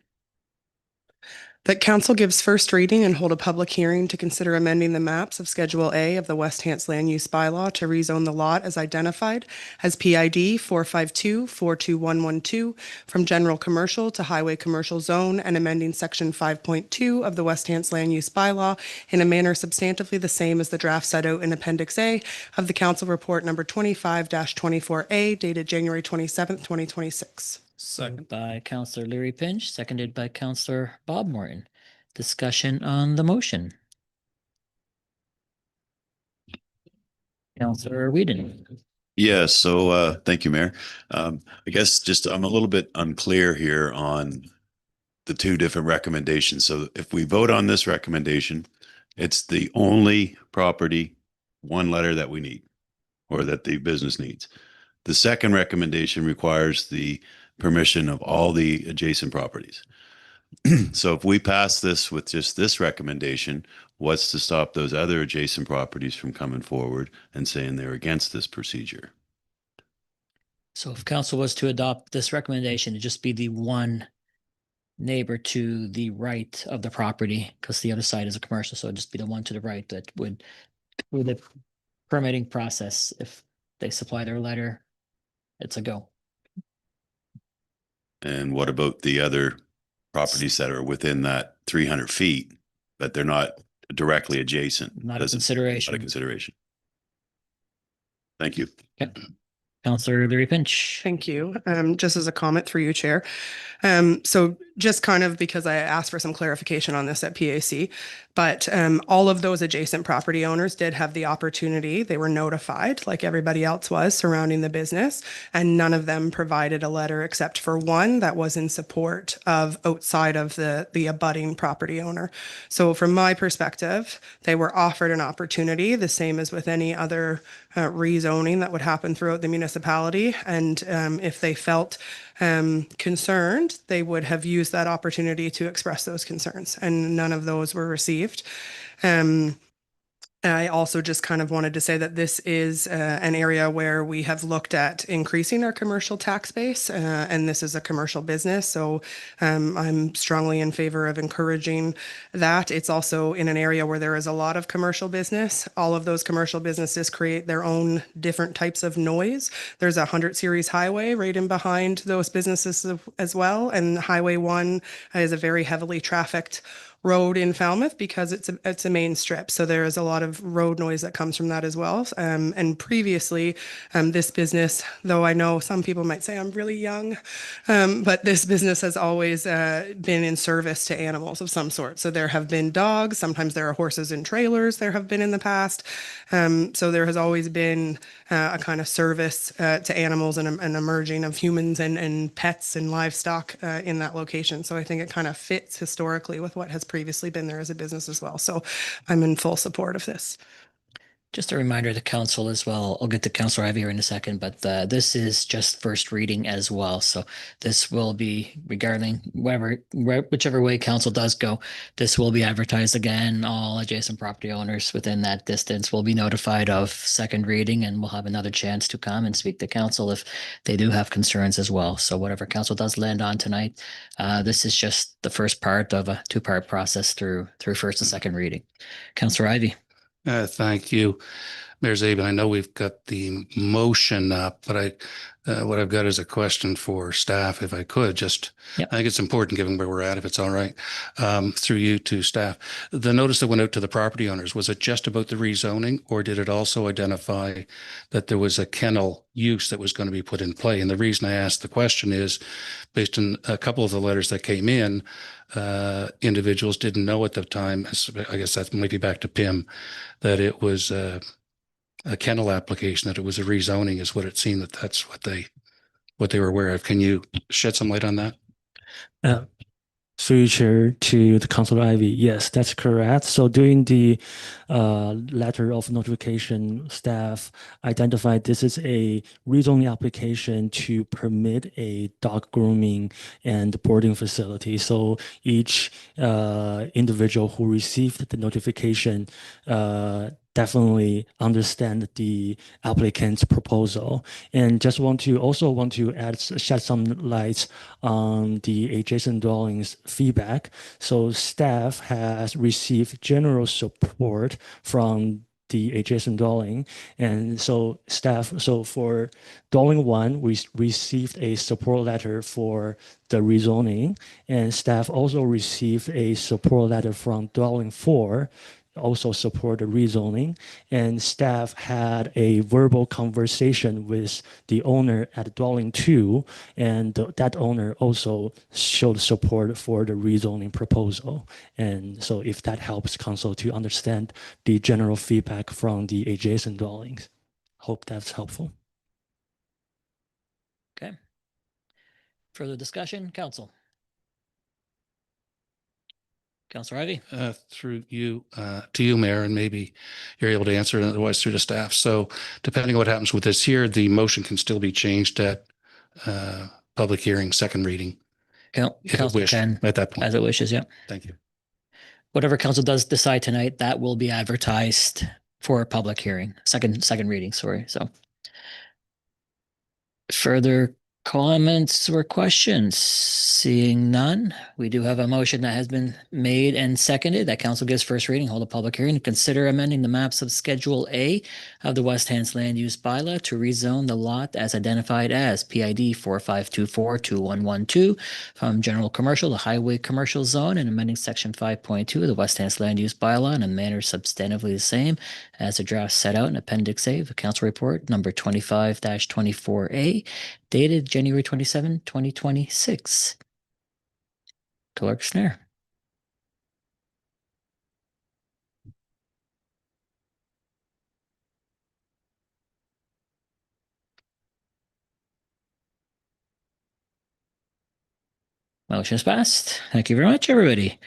That council gives first reading and hold a public hearing to consider amending the maps of Schedule A of the West Hants Land Use Bylaw to rezone the lot as identified as PID 452-42112 from general commercial to highway commercial zone, and amending Section 5.2 of the West Hants Land Use Bylaw in a manner substantively the same as the draft set out in Appendix A of the Council Report number 25-24A dated January 27th, 2026. Second by Councillor Leary Pinch, seconded by Councillor Bob Morton. Discussion on the motion. Councillor Whedon. Yeah, so thank you, Mayor. I guess just I'm a little bit unclear here on the two different recommendations. So if we vote on this recommendation, it's the only property, one letter that we need, or that the business needs. The second recommendation requires the permission of all the adjacent properties. So if we pass this with just this recommendation, what's to stop those other adjacent properties from coming forward and saying they're against this procedure? So if council was to adopt this recommendation, it'd just be the one neighbor to the right of the property, because the other side is a commercial, so it'd just be the one to the right that would, through the permitting process, if they supply their letter, it's a go. And what about the other properties that are within that 300 feet, but they're not directly adjacent? Not a consideration. Not a consideration. Thank you. Okay. Councillor Leary Pinch. Thank you. Just as a comment through you, Chair. So just kind of because I asked for some clarification on this at PAC, but all of those adjacent property owners did have the opportunity. They were notified like everybody else was surrounding the business, and none of them provided a letter except for one that was in support of outside of the abutting property owner. So from my perspective, they were offered an opportunity, the same as with any other rezoning that would happen throughout the municipality. And if they felt concerned, they would have used that opportunity to express those concerns, and none of those were received. I also just kind of wanted to say that this is an area where we have looked at increasing our commercial tax base, and this is a commercial business. So I'm strongly in favor of encouraging that. It's also in an area where there is a lot of commercial business. All of those commercial businesses create their own different types of noise. There's a 100 series highway right in behind those businesses as well. And Highway 1 is a very heavily trafficked road in Falmouth because it's a main strip. So there is a lot of road noise that comes from that as well. And previously, this business, though I know some people might say I'm really young, but this business has always been in service to animals of some sort. So there have been dogs, sometimes there are horses and trailers there have been in the past. So there has always been a kind of service to animals and a merging of humans and pets and livestock in that location. So I think it kind of fits historically with what has previously been there as a business as well. So I'm in full support of this. Just a reminder to council as well. I'll get to Councilor Ivey here in a second, but this is just first reading as well. So this will be regarding whichever way council does go, this will be advertised again. All adjacent property owners within that distance will be notified of second reading, and will have another chance to come and speak to council if they do have concerns as well. So whatever council does land on tonight, this is just the first part of a two-part process through first and second reading. Councilor Ivey. Thank you, Mayor Zabin. I know we've got the motion up, but what I've got is a question for staff, if I could. I think it's important given where we're at, if it's all right, through you to staff. The notice that went out to the property owners, was it just about the rezoning, or did it also identify that there was a kennel use that was going to be put in play? And the reason I asked the question is based on a couple of the letters that came in, individuals didn't know at the time, I guess that might be back to PIM, that it was a kennel application, that it was a rezoning is what it seemed, that's what they were aware of. Can you shed some light on that? Through you, Chair, to the Councilor Ivey. Yes, that's correct. So during the letter of notification, staff identified this is a rezoning application to permit a dog grooming and boarding facility. So each individual who received the notification definitely understand the applicant's proposal, and just want to shed some light on the adjacent dwellings feedback. So staff has received general support from the adjacent dwelling, and so for dwelling 1, we received a support letter for the rezoning, and staff also received a support letter from dwelling 4, also support the rezoning, and staff had a verbal conversation with the owner at dwelling 2, and that owner also showed support for the rezoning proposal. And so if that helps council to understand the general feedback from the adjacent dwellings, hope that's helpful. Okay. Further discussion, council? Councilor Ivey. Through you to you, Mayor, and maybe you're able to answer it otherwise through the staff. So depending on what happens with this here, the motion can still be changed at public hearing, second reading. If it wished at that point. As it wishes, yeah. Thank you. Whatever council does decide tonight, that will be advertised for a public hearing, second reading, sorry. So further comments or questions? Seeing none, we do have a motion that has been made and seconded that council gives first reading, hold a public hearing, and consider amending the maps of Schedule A of the West Hants Land Use Bylaw to rezone the lot as identified as PID 4524-2112 from general commercial to highway commercial zone, and amending section 5.2 of the West Hants Land Use Bylaw in a manner substantively the same as the draft set out in Appendix A of the Council Report number 25-24A, dated January 27, 2026. Clerk Snare. Motion is passed. Thank you very much, everybody.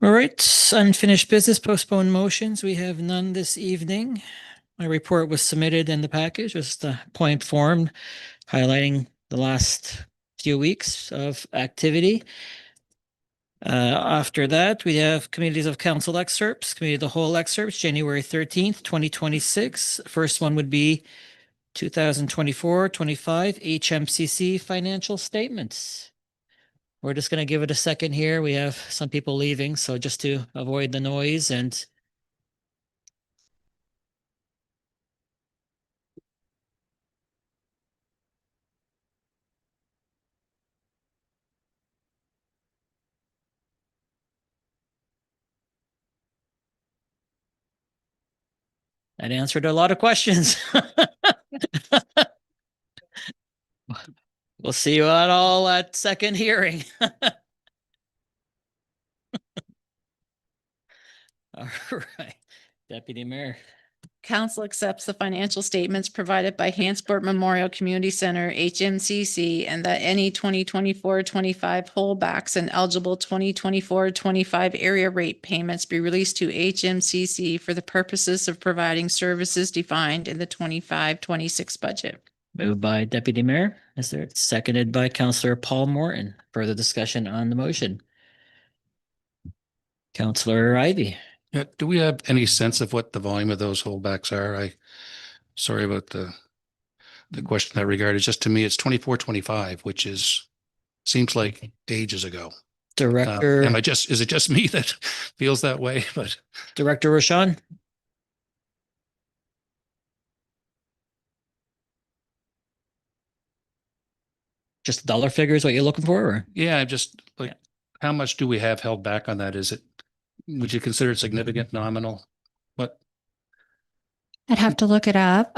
All right, unfinished business, postponed motions. We have none this evening. My report was submitted in the package, just a point form highlighting the last few weeks of activity. After that, we have committees of council excerpts, committee of the whole excerpts, January 13th, 2026. First one would be 2024-25 HMCC financial statements. We're just going to give it a second here. We have some people leaving, so just to avoid the noise and that answered a lot of questions. We'll see you at all at second hearing. All right, Deputy Mayor. Council accepts the financial statements provided by Hansport Memorial Community Center, HMCC, and that any 2024-25 holdbacks and eligible 2024-25 area rate payments be released to HMCC for the purposes of providing services defined in the 25-26 budget. Moved by Deputy Mayor. Is there seconded by Councillor Paul Morton? Further discussion on the motion? Councillor Ivy. Yeah, do we have any sense of what the volume of those holdbacks are? Sorry about the question in that regard. It's just, to me, it's 24-25, which seems like ages ago. Director. Is it just me that feels that way? But Director Rochon. Just dollar figures, what you're looking for? Or? yeah, just like, how much do we have held back on that? Would you consider it significant, nominal? What? I'd have to look it up.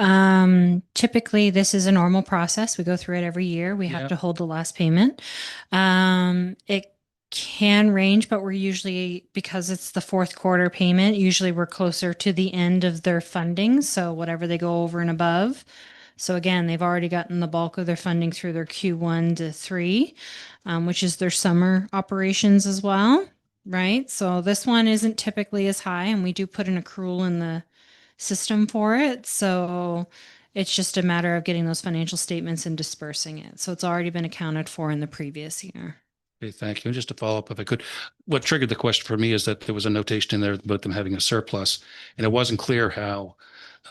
Typically, this is a normal process. We go through it every year. We have Yeah. to hold the last payment. It can range, but we're usually, because it's the fourth quarter payment, usually we're closer to the end of their funding. So whatever they go over and above. So again, they've already gotten the bulk of their funding through their Q1 to 3, which is their summer operations as well, right? So this one isn't typically as high, and we do put an accrual in the system for it. So it's just a matter of getting those financial statements and dispersing it. So it's already been accounted for in the previous year. Okay, thank you. And just to follow up, if I could, what triggered the question for me is that there was a notation in there about them having a surplus, and it wasn't clear how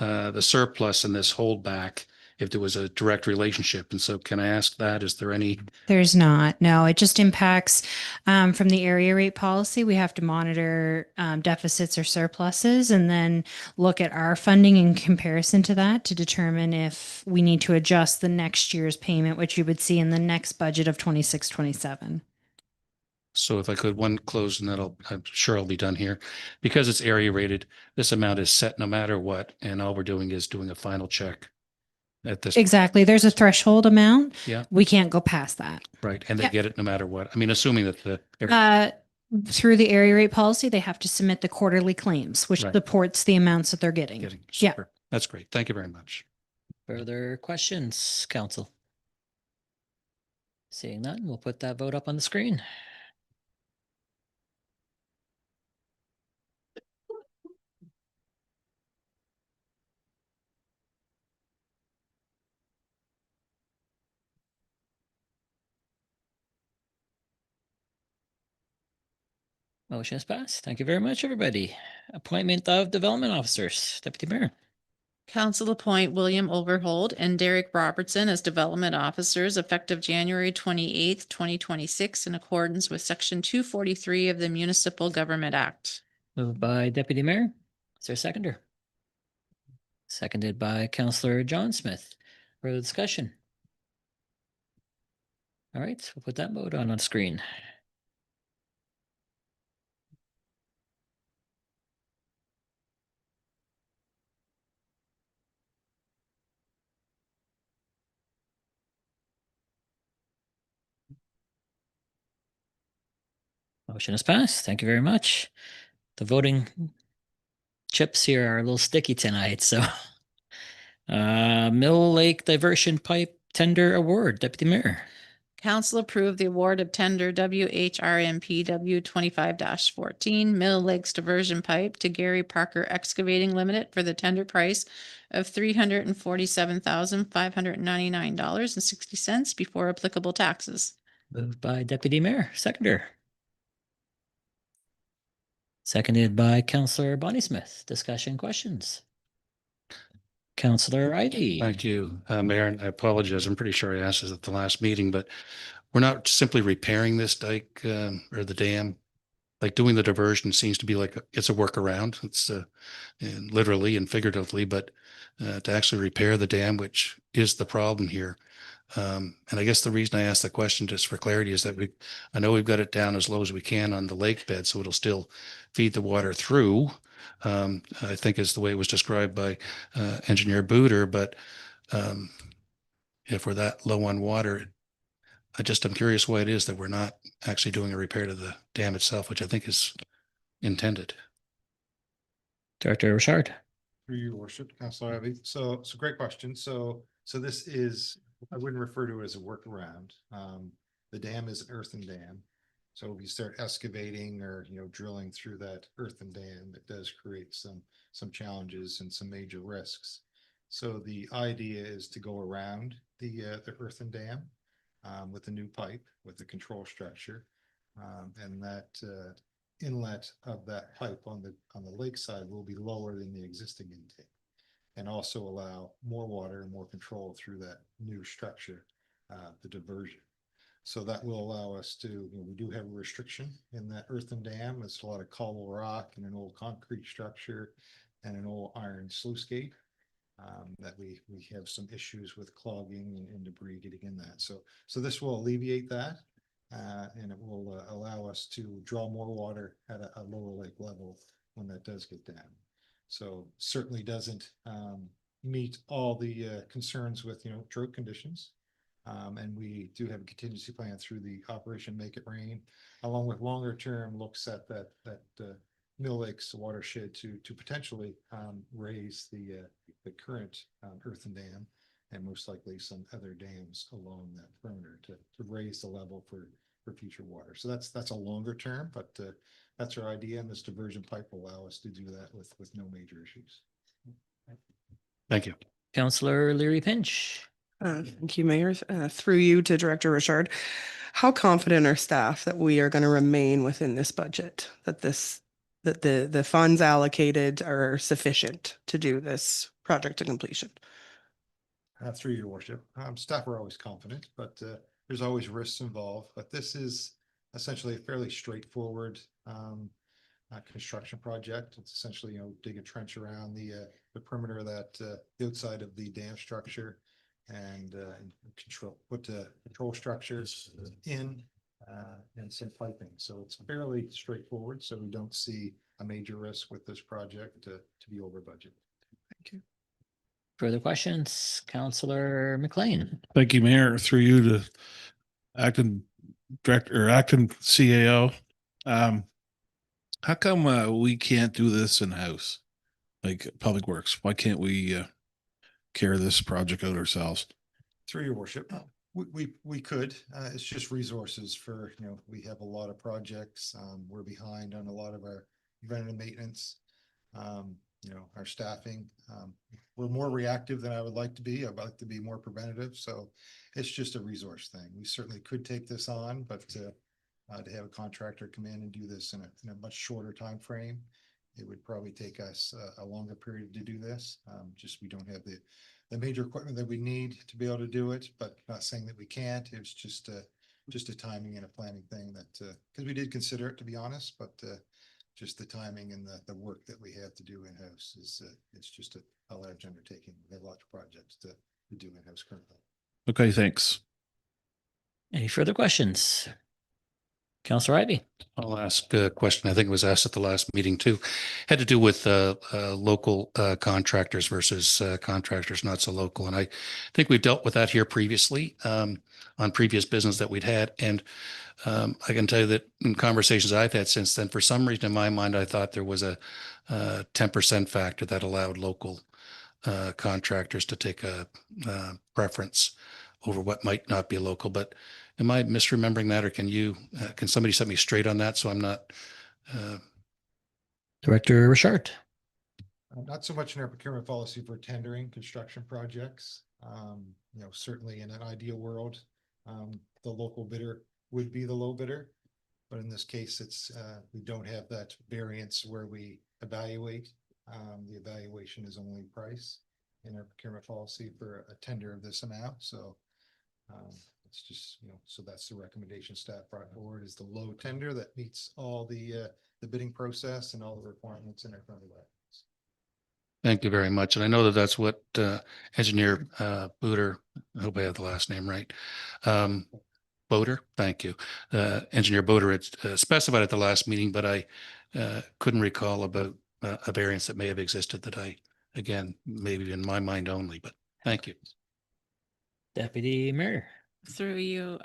the surplus and this holdback, if there was a direct relationship. And so can I ask that? Is there any? There's not. No, it just impacts from the area rate policy. We have to monitor deficits or surpluses and then look at our funding in comparison to that to determine if we need to adjust the next year's payment, which you would see in the next budget of 26-27. So if I could, one close, and I'm sure I'll be done here. Because it's area rated, this amount is set no matter what, and all we're doing is doing a final check at this. Exactly. There's a threshold amount. Yeah. We can't go past that. Right. And they Yeah. get it no matter what. I mean, assuming that Through the area rate policy, they have to submit the quarterly claims, which Right. supports the amounts that they're getting. Yeah. Super. That's great. Thank you very much. Further questions, council? Seeing none, we'll put that vote up on the screen. Motion is passed. Thank you very much, everybody. Appointment of development officers. Deputy Mayor. Council appoint William Overhold and Derek Robertson as development officers effective January 28th, 2026 in accordance with Section 243 of the Municipal Government Act. Moved by Deputy Mayor. Is there a seconder? Seconded by Councillor John Smith. Further discussion? All right, we'll put that vote on screen. Motion is passed. Thank you very much. The voting chips here are a little sticky tonight, so Mill Lake Diversion Pipe Tender Award, Deputy Mayor. Council approved the award of tender WHRMPW 25-14 Mill Lakes Diversion Pipe to Gary Parker Excavating Limited for the tender price of $347,599.60 before applicable taxes. Moved by Deputy Mayor. Seconder. Seconded by Councillor Bonnie Smith. Discussion questions? Councillor Ivey. Thank you, Mayor, and I apologize. I'm pretty sure I asked this at the last meeting, but we're not simply repairing this dike or the dam. Like doing the diversion seems to be like it's a workaround. It's and literally and figuratively, but to actually repair the dam, which is the problem here. And I guess the reason I asked the question, just for clarity, is that I know we've got it down as low as we can on the lake bed, so it'll still feed the water through. I think is the way it was described by Engineer Booter, but if we're that low on water, I'm curious why it is that we're not actually doing a repair to the dam itself, which I think is intended. Director Richard. Through your worship, Councilor Abbey. So great question. So this is, I wouldn't refer to it as a workaround. The dam is an earthen dam. So if you start excavating or, drilling through that earthen dam, it does create some challenges and some major risks. So the idea is to go around the earthen dam with a new pipe with the control structure, and that inlet of that pipe on the lakeside will be lower than the existing intake, and also allow more water and more control through that new structure, the diversion. So that will allow us to, we do have a restriction in that earthen dam. It's a lot of cobble rock and an old concrete structure and an old iron sluice gate. That we have some issues with clogging and debris getting in that. So this will alleviate that, and it will allow us to draw more water at a lower lake level when that does get down. So certainly doesn't meet all the concerns with drought conditions. And we do have a contingency plan through the Operation Make It Rain, along with longer term looks at that Mill Lake's watershed to potentially raise the current earthen dam, and most likely some other dams along that perimeter to raise the level for future water. So that's a longer term, but that's our idea, and this diversion pipe will allow us to do that with no major issues. Thank you. Councillor Leary Pinch. Thank you, Mayor. Through you to Director Richard. How confident are staff that we are going to remain within this budget, that the funds allocated are sufficient to do this project to completion? Through your worship, staff are always confident, but there's always risks involved. But this is essentially a fairly straightforward construction project. It's essentially, dig a trench around the perimeter of that the outside of the dam structure, and put the control structures in and some piping. So it's fairly straightforward. So we don't see a major risk with this project to be over budget. Thank you. Further questions? Councillor McLean. Thank you, Mayor. Through you to acting director or acting CAO. How come we can't do this in-house, like Public Works? Why can't we carry this project out ourselves? Through your worship, we could. It's just resources for, we have a lot of projects. We're behind on a lot of our preventative maintenance. Our staffing. We're more reactive than I would like to be. I'd like to be more preventative. So it's just a resource thing. We certainly could take this on, but to have a contractor come in and do this in a much shorter time frame, it would probably take us a longer period to do this. Just we don't have the major equipment that we need to be able to do it, but not saying that we can't. It's just a timing and a planning thing that because we did consider it, to be honest, but just the timing and the work that we have to do in-house is it's just a large undertaking. We have lots of projects to do in-house currently. Okay, thanks. Any further questions? Councillor Ivey. I'll ask a question. I think it was asked at the last meeting too. Had to do with local contractors versus contractors not so local. And I think we've dealt with that here previously on previous business that we'd had. And I can tell you that in conversations I've had since then, for some reason in my mind, I thought there was a 10% factor that allowed local contractors to take a preference over what might not be local. But am I misremembering that, or can somebody set me straight on that so I'm not? Director Richard. Not so much in our procurement policy for tendering construction projects. Certainly in an ideal world, the local bidder would be the low bidder. But in this case, it's, we don't have that variance where we evaluate. The evaluation is only price in our procurement policy for a tender of this amount, so it's just, so that's the recommendation staff brought forward, is the low tender that meets all the bidding process and all the requirements in our front of that. Thank you very much. And I know that that's what Engineer Booter, I hope I have the last name right. Boder, thank you. Engineer Boder had specified at the last meeting, but I couldn't recall about a variance that may have existed that again, maybe in my mind only, but thank you. Deputy Mayor. Through you,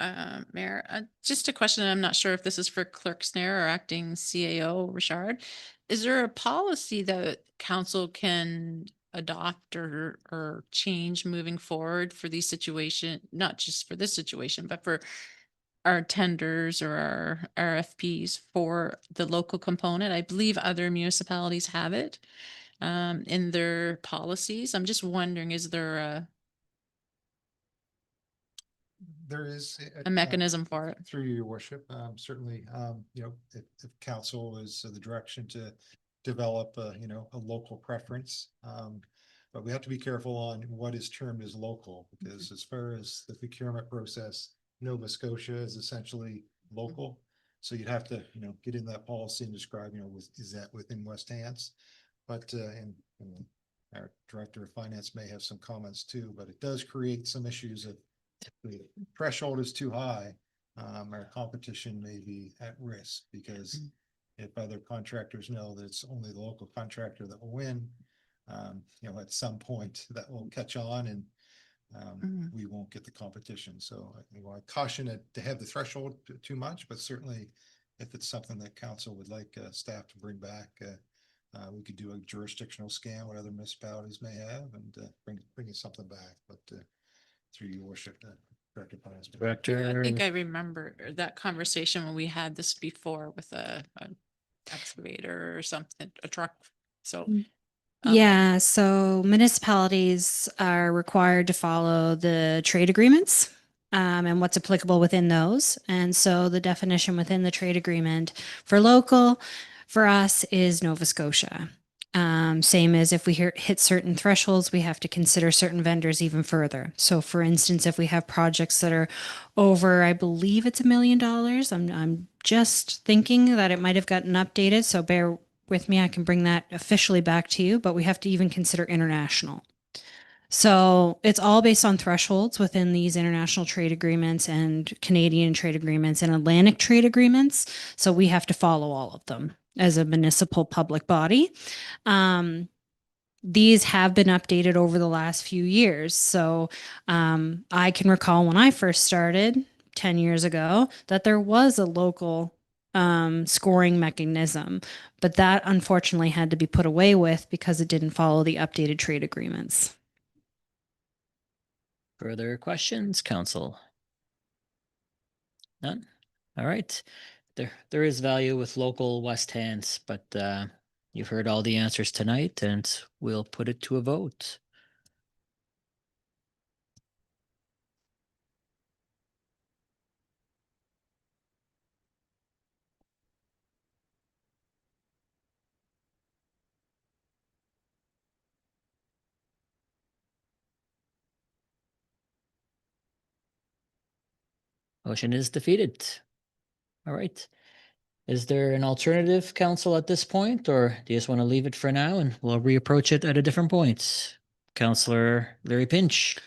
Mayor, just a question. I'm not sure if this is for Clerk Snare or Acting CAO Richard. Is there a policy that council can adopt or change moving forward for these situations, not just for this situation, but for our tenders or our RFPs for the local component? I believe other municipalities have it in their policies. I'm just wondering, is there There is a mechanism for it? Through your worship, certainly, if council is the direction to develop, a local preference. But we have to be careful on what is termed as local, because as far as the procurement process, Nova Scotia is essentially local. So you'd have to, get in that policy and describe, is that within West Hants? But, and our director of finance may have some comments too, but it does create some issues of the threshold is too high. Our competition may be at risk, because if other contractors know that it's only the local contractor that will win, at some point that will catch on, and we won't get the competition. So I caution it to have the threshold too much, but certainly if it's something that council would like staff to bring back, we could do a jurisdictional scan, what other municipalities may have, and bring something back. But through your worship, Director of Finance. Director. I think I remember that conversation when we had this before with a excavator or something, a truck. So Yeah, so municipalities are required to follow the trade agreements and what's applicable within those. And so the definition within the trade agreement for local for us is Nova Scotia. Same as if we hit certain thresholds, we have to consider certain vendors even further. So for instance, if we have projects that are over, I believe it's $1 million, I'm just thinking that it might have gotten updated. So bear with me, I can bring that officially back to you, but we have to even consider international. So it's all based on thresholds within these international trade agreements and Canadian trade agreements and Atlantic trade agreements. So we have to follow all of them as a municipal public body. These have been updated over the last few years. So I can recall when I first started 10 years ago that there was a local scoring mechanism, but that unfortunately had to be put away with because it didn't follow the updated trade agreements. Further questions, council? None? All right. There is value with local West Hants, but you've heard all the answers tonight, and we'll put it to a vote. Motion is defeated. All right. Is there an alternative, council, at this point, or do you just want to leave it for now and we'll reapproach it at a different point? Councillor Larry Pinch.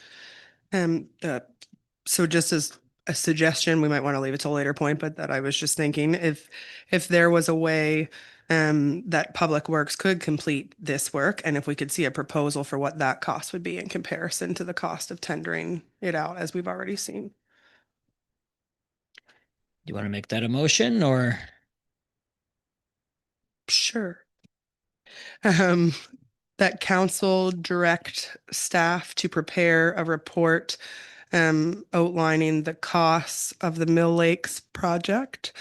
So just as a suggestion, we might want to leave it till a later point, but that I was just thinking if there was a way that Public Works could complete this work, and if we could see a proposal for what that cost would be in comparison to the cost of tendering it out, as we've already seen. Do you want to make that a motion, or? Sure. That council direct staff to prepare a report outlining the costs of the Mill Lakes project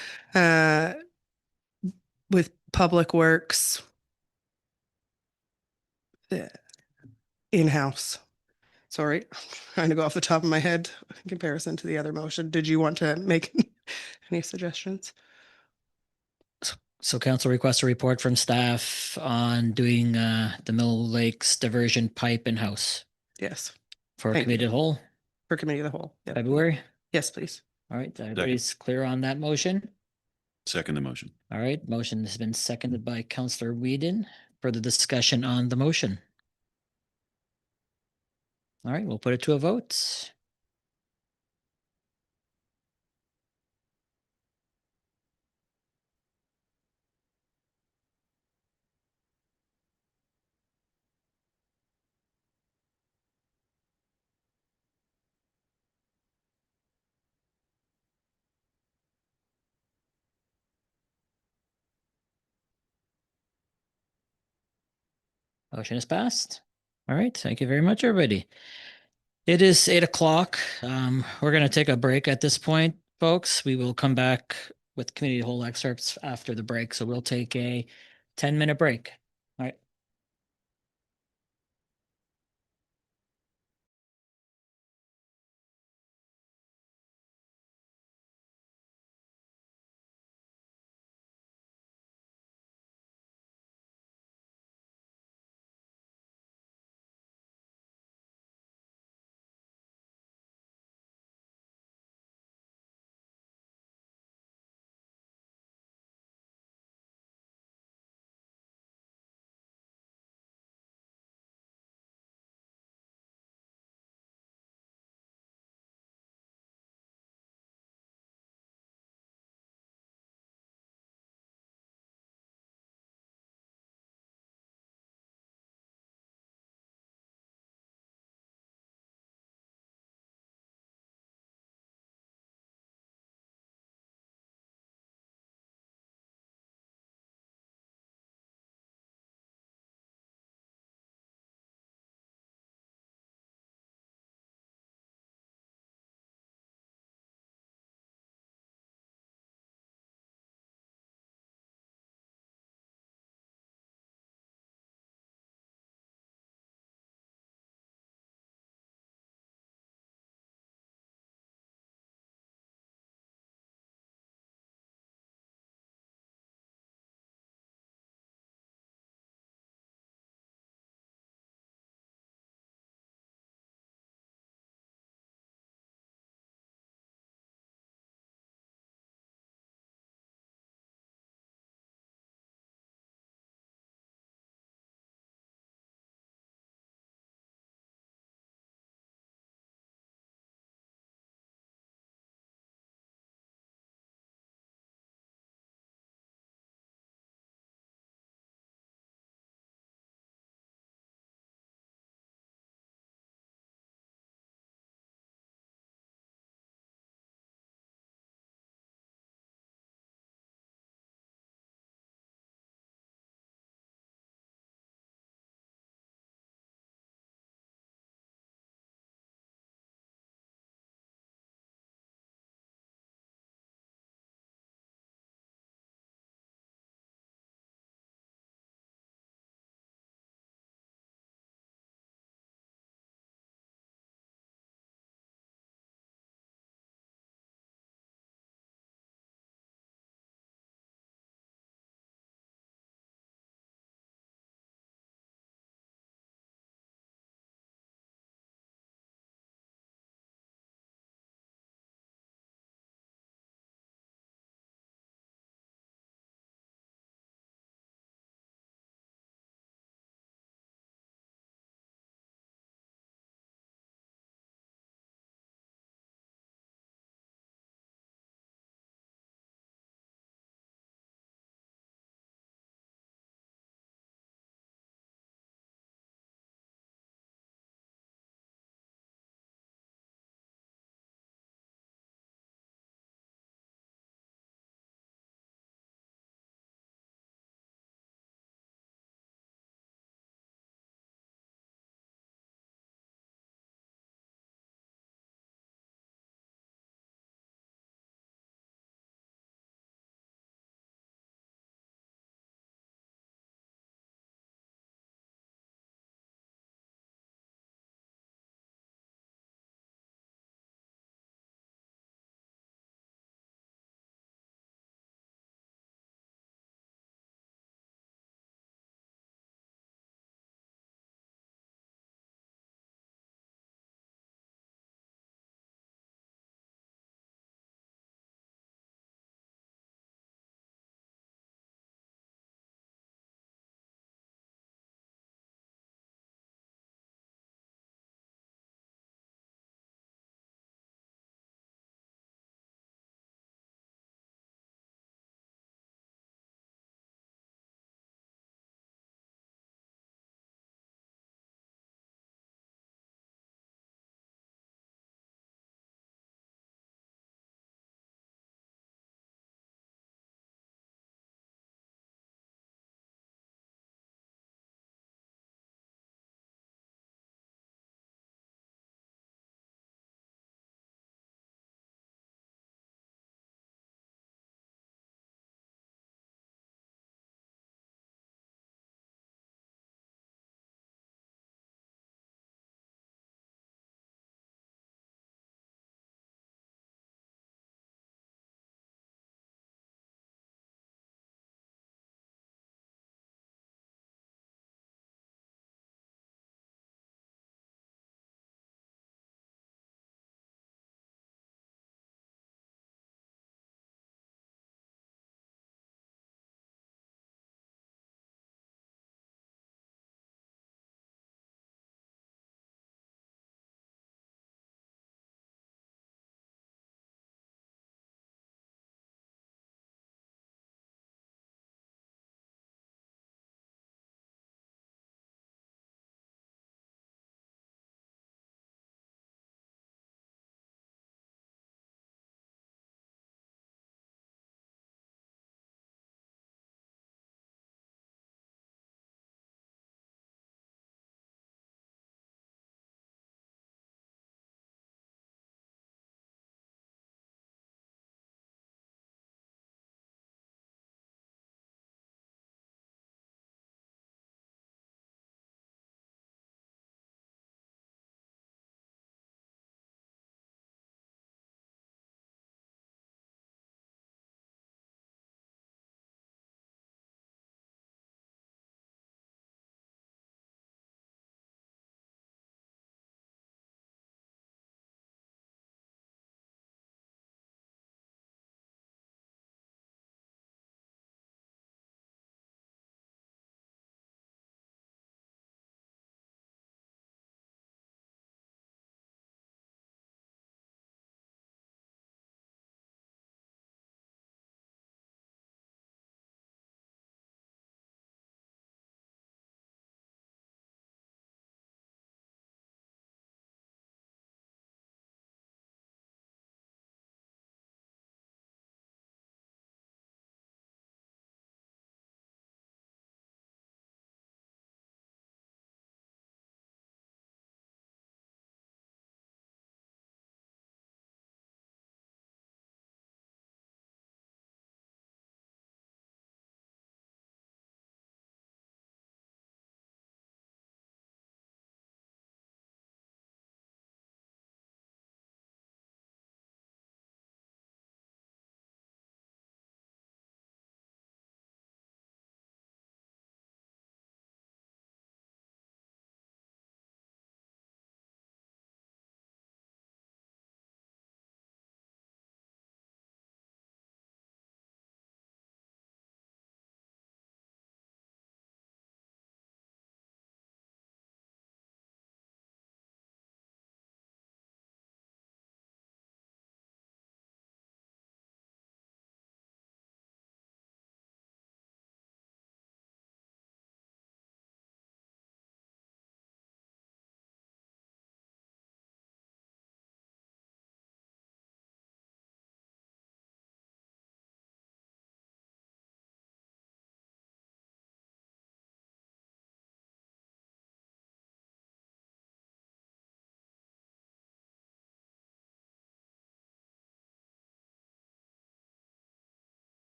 with Public Works in-house. Sorry, trying to go off the top of my head in comparison to the other motion. Did you want to make any suggestions? So council requests a report from staff on doing the Mill Lakes diversion pipe in-house Yes, for Thank committee you. of the whole, for committee of the whole. Yep. February. Yes, please. All right, everybody's clear on that motion? Second the motion. All right, motion has been seconded by Councillor Whedon. Further discussion on the motion? All right, we'll put it to a vote. Motion is passed. All right, thank you very much, everybody. It is 8 o'clock. We're going to take a break at this point, folks. We will come back with committee of the whole excerpts after the break. So we'll take a 10-minute break. All right.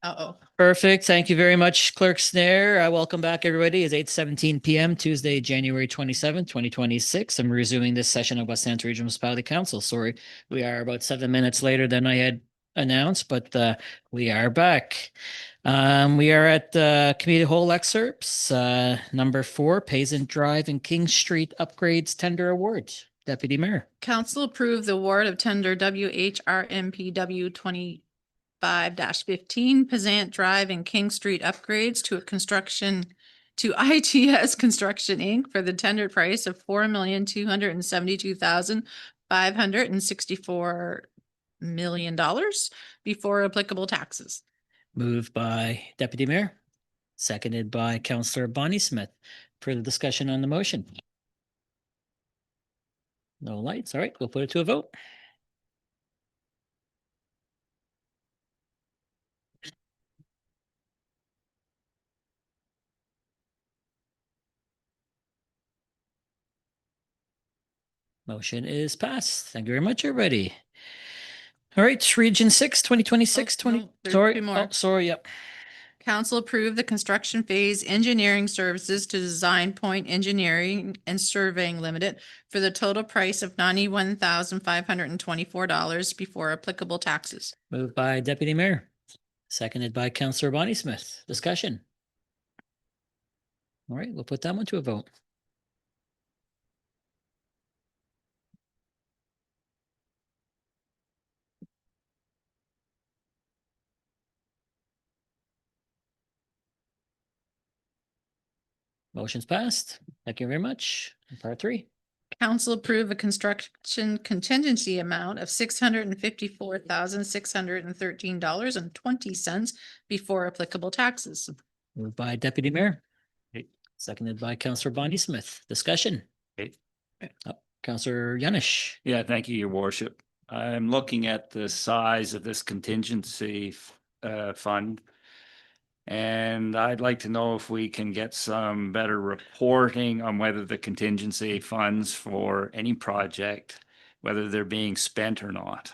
Uh-oh. Perfect. Thank you very much, Clerk Snare. Welcome back, everybody. It's 8:17 p.m. Tuesday, January 27th, 2026. I'm resuming this session of West Hampton Regional Municipality Council. Sorry, we are about 7 minutes later than I had announced, but we are back. We are at committee whole excerpts. Number 4, Payson Drive and King Street upgrades tender award. Deputy Mayor. Council approved the award of tender WHRMPW 25-15 Pheasant Drive and King Street upgrades to ITS Construction Inc. for the tendered price of $4,272,564 before applicable taxes. Moved by Deputy Mayor, seconded by Councillor Bonnie Smith. Further discussion on the motion? No lights. All right, we'll put it to a vote. Motion is passed. Thank you very much, everybody. All right, Region 6, 2026, Oh, no, there's sorry. two more. Oh, sorry, yep. Council approved the construction phase engineering services to Design Point Engineering and Surveying Limited for the total price of $91,524 before applicable taxes. Moved by Deputy Mayor, seconded by Councillor Bonnie Smith. Discussion. All right, we'll put that one to a vote. Motion's passed. Thank you very much. Part 3. Council approved a construction contingency amount of $654,613.20 before applicable taxes. Moved by Deputy Mayor, seconded by Councillor Bonnie Smith. Discussion. Councillor Yanish. Yeah, thank you, Your Worship. I'm looking at the size of this contingency fund. And I'd like to know if we can get some better reporting on whether the contingency funds for any project, whether they're being spent or not.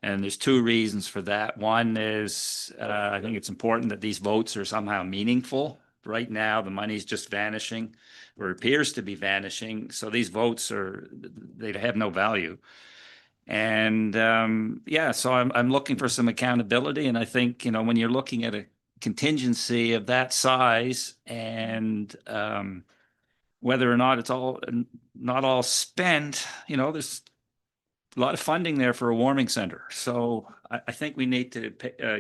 And there's 2 reasons for that. One is I think it's important that these votes are somehow meaningful. Right now, the money's just vanishing, or appears to be vanishing. So these votes they have no value. And so I'm looking for some accountability. And I think, when you're looking at a contingency of that size and whether or not it's not all spent, there's a lot of funding there for a warming center. So I think we need to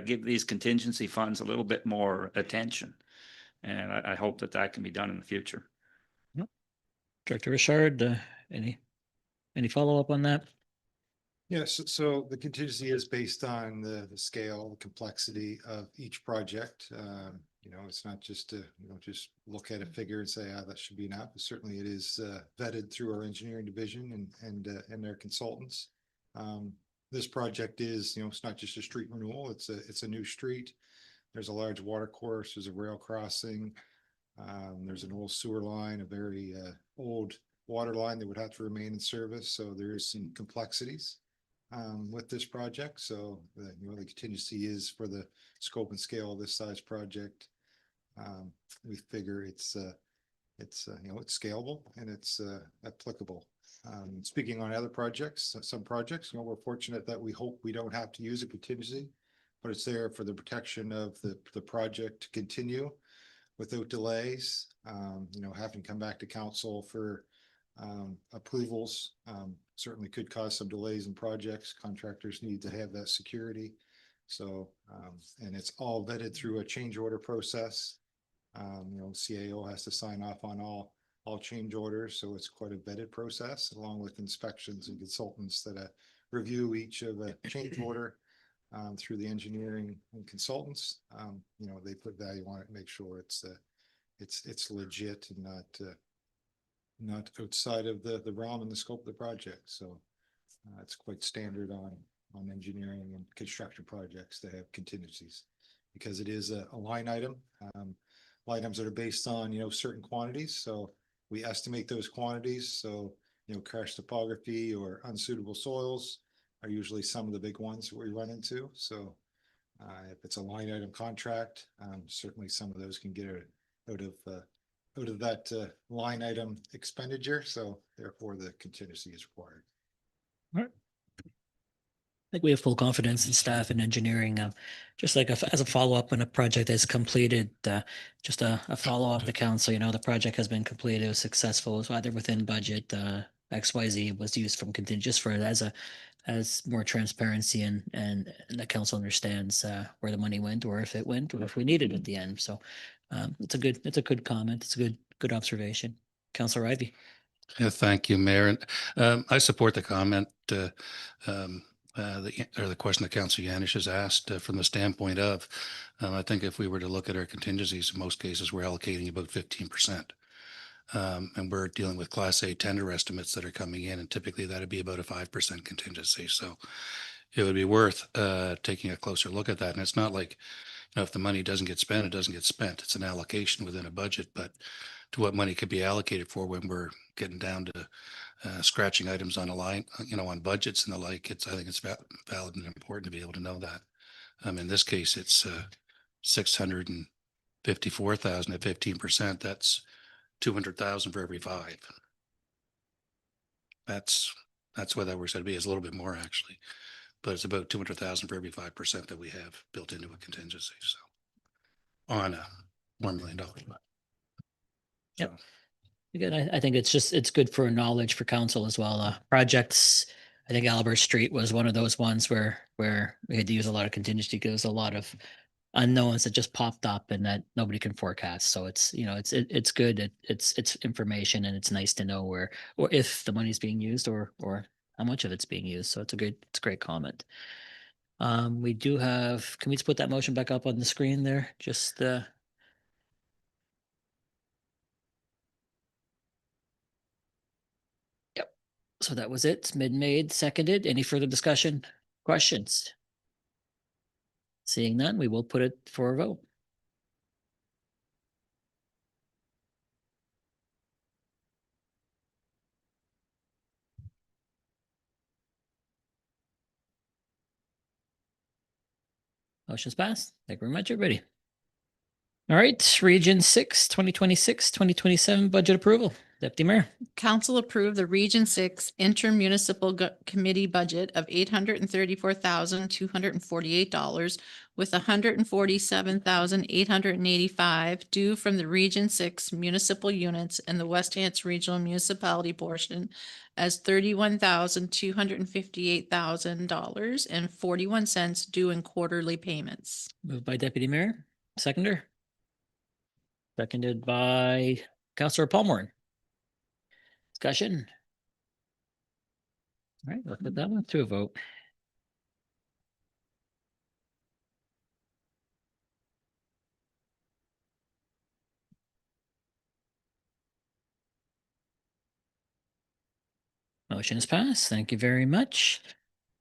give these contingency funds a little bit more attention. And I hope that can be done in the future. Director Richard, any follow-up on that? Yes, so the contingency is based on the scale, the complexity of each project. It's not just to, just look at a figure and say, that should be enough. Certainly it is vetted through our engineering division and their consultants. This project is, it's not just a street renewal, it's a new street. There's a large water course, there's a rail crossing. There's an old sewer line, a very old water line that would have to remain in service. So there is some complexities with this project. So the contingency is for the scope and scale of this size project. We figure it's scalable and it's applicable. Speaking on other projects, some projects, we're fortunate that we hope we don't have to use a contingency, but it's there for the protection of the project to continue without delays. Having to come back to council for approvals certainly could cause some delays in projects. Contractors need to have that security. So, and it's all vetted through a change order process. CAO has to sign off on all change orders. So it's quite a vetted process, along with inspections and consultants that review each of a change order through the engineering and consultants. They put value on it, make sure it's legit and not outside of the realm and the scope of the project. So it's quite standard on engineering and construction projects to have contingencies, because it is a line item. Items that are based on certain quantities. So we estimate those quantities. So karst topography or unsuitable soils are usually some of the big ones that we run into. So If it's a line item contract, certainly some of those can get out of that line item expenditure. So therefore the contingency is required. I think we have full confidence in staff and engineering. Just like as a follow-up when a project is completed, just a follow-up to council, the project has been completed, it was successful, it was either within budget, XYZ was used from contingent just for as more transparency and the council understands where the money went or if it went or if we need it at the end. So it's a good comment. It's a good observation. Councillor Ivey. Yeah, thank you, Mayor. And I support the comment or the question that Councillor Yanish has asked from the standpoint of, I think if we were to look at our contingencies, in most cases, we're allocating about 15%. And we're dealing with Class A tender estimates that are coming in, and typically that'd be about a 5% contingency. So it would be worth taking a closer look at that. And it's not like, if the money doesn't get spent, it doesn't get spent. It's an allocation within a budget, but to what money could be allocated for when we're getting down to scratching items on a line, on budgets and the like, I think it's valid and important to be able to know that. In this case, it's 654,000 at 15%. That's 200,000 for every 5. That's what that works out to be. It's a little bit more actually, but it's about 200,000 for every 5% that we have built into a contingency. So on a $1 million. Yep. Again, I think it's good for knowledge for council as well. Projects, I think Albert Street was one of those ones where we had to use a lot of contingency because a lot of unknowns that just popped up and that nobody can forecast. So it's it's good. It's information and it's nice to know where or if the money's being used or how much of it's being used. So it's a great comment. We do have. Can we just put that motion back up on the screen there? Just Yep. So that was it. It's made, seconded. Any further discussion? Questions? Seeing none, we will put it for a vote. Motion's passed. Thank you very much, everybody. All right, Region 6, 2026-2027 budget approval. Deputy Mayor. Council approved the Region 6 intermunicipal committee budget of $834,248 with $147,885 due from the Region 6 municipal units and the West Hants Regional Municipality portion as $31,258,000 and 41 cents due in quarterly payments. Moved by Deputy Mayor. Seconder. Seconded by Councillor Palmer. Discussion. All right, let's put that one to a vote. Motion is passed. Thank you very much.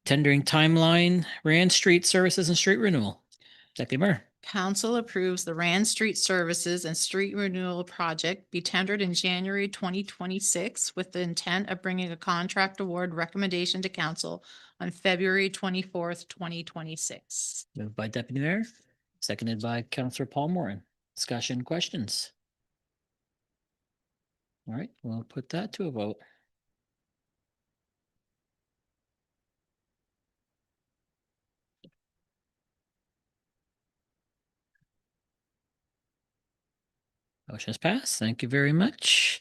Tendering timeline, Rand Street Services and Street Renewal. Deputy Mayor. Council approves the Rand Street Services and Street Renewal Project be tendered in January 2026 with the intent of bringing a contract award recommendation to council on February 24th, 2026. Moved by Deputy Mayor, seconded by Councillor Paul Moran. Discussion, questions? All right, we'll put that to a vote. Motion is passed. Thank you very much.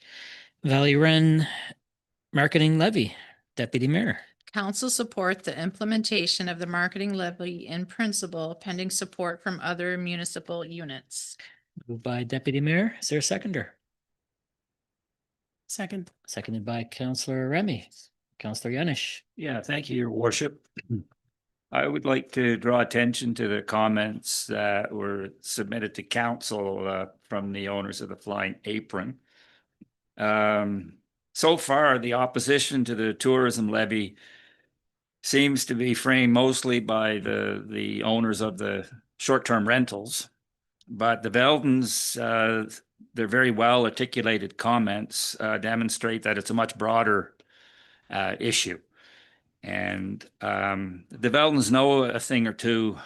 Valley Run Marketing Levy, Deputy Mayor. Council support the implementation of the marketing levy in principle pending support from other municipal units. Moved by Deputy Mayor. Is there a seconder? Second. Seconded by Councillor Remy. Councillor Yanish. Yeah, thank you, Your Worship. I would like to draw attention to the comments that were submitted to council from the owners of the Flying Apron. So far, the opposition to the tourism levy seems to be framed mostly by the owners of the short-term rentals, but the Veldens, their very well articulated comments demonstrate that it's a much broader issue. And the Veldens know a thing or two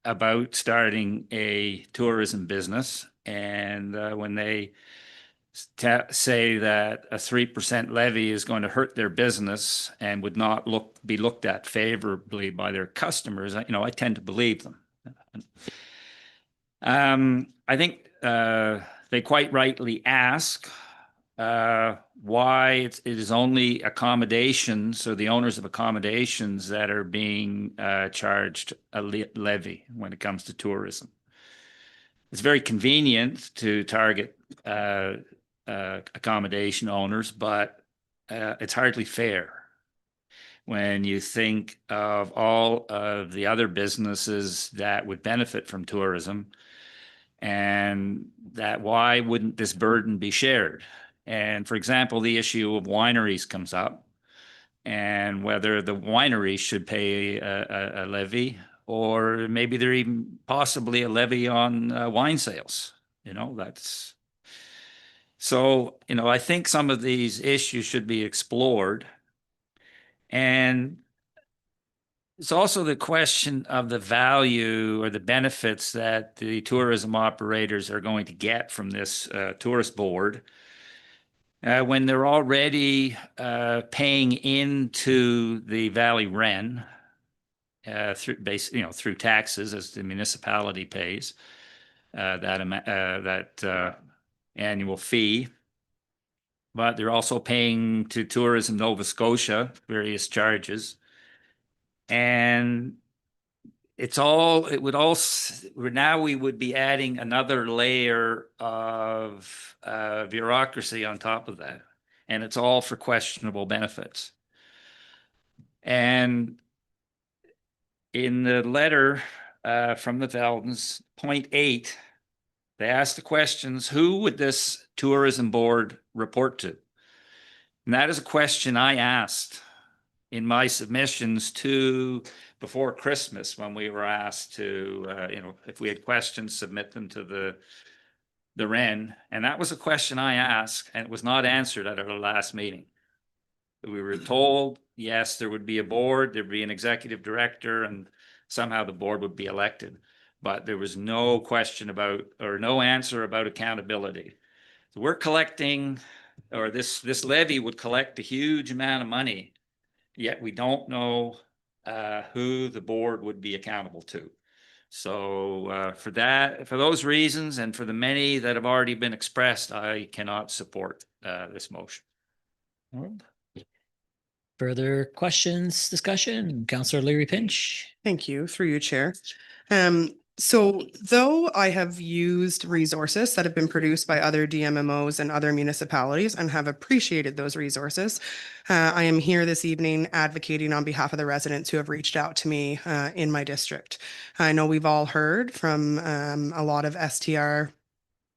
about starting a tourism business, and when they say that a 3% levy is going to hurt their business and would not be looked at favorably by their customers, I tend to believe them. I think they quite rightly ask why it is only accommodations, or the owners of accommodations, that are being charged a levy when it comes to tourism. It's very convenient to target accommodation owners, but it's hardly fair when you think of all of the other businesses that would benefit from tourism, and that why wouldn't this burden be shared? And for example, the issue of wineries comes up, and whether the wineries should pay a levy, or maybe there even possibly a levy on wine sales. That's so, I think some of these issues should be explored. And it's also the question of the value or the benefits that the tourism operators are going to get from this tourist board when they're already paying into the Valley Wren through taxes, as the municipality pays that annual fee. But they're also paying to Tourism Nova Scotia various charges. And now we would be adding another layer of bureaucracy on top of that. And it's all for questionable benefits. And in the letter from the Veldens, point 8, they asked the questions, who would this tourism board report to? And that is a question I asked in my submissions before Christmas, when we were asked to, if we had questions, submit them to the Wren. And that was a question I asked, and it was not answered at our last meeting. We were told, yes, there would be a board, there'd be an executive director, and somehow the board would be elected. But there was no question about, or no answer about accountability. So we're collecting, or this levy would collect a huge amount of money, yet we don't know who the board would be accountable to. So for those reasons, and for the many that have already been expressed, I cannot support this motion. Further questions, discussion? Councillor Leary Pinch. Thank you, through you, Chair. So though I have used resources that have been produced by other DMMOs and other municipalities and have appreciated those resources, I am here this evening advocating on behalf of the residents who have reached out to me in my district. I know we've all heard from a lot of STR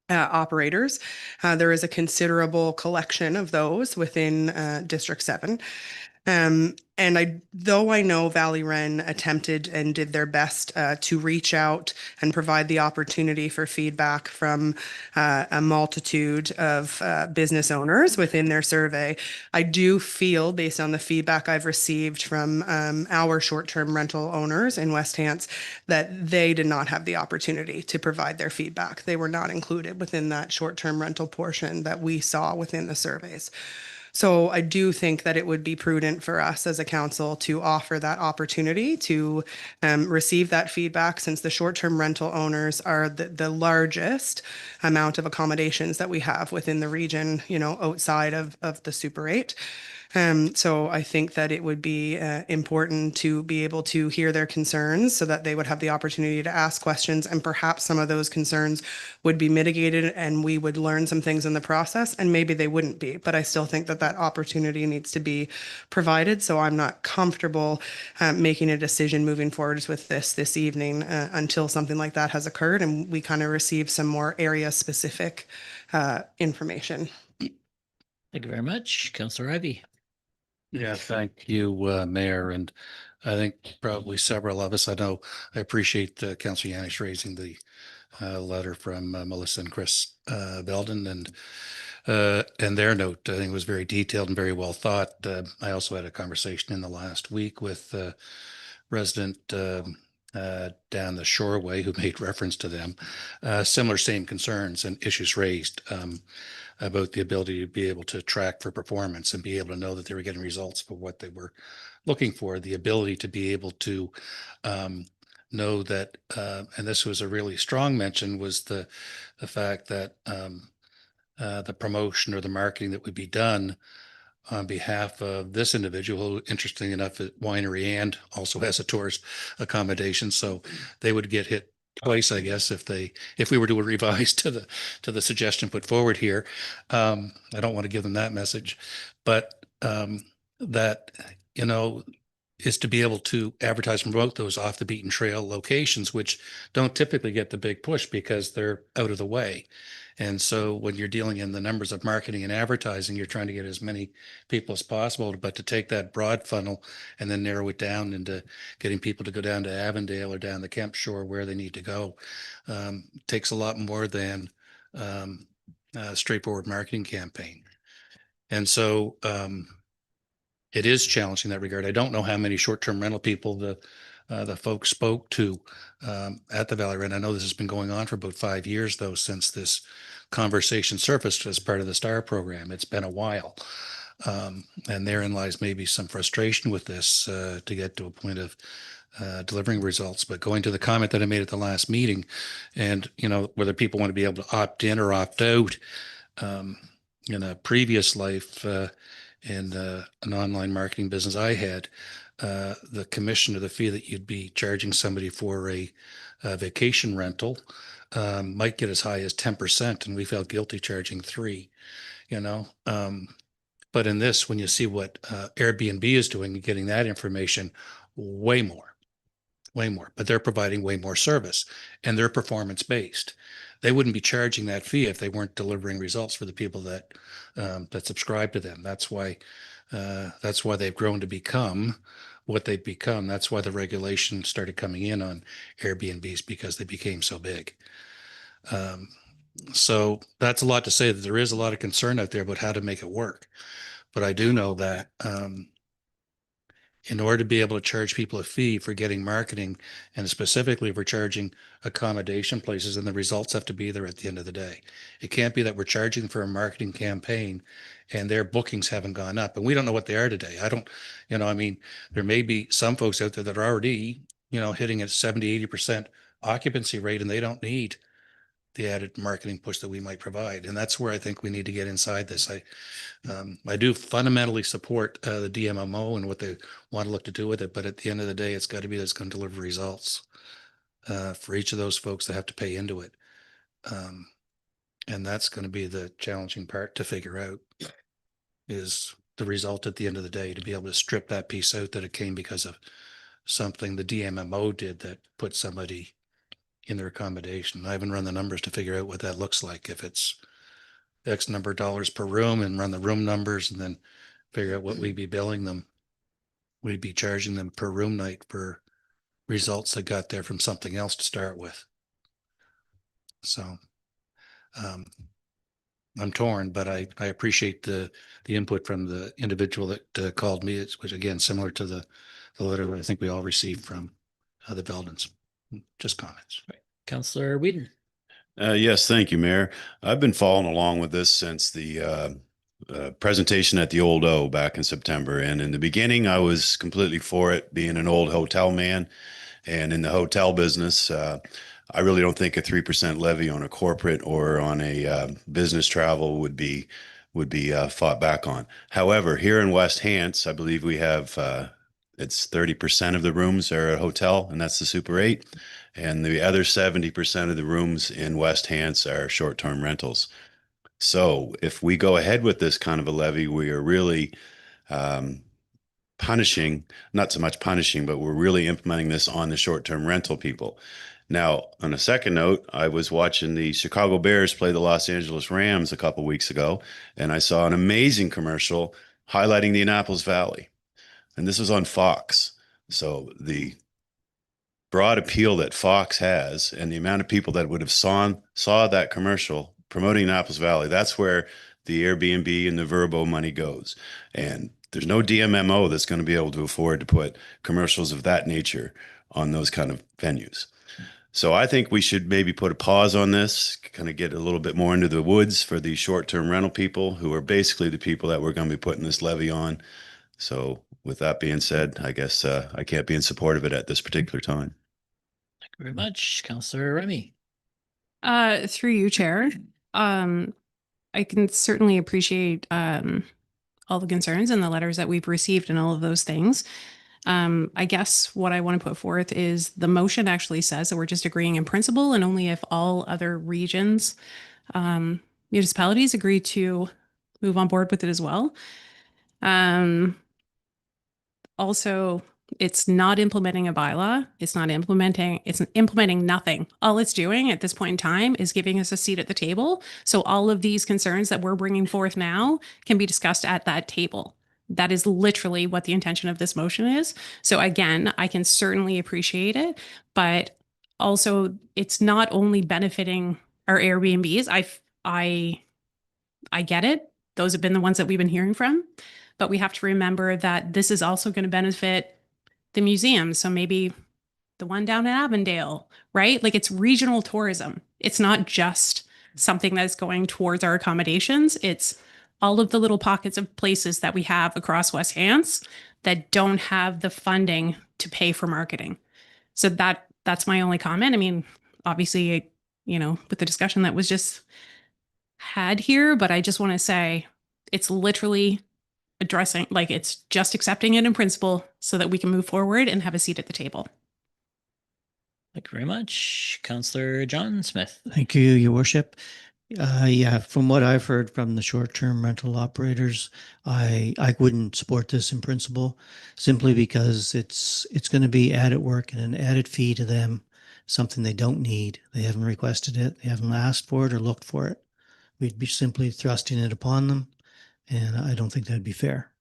operators. There is a considerable collection of those within District 7. And though I know Valley Wren attempted and did their best to reach out and provide the opportunity for feedback from a multitude of business owners within their survey, I do feel, based on the feedback I've received from our short-term rental owners in West Hants, that they did not have the opportunity to provide their feedback. They were not included within that short-term rental portion that we saw within the surveys. So I do think that it would be prudent for us as a council to offer that opportunity to receive that feedback, since the short-term rental owners are the largest amount of accommodations that we have within the region, outside of the Super 8. So I think that it would be important to be able to hear their concerns so that they would have the opportunity to ask questions, and perhaps some of those concerns would be mitigated and we would learn some things in the process, and maybe they wouldn't be. But I still think that opportunity needs to be provided. So I'm not comfortable making a decision moving forward with this evening until something like that has occurred and we kind of receive some more area specific information. Thank you very much. Councillor Ivey. Yeah, thank you, Mayor. And I think probably several of us, I appreciate Councillor Yanish raising the letter from Melissa and Chris Belden and their note. I think it was very detailed and very well thought. I also had a conversation in the last week with resident down the shoreway who made reference to them, similar same concerns and issues raised about the ability to be able to track for performance and be able to know that they were getting results for what they were looking for, the ability to be able to know that, and this was a really strong mention, was the fact that the promotion or the marketing that would be done on behalf of this individual, who, interesting enough, at winery and also has a tourist accommodation. So they would get hit twice, I guess, if we were to revise to the suggestion put forward here. I don't want to give them that message, but that, you know, is to be able to advertise and promote those off the beaten trail locations, which don't typically get the big push because they're out of the way. And so when you're dealing in the numbers of marketing and advertising, you're trying to get as many people as possible, but to take that broad funnel and then narrow it down into getting people to go down to Avondale or down the Kemp Shore where they need to go, takes a lot more than a straightforward marketing campaign. And so it is challenging in that regard. I don't know how many short-term rental people the folks spoke to at the Valley Rent. I know this has been going on for about 5 years, though, since this conversation surfaced as part of the STAR program. It's been a while. And therein lies maybe some frustration with this to get to a point of delivering results. But going to the comment that I made at the last meeting, and, you know, whether people want to be able to opt in or opt out, in a previous life, in an online marketing business I had, the commission or the fee that you'd be charging somebody for a vacation rental might get as high as 10%, and we felt guilty charging 3%, you know. But in this, when you see what Airbnb is doing and getting that information, way more, but they're providing way more service and they're performance based. They wouldn't be charging that fee if they weren't delivering results for the people that subscribe to them. That's why they've grown to become what they've become. That's why the regulation started coming in on Airbnbs, because they became so big. So that's a lot to say, that there is a lot of concern out there about how to make it work. But I do know that in order to be able to charge people a fee for getting marketing, and specifically for charging accommodation places, and the results have to be there at the end of the day. It can't be that we're charging for a marketing campaign and their bookings haven't gone up, and we don't know what they are today. I don't, you know, I mean, there may be some folks out there that are already, you know, hitting a 70, 80% occupancy rate, and they don't need the added marketing push that we might provide. And that's where I think we need to get inside this. I do fundamentally support the DMMO and what they want to look to do with it, but at the end of the day, it's got to be that's going to deliver results for each of those folks that have to pay into it. And that's going to be the challenging part to figure out, is the result at the end of the day, to be able to strip that piece out, that it came because of something the DMMO did that put somebody in their accommodation. I haven't run the numbers to figure out what that looks like, if it's X number of dollars per room, and run the room numbers and then figure out what we'd be billing them. We'd be charging them per room night for results that got there from something else to start with. So I'm torn, but I appreciate the input from the individual that called me, which again, similar to the letter that I think we all received from the Veldens. Just comments. Right. Councillor Whedon. Yes, thank you, Mayor. I've been following along with this since the presentation at the Old O back in September. And in the beginning, I was completely for it, being an old hotel man. And in the hotel business, I really don't think a 3% levy on a corporate or on a business travel would be fought back on. However, here in West Hants, I believe we have it's 30% of the rooms are a hotel, and that's the Super 8. And the other 70% of the rooms in West Hants are short-term rentals. So if we go ahead with this kind of a levy, we are really punishing, not so much punishing, but we're really implementing this on the short-term rental people. Now, on a second note, I was watching the Chicago Bears play the Los Angeles Rams a couple weeks ago, and I saw an amazing commercial highlighting the Annapolis Valley. And this was on Fox. So the broad appeal that Fox has, and the amount of people that would have saw that commercial promoting Annapolis Valley, that's where the Airbnb and the Verbo money goes. And there's no DMMO that's going to be able to afford to put commercials of that nature on those kind of venues. So I think we should maybe put a pause on this, kind of get a little bit more into the woods for the short-term rental people who are basically the people that we're going to be putting this levy on. So with that being said, I guess I can't be in support of it at this particular time. Thank you very much. Councillor Remy. Through you, Chair. I can certainly appreciate all the concerns and the letters that we've received and all of those things. I guess what I want to put forth is the motion actually says that we're just agreeing in principle, and only if all other regions, municipalities agree to move on board with it as well. Also, it's not implementing a bylaw. It's implementing nothing. All it's doing at this point in time is giving us a seat at the table. So all of these concerns that we're bringing forth now can be discussed at that table. That is literally what the intention of this motion is. So again, I can certainly appreciate it, but also it's not only benefiting our Airbnbs. I get it. Those have been the ones that we've been hearing from, but we have to remember that this is also going to benefit the museum. So maybe the one down in Avondale, right? Like it's regional tourism. It's not just something that's going towards our accommodations. It's all of the little pockets of places that we have across West Hants that don't have the funding to pay for marketing. So that's my only comment. I mean, obviously, with the discussion that was just had here, but I just want to say it's literally addressing, like it's just accepting it in principle so that we can move forward and have a seat at the table. Thank you very much. Councillor John Smith. Thank you, Your Worship. Yeah, from what I've heard from the short-term rental operators, I wouldn't support this in principle, simply because it's going to be added work and an added fee to them, something they don't need. They haven't requested it. They haven't asked for it or looked for it. We'd be simply thrusting it upon them, and I don't think that'd be fair.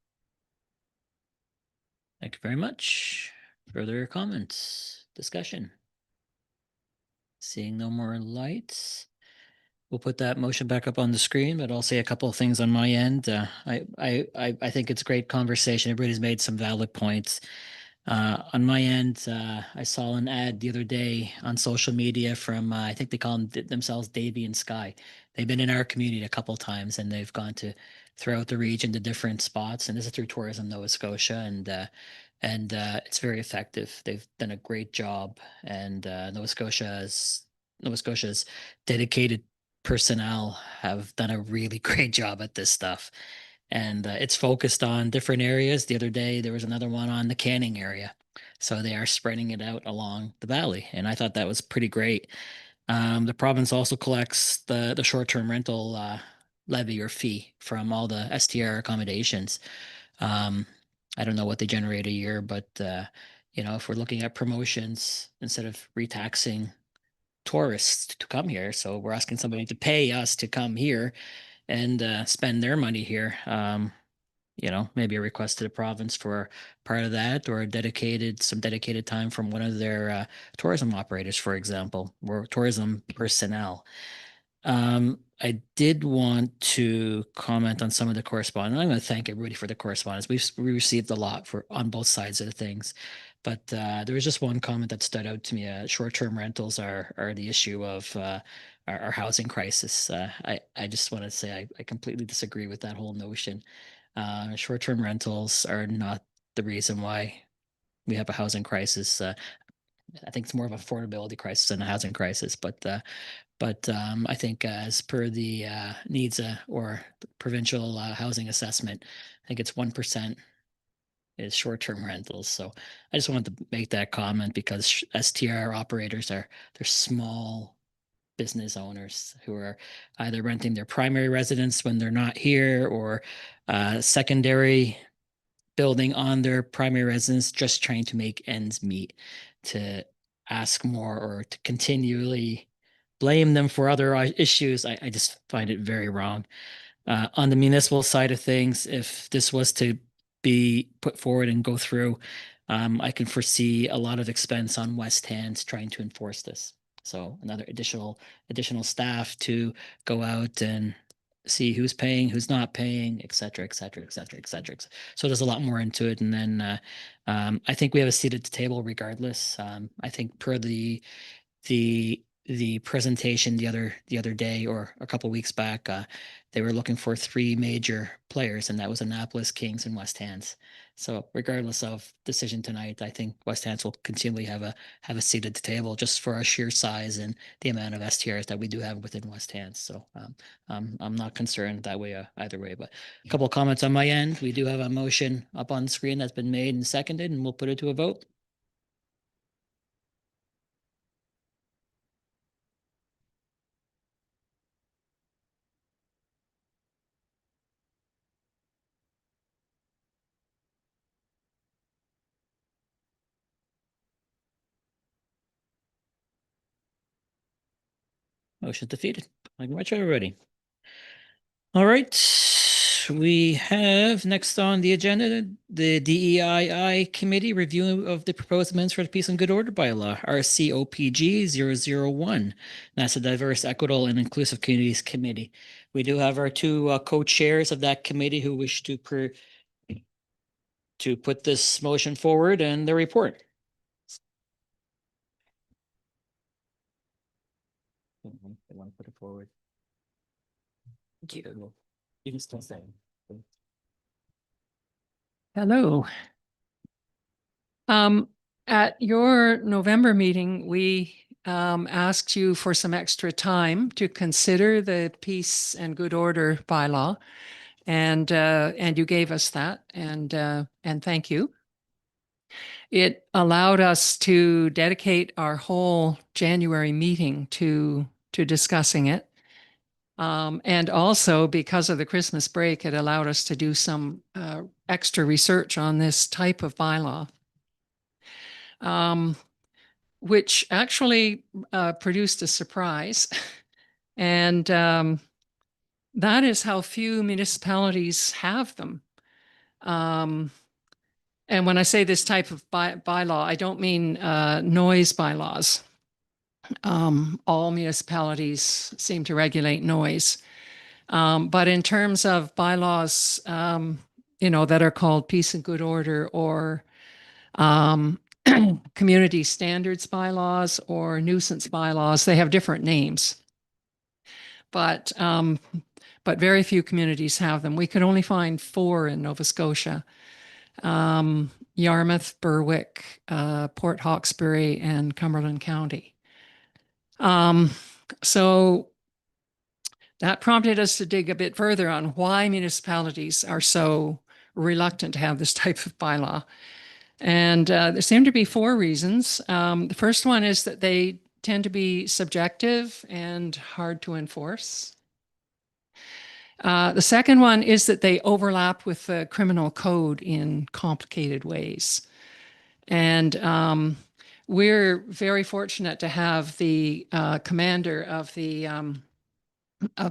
Thank you very much. Further comments, discussion? Seeing no more lights, we'll put that motion back up on the screen, but I'll say a couple of things on my end. I think it's a great conversation. Everybody's made some valid points. On my end, I saw an ad the other day on social media from, I think they call themselves Davy and Sky. They've been in our community a couple times, and they've gone to throughout the region to different spots. And this is through Tourism Nova Scotia, and it's very effective. They've done a great job, and Nova Scotia's dedicated personnel have done a really great job at this stuff. And it's focused on different areas. The other day, there was another one on the Canning area. So they are spreading it out along the valley. And I thought that was pretty great. The province also collects the short-term rental levy or fee from all the STR accommodations. I don't know what they generate a year, but if we're looking at promotions, instead of retaxing tourists to come here, so we're asking somebody to pay us to come here and spend their money here. Maybe a request to the province for part of that, or some dedicated time from one of their tourism operators, for example, or tourism personnel. I did want to comment on some of the correspondence. I'm going to thank everybody for the correspondence. We received a lot on both sides of the things, but there was just one comment that stood out to me. Short-term rentals are the issue of our housing crisis. I just want to say I completely disagree with that whole notion. Short-term rentals are not the reason why we have a housing crisis. I think it's more of an affordability crisis than a housing crisis, but I think as per the needs or provincial housing assessment, I think it's 1% is short-term rentals. So I just wanted to make that comment because STR operators they're small business owners who are either renting their primary residence when they're not here, or secondary building on their primary residence, just trying to make ends meet. To ask more or to continually blame them for other issues, I just find it very wrong. On the municipal side of things, if this was to be put forward and go through, I can foresee a lot of expense on West Hants trying to enforce this. So another additional staff to go out and see who's paying, who's not paying, et cetera, et cetera, et cetera, et cetera. So there's a lot more into it. And then I think we have a seat at the table regardless. I think per the presentation the other day or a couple weeks back, they were looking for three major players, and that was Annapolis, Kings, and West Hands. So regardless of decision tonight, I think West Hands will continually have a seat at the table just for our sheer size and the amount of STRs that we do have within West Hands. So I'm not concerned that way either way. But a couple of comments on my end. We do have a motion up on the screen that's been made and seconded, and we'll put it to a vote. Motion defeated. Thank you much, everybody. All right. We have next on the agenda, the DEII Committee review of the proposed amendments for the Peace and Good Order Bylaw, RCOPG 001. That's the Diverse, Equitable, and Inclusive Communities Committee. We do have our two co-chairs of that committee who wish to put this motion forward and the report. They want to put it forward. Thank you. You can still say. Hello. At your November meeting, we asked you for some extra time to consider the Peace and Good Order bylaw, and you gave us that, and thank you. It allowed us to dedicate our whole January meeting to discussing it. And also because of the Christmas break, it allowed us to do some extra research on this type of bylaw, which actually produced a surprise. And that is how few municipalities have them. And when I say this type of bylaw, I don't mean noise bylaws. All municipalities seem to regulate noise. But in terms of bylaws, that are called Peace and Good Order or community standards bylaws or nuisance bylaws, they have different names. But very few communities have them. We could only find 4 in Nova Scotia. Yarmouth, Berwick, Port Hawkesbury, and Cumberland County. So that prompted us to dig a bit further on why municipalities are so reluctant to have this type of bylaw. And there seem to be 4 reasons. The first one is that they tend to be subjective and hard to enforce. The second one is that they overlap with the criminal code in complicated ways. And we're very fortunate to have the commander of the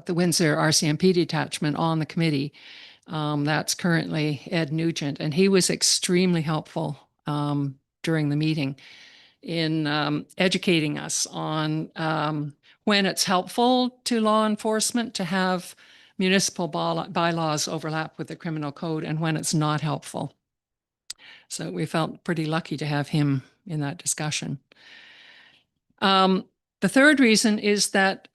Windsor RCMP detachment on the committee. That's currently Ed Nugent, and he was extremely helpful during the meeting in educating us on when it's helpful to law enforcement to have municipal bylaws overlap with the criminal code and when it's not helpful. So we felt pretty lucky to have him in that discussion. The third reason is that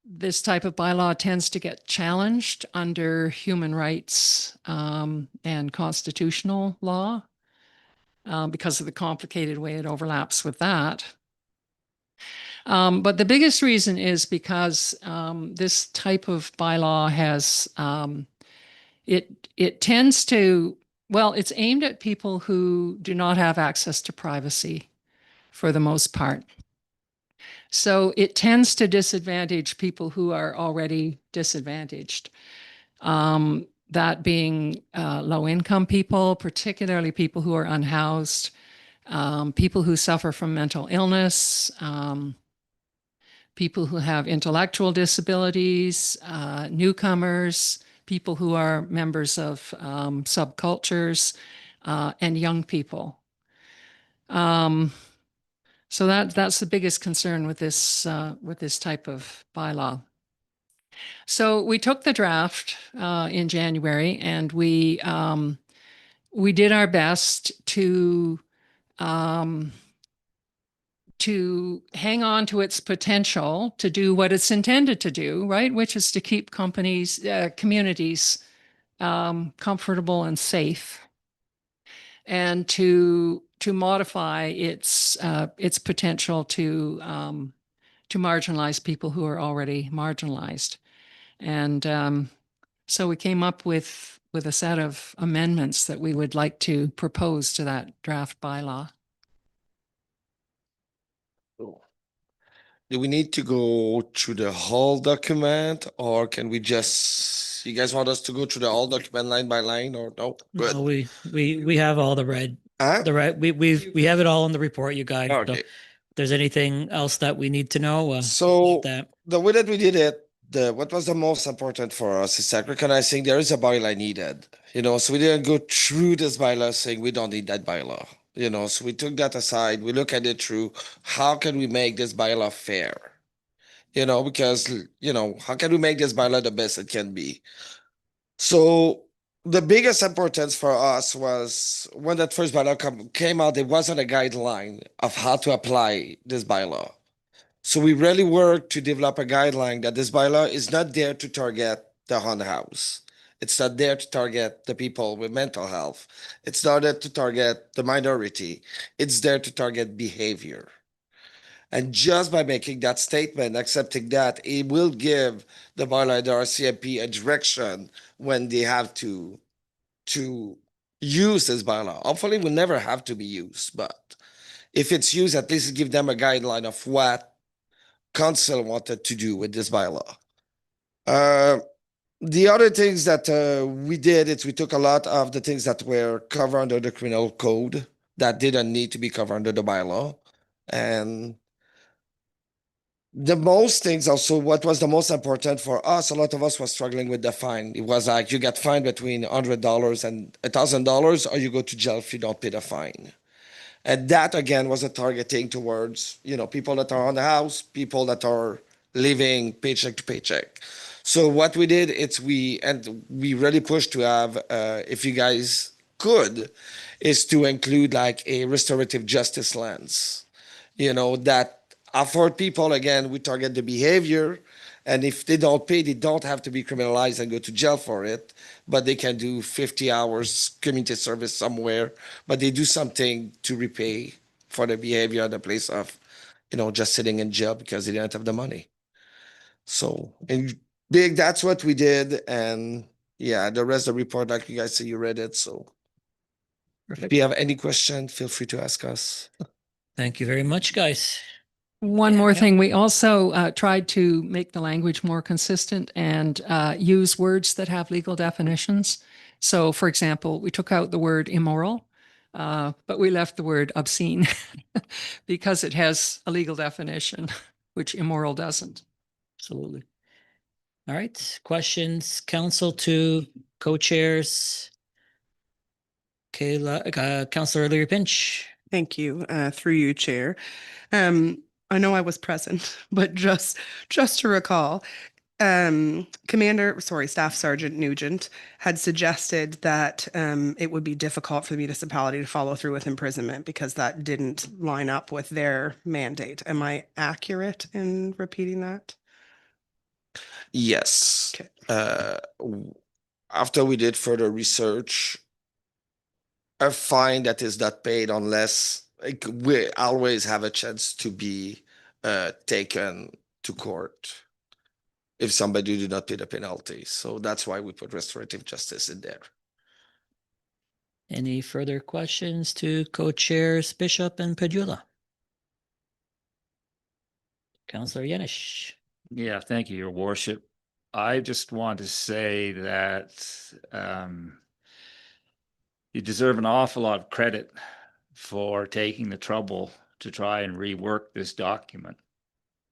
this type of bylaw tends to get challenged under human rights and constitutional law because of the complicated way it overlaps with that. But the biggest reason is because this type of bylaw has, it tends to, well, it's aimed at people who do not have access to privacy for the most part. So it tends to disadvantage people who are already disadvantaged. That being low-income people, particularly people who are unhoused, people who suffer from mental illness, people who have intellectual disabilities, newcomers, people who are members of subcultures, and young people. So that's the biggest concern with this type of bylaw. So we took the draft in January, and we did our best to hang on to its potential to do what it's intended to do, right? Which is to keep communities comfortable and safe, and to modify its potential to marginalize people who are already marginalized. And so we came up with a set of amendments that we would like to propose to that draft bylaw. Do we need to go through the whole document, or can we just, you guys want us to go through the whole document line by line, or no? Good. No, we have all the red, Huh? we have it all in the report, you guys. So Okay. if there's anything else that we need to know, So that the way that we did it, what was the most important for us is that recognizing there is a bylaw needed, so we didn't go through this bylaw saying we don't need that bylaw, so we took that aside. We look at it through how can we make this bylaw fair, because, how can we make this bylaw the best it can be? So the biggest importance for us was when that first bylaw came out, there wasn't a guideline of how to apply this bylaw. So we really worked to develop a guideline that this bylaw is not there to target the haunted house. It's not there to target the people with mental health. It's not there to target the minority. It's there to target behavior. And just by making that statement, accepting that, it will give the bylaw and the RCMP a direction when they have to use this bylaw. Hopefully, it will never have to be used, but if it's used, at least give them a guideline of what council wanted to do with this bylaw. The other things that we did is we took a lot of the things that were covered under the criminal code that didn't need to be covered under the bylaw. And the most things also, what was the most important for us, a lot of us was struggling with the fine. It was like you get fined between $100 and $1,000, or you go to jail if you don't pay the fine. And that again was a targeting towards, people that are on the house, people that are living paycheck to paycheck. So what we did, we really pushed to have, if you guys could, is to include like a restorative justice lens, that afford people, again, we target the behavior. And if they don't pay, they don't have to be criminalized and go to jail for it, but they can do 50 hours community service somewhere, but they do something to repay for the behavior at the place of, just sitting in jail because they didn't have the money. So in big, that's what we did. And yeah, the rest of the report, like you guys say, you read it. So if you have any question, feel free to ask us. thank you very much, guys. One more thing, we also tried to make the language more consistent and use words that have legal definitions. So for example, we took out the word immoral, but we left the word obscene because it has a legal definition, which immoral doesn't. Absolutely. All right, questions, council to co-chairs. Kayla, Councilor Leary Pinch. Thank you, through you, Chair. I know I was present, but just to recall, Staff Sergeant Nugent had suggested that it would be difficult for the municipality to follow through with imprisonment because that didn't line up with their mandate. Am I accurate in repeating that? Yes. Okay. After we did further research, a fine that is not paid unless we always have a chance to be taken to court if somebody do not pay the penalty. So that's why we put restorative justice in there. Any further questions to co-chairs Bishop and Padula? Councilor Yanish. Yeah, thank you, Your Worship. I just want to say that you deserve an awful lot of credit for taking the trouble to try and rework this document,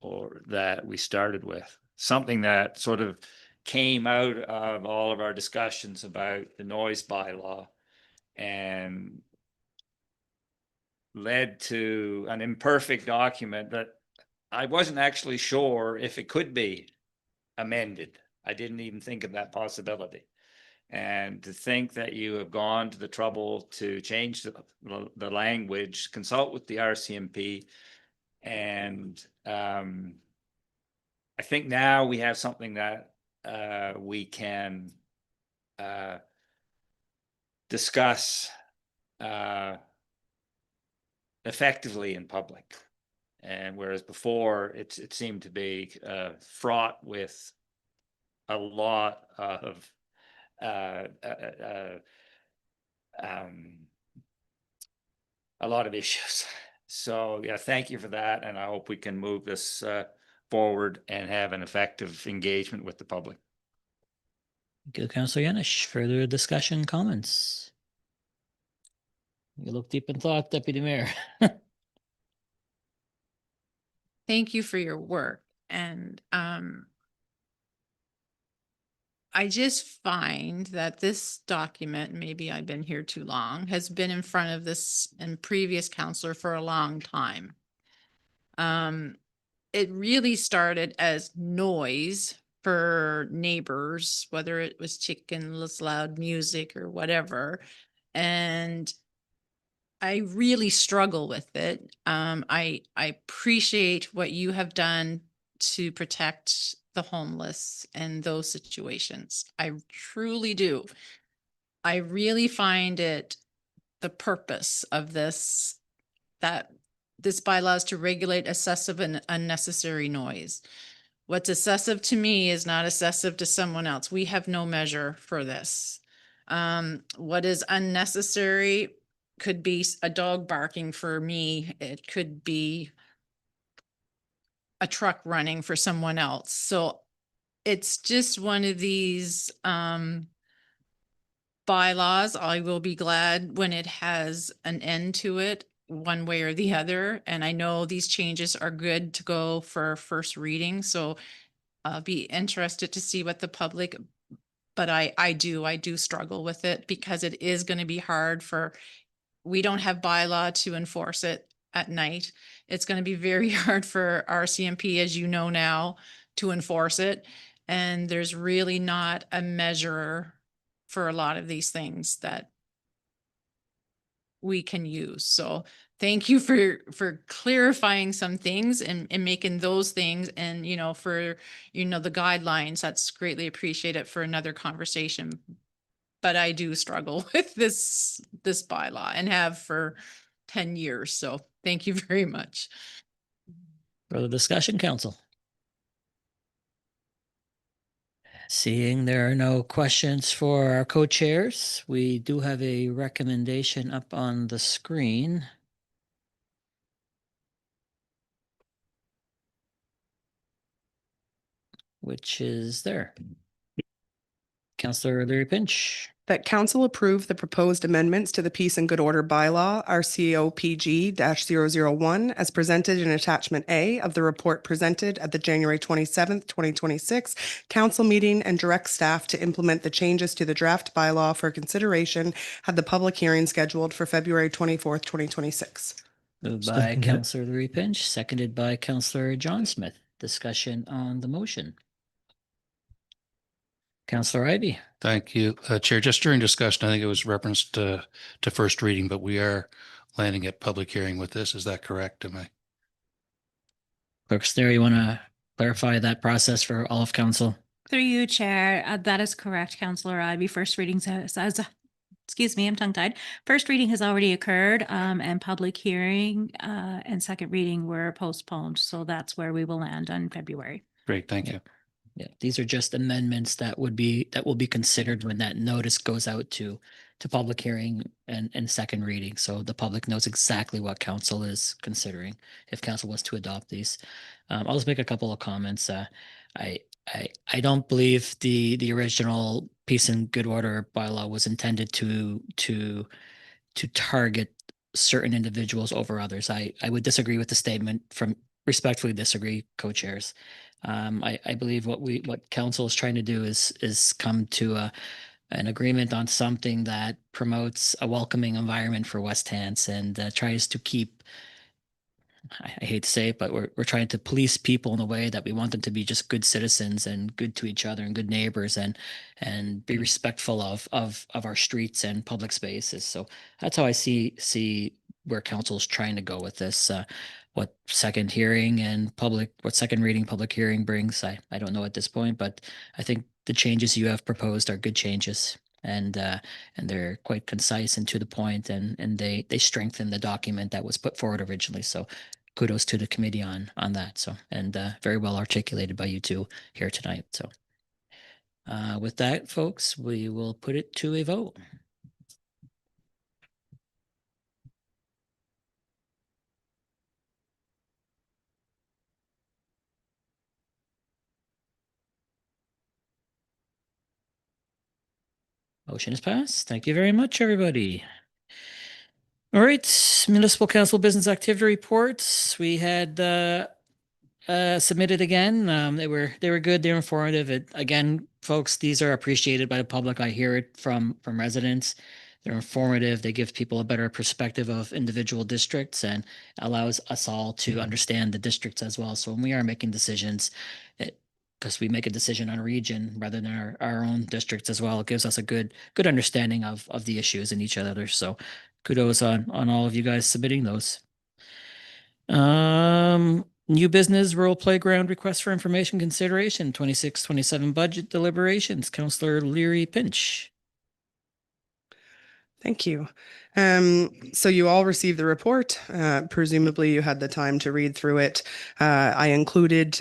or that we started with. Something that sort of came out of all of our discussions about the noise bylaw and led to an imperfect document that I wasn't actually sure if it could be amended. I didn't even think of that possibility. And to think that you have gone to the trouble to change the language, consult with the RCMP, and I think now we have something that we can discuss effectively in public. And whereas before it seemed to be fraught with a lot of issues. So yeah, thank you for that, and I hope we can move this forward and have an effective engagement with the public. Thank you, Councillor Yanish. Further discussion, comments? You look deep in thought, Deputy Mayor. Thank you for your work. And I just find that this document, maybe I've been here too long, has been in front of this and previous counselor for a long time. It really started as noise for neighbors, whether it was chickens, loud music or whatever. And I really struggle with it. I appreciate what you have done to protect the homeless and those situations. I truly do. I really find it the purpose of this, that this bylaw is to regulate excessive and unnecessary noise. What's excessive to me is not excessive to someone else. We have no measure for this. What is unnecessary could be a dog barking for me. It could be a truck running for someone else. So it's just one of these bylaws. I will be glad when it has an end to it, one way or the other. And I know these changes are good to go for first reading. So I'll be interested to see what the public, but I do struggle with it because it is going to be hard we don't have bylaw to enforce it at night. It's going to be very hard for RCMP, as you know now, to enforce it. And there's really not a measure for a lot of these things that we can use. So thank you for clarifying some things and making those things and, for, the guidelines. That's greatly appreciated for another conversation. But I do struggle with this bylaw and have for 10 years. So thank you very much. Further discussion, Council? Seeing there are no questions for our co-chairs, we do have a recommendation up on the screen. Which is there. Councillor Leary Pinch. That council approve the proposed amendments to the Peace and Good Order bylaw, RCOPG-001, as presented in attachment A of the report presented at the January 27th, 2026 council meeting, and direct staff to implement the changes to the draft bylaw for consideration at the public hearing scheduled for February 24th, 2026. Moved by Councillor Leary Pinch, seconded by Councillor John Smith. Discussion on the motion. Councillor Ivey. Thank you, Chair. Just during discussion, I think it was referenced to first reading, but we are landing at public hearing with this. Is that correct? Am I? Clerk Stare, you want to clarify that process for all of council? Through you, Chair. That is correct, Councillor Ivey. First reading excuse me, I'm tongue-tied. First reading has already occurred, and public hearing and second reading were postponed. So that's where we will land on February. Great, thank you. Yeah, these are just amendments that will be considered when that notice goes out to public hearing and second reading. So the public knows exactly what council is considering if council was to adopt these. I'll just make a couple of comments. I don't believe the original Peace and Good Order bylaw was intended to target certain individuals over others. I would disagree with the statement, respectfully disagree, co-chairs. I believe what council is trying to do is come to an agreement on something that promotes a welcoming environment for West Hants and tries to keep I hate to say it, but we're trying to police people in a way that we want them to be just good citizens and good to each other and good neighbors and be respectful of our streets and public spaces. So that's how I see where council's trying to go with this. What second hearing and what second reading, public hearing brings, I don't know at this point, but I think the changes you have proposed are good changes. And they're quite concise and to the point, and they strengthen the document that was put forward originally. So kudos to the committee on that. So, and very well articulated by you two here tonight. So with that, folks, we will put it to a vote. Motion is passed. Thank you very much, everybody. All right, municipal council business activity reports. We had submitted again. They were good. They were informative. Again, folks, these are appreciated by the public. I hear it from residents. They're informative. They give people a better perspective of individual districts and allows us all to understand the districts as well. So when we are making decisions, because we make a decision on a region rather than our own districts as well, it gives us a good understanding of the issues in each other. So kudos on all of you guys submitting those. New business rural playground request for information consideration 26-27 budget deliberations. Councillor Leary Pinch. Thank you. So you all received the report. Presumably you had the time to read through it. I included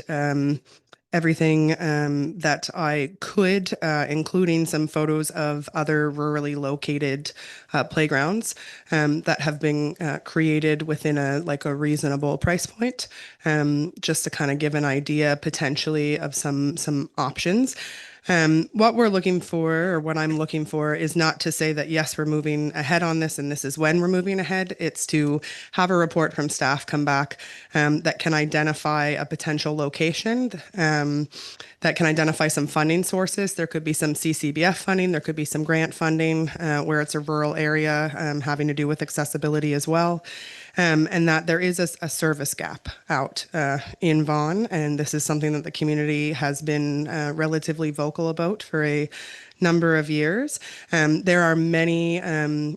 everything that I could, including some photos of other rurally located playgrounds that have been created within a reasonable price point, just to kind of give an idea potentially of some options. What we're looking for, or what I'm looking for, is not to say that, yes, we're moving ahead on this and this is when we're moving ahead. It's to have a report from staff come back that can identify a potential location, that can identify some funding sources. There could be some CCBF funding, there could be some grant funding where it's a rural area having to do with accessibility as well. And that there is a service gap out in Vaughan. And this is something that the community has been relatively vocal about for a number of years. There are many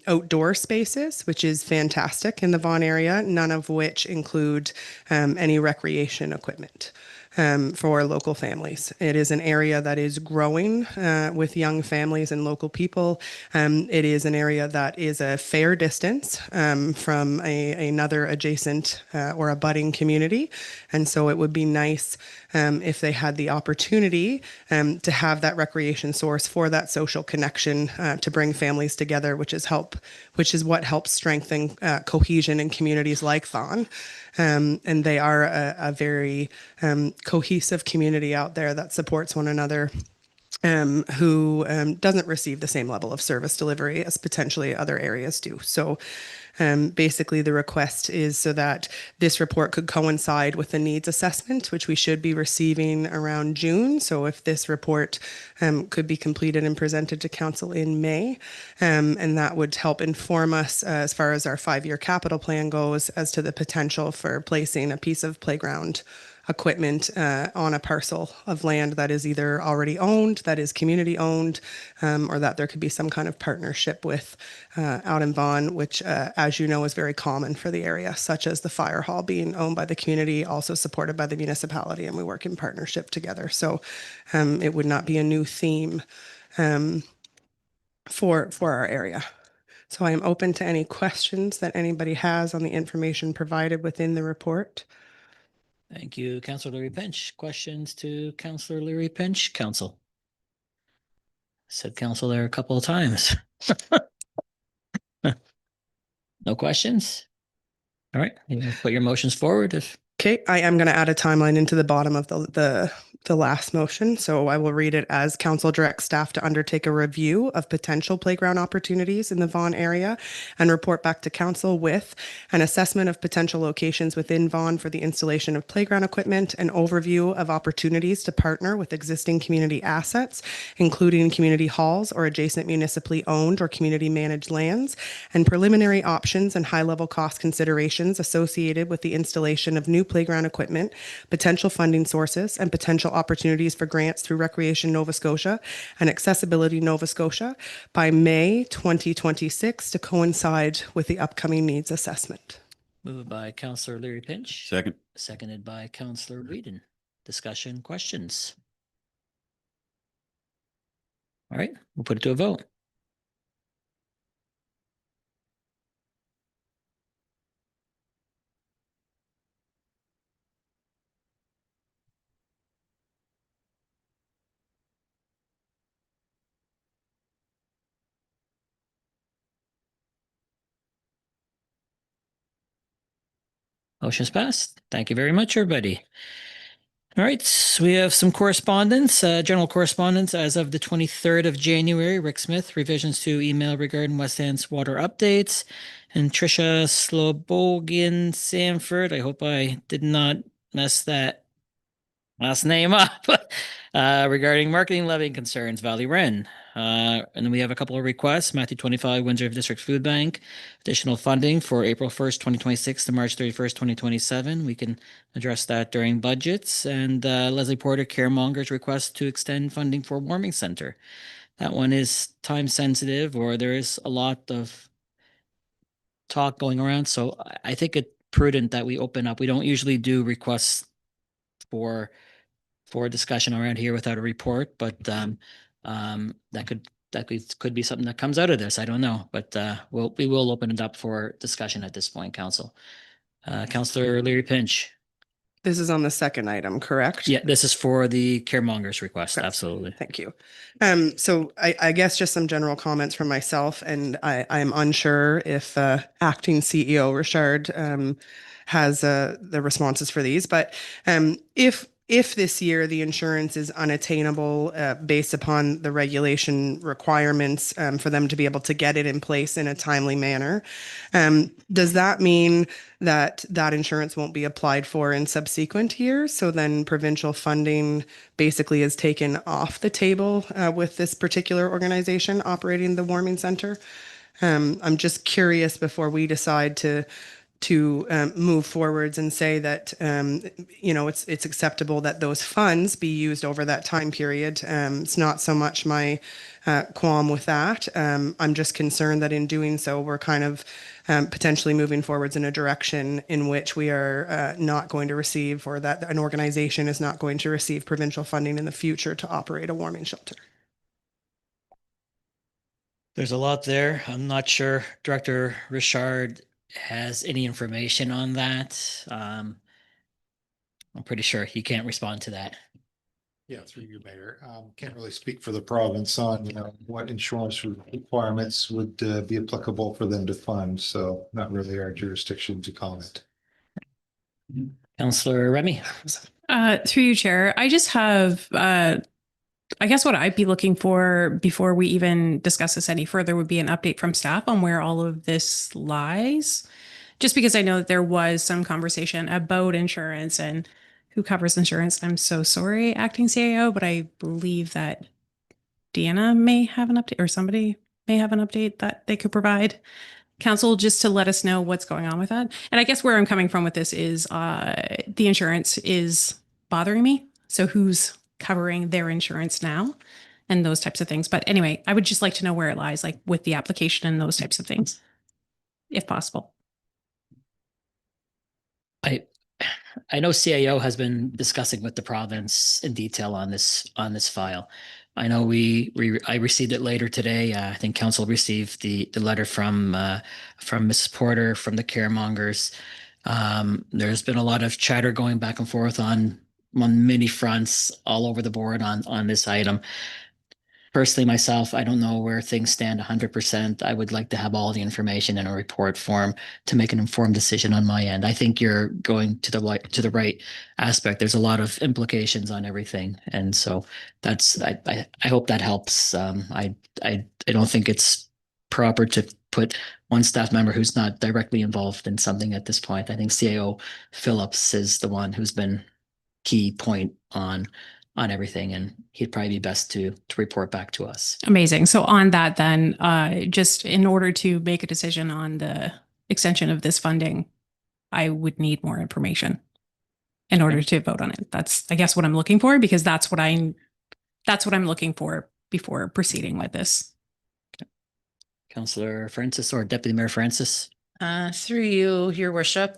outdoor spaces, which is fantastic in the Vaughan area, none of which include any recreation equipment. For local families. It is an area that is growing with young families and local people. It is an area that is a fair distance from another adjacent or a budding community. And so it would be nice if they had the opportunity to have that recreation source for that social connection to bring families together, which is what helps strengthen cohesion in communities like Vaughan. And they are a very cohesive community out there that supports one another, who doesn't receive the same level of service delivery as potentially other areas do. So basically the request is so that this report could coincide with the needs assessment, which we should be receiving around June. So if this report could be completed and presented to council in May, and that would help inform us as far as our 5-year capital plan goes as to the potential for placing a piece of playground equipment on a parcel of land that is either already owned, that is community owned, or that there could be some kind of partnership with out in Vaughan, which, as you know, is very common for the area, such as the fire hall being owned by the community, also supported by the municipality, and we work in partnership together. So it would not be a new theme for our area. So I am open to any questions that anybody has on the information provided within the report. Thank you, Councillor Leary Pinch. Questions to Councillor Leary Pinch, Council? Said council there a couple of times. No questions? All right, you can put your motions forward if Okay, I am going to add a timeline into the bottom of the last motion. So I will read it as council directs staff to undertake a review of potential playground opportunities in the Vaughan area and report back to council with an assessment of potential locations within Vaughan for the installation of playground equipment, an overview of opportunities to partner with existing community assets, including community halls or adjacent municipally owned or community managed lands, and preliminary options and high-level cost considerations associated with the installation of new playground equipment, potential funding sources, and potential opportunities for grants through Recreation Nova Scotia and Accessibility Nova Scotia by May 2026 to coincide with the upcoming needs assessment. Moved by Councillor Leary Pinch. Second. Seconded by Councillor Whedon. Discussion, questions? All right, we'll put it to a vote. Motion's passed. Thank you very much, everybody. All right, so we have some correspondence, general correspondence as of the 23rd of January. Rick Smith, revisions to email regarding West End's water updates. And Trisha Slobogian Sanford, I hope I did not mess that last name up, regarding marketing levying concerns, Valley Wren. And then we have a couple of requests, Matthew 25, Windsor District Food Bank, additional funding for April 1st, 2026 to March 31st, 2027. We can address that during budgets. And Leslie Porter, Caremonger's request to extend funding for warming center. That one is time sensitive, or there is a lot of talk going around. So I think it's prudent that we open up. We don't usually do requests for discussion around here without a report, but that could be something that comes out of this. I don't know, but we will open it up for discussion at this point, Council. Councillor Leary Pinch. This is on the second item, correct? Yeah, this is for the Caremonger's request. Correct. Absolutely. Thank you. So I guess just some general comments from myself, and I'm unsure if acting CEO Richard has the responses for these, but if this year the insurance is unattainable based upon the regulation requirements for them to be able to get it in place in a timely manner, does that mean that insurance won't be applied for in subsequent years? So then provincial funding basically is taken off the table with this particular organization operating the warming center. I'm just curious before we decide to move forwards and say that it's acceptable that those funds be used over that time period. It's not so much my qualm with that. I'm just concerned that in doing so, we're kind of potentially moving forwards in a direction in which we are not going to receive, or that an organization is not going to receive provincial funding in the future to operate a warming shelter. There's a lot there. I'm not sure Director Richard has any information on that. I'm pretty sure he can't respond to that. Yeah, through you, Mayor. Can't really speak for the province on, what insurance requirements would be applicable for them to fund. So not really our jurisdiction to comment. Councillor Remy. Through you, Chair. I just have, I guess what I'd be looking for before we even discuss this any further would be an update from staff on where all of this lies. Just because I know that there was some conversation about insurance and who covers insurance. I'm so sorry, acting CAO, but I believe that Deanna may have an update, or somebody may have an update that they could provide council, just to let us know what's going on with that. And I guess where I'm coming from with this is the insurance is bothering me. So who's covering their insurance now and those types of things. But anyway, I would just like to know where it lies, like with the application and those types of things, if possible. I know CAO has been discussing with the province in detail on this file. I know I received it later today. I think council received the letter from Mrs. Porter from the Caremongers. There's been a lot of chatter going back and forth on many fronts all over the board on this item. personally myself, I don't know where things stand 100%. I would like to have all the information in a report form to make an informed decision on my end. I think you're going to the right aspect. There's a lot of implications on everything, and so that's I hope that helps. I don't think it's proper to put one staff member who's not directly involved in something at this point. I think CAO Phillips is the one who's been key point on everything, and he'd probably be best to report back to us. Amazing. So on that then, just in order to make a decision on the extension of this funding, I would need more information in order to vote on it. That's, I guess, what I'm looking for, because that's what I'm looking for before proceeding with this. Councillor Francis or Deputy Mayor Francis. Through you, Your Worship.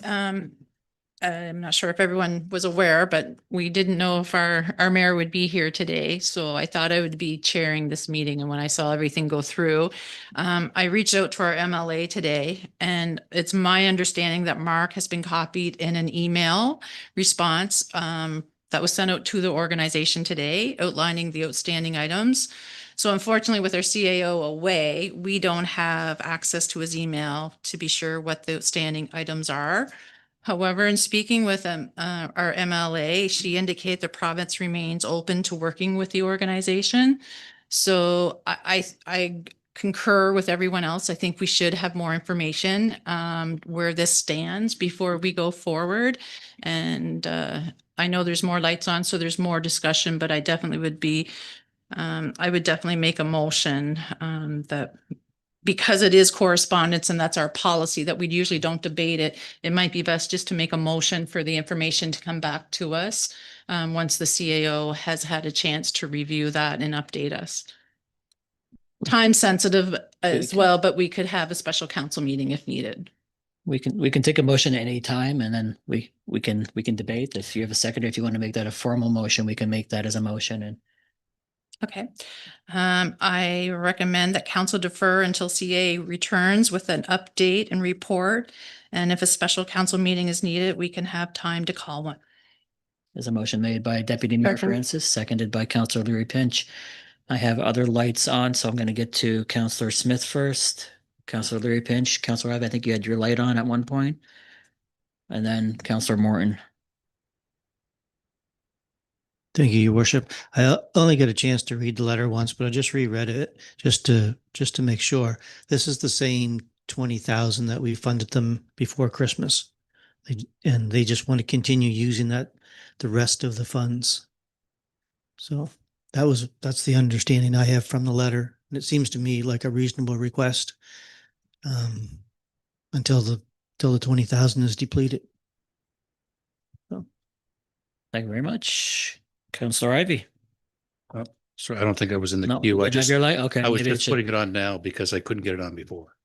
I'm not sure if everyone was aware, but we didn't know if our mayor would be here today. So I thought I would be chairing this meeting. And when I saw everything go through, I reached out to our MLA today, and it's my understanding that Mark has been copied in an email response that was sent out to the organization today, outlining the outstanding items. So unfortunately, with our CAO away, we don't have access to his email to be sure what the outstanding items are. However, in speaking with our MLA, she indicated the province remains open to working with the organization. So I concur with everyone else. I think we should have more information where this stands before we go forward. And I know there's more lights on, so there's more discussion, but I definitely would be, I would definitely make a motion that because it is correspondence and that's our policy that we usually don't debate it, it might be best just to make a motion for the information to come back to us once the CAO has had a chance to review that and update us. Time sensitive as well, but we could have a special council meeting if needed. We can take a motion at any time, and then we can debate. If you have a second, if you want to make that a formal motion, we can make that as a motion. And okay. I recommend that council defer until CA returns with an update and report. And if a special council meeting is needed, we can have time to call one. there's a motion made by Deputy Mayor Second. Francis, seconded by Councillor Leary Pinch. I have other lights on, so I'm going to get to Councillor Smith first. Councillor Leary Pinch, Councillor Ivey, I think you had your light on at one point. And then Councillor Morton. Thank you, Your Worship. I only got a chance to read the letter once, but I just reread it just to make sure. This is the same 20,000 that we funded them before Christmas. And they just want to continue using that, the rest of the funds. So that's the understanding I have from the letter. And it seems to me like a reasonable request until the 20,000 is depleted. So. Thank you very much. Councillor Ivey. Sorry, I don't think I was in the No, queue. I didn't have just, your light? Okay. I was maybe it just should- putting it on now because I couldn't get it on before.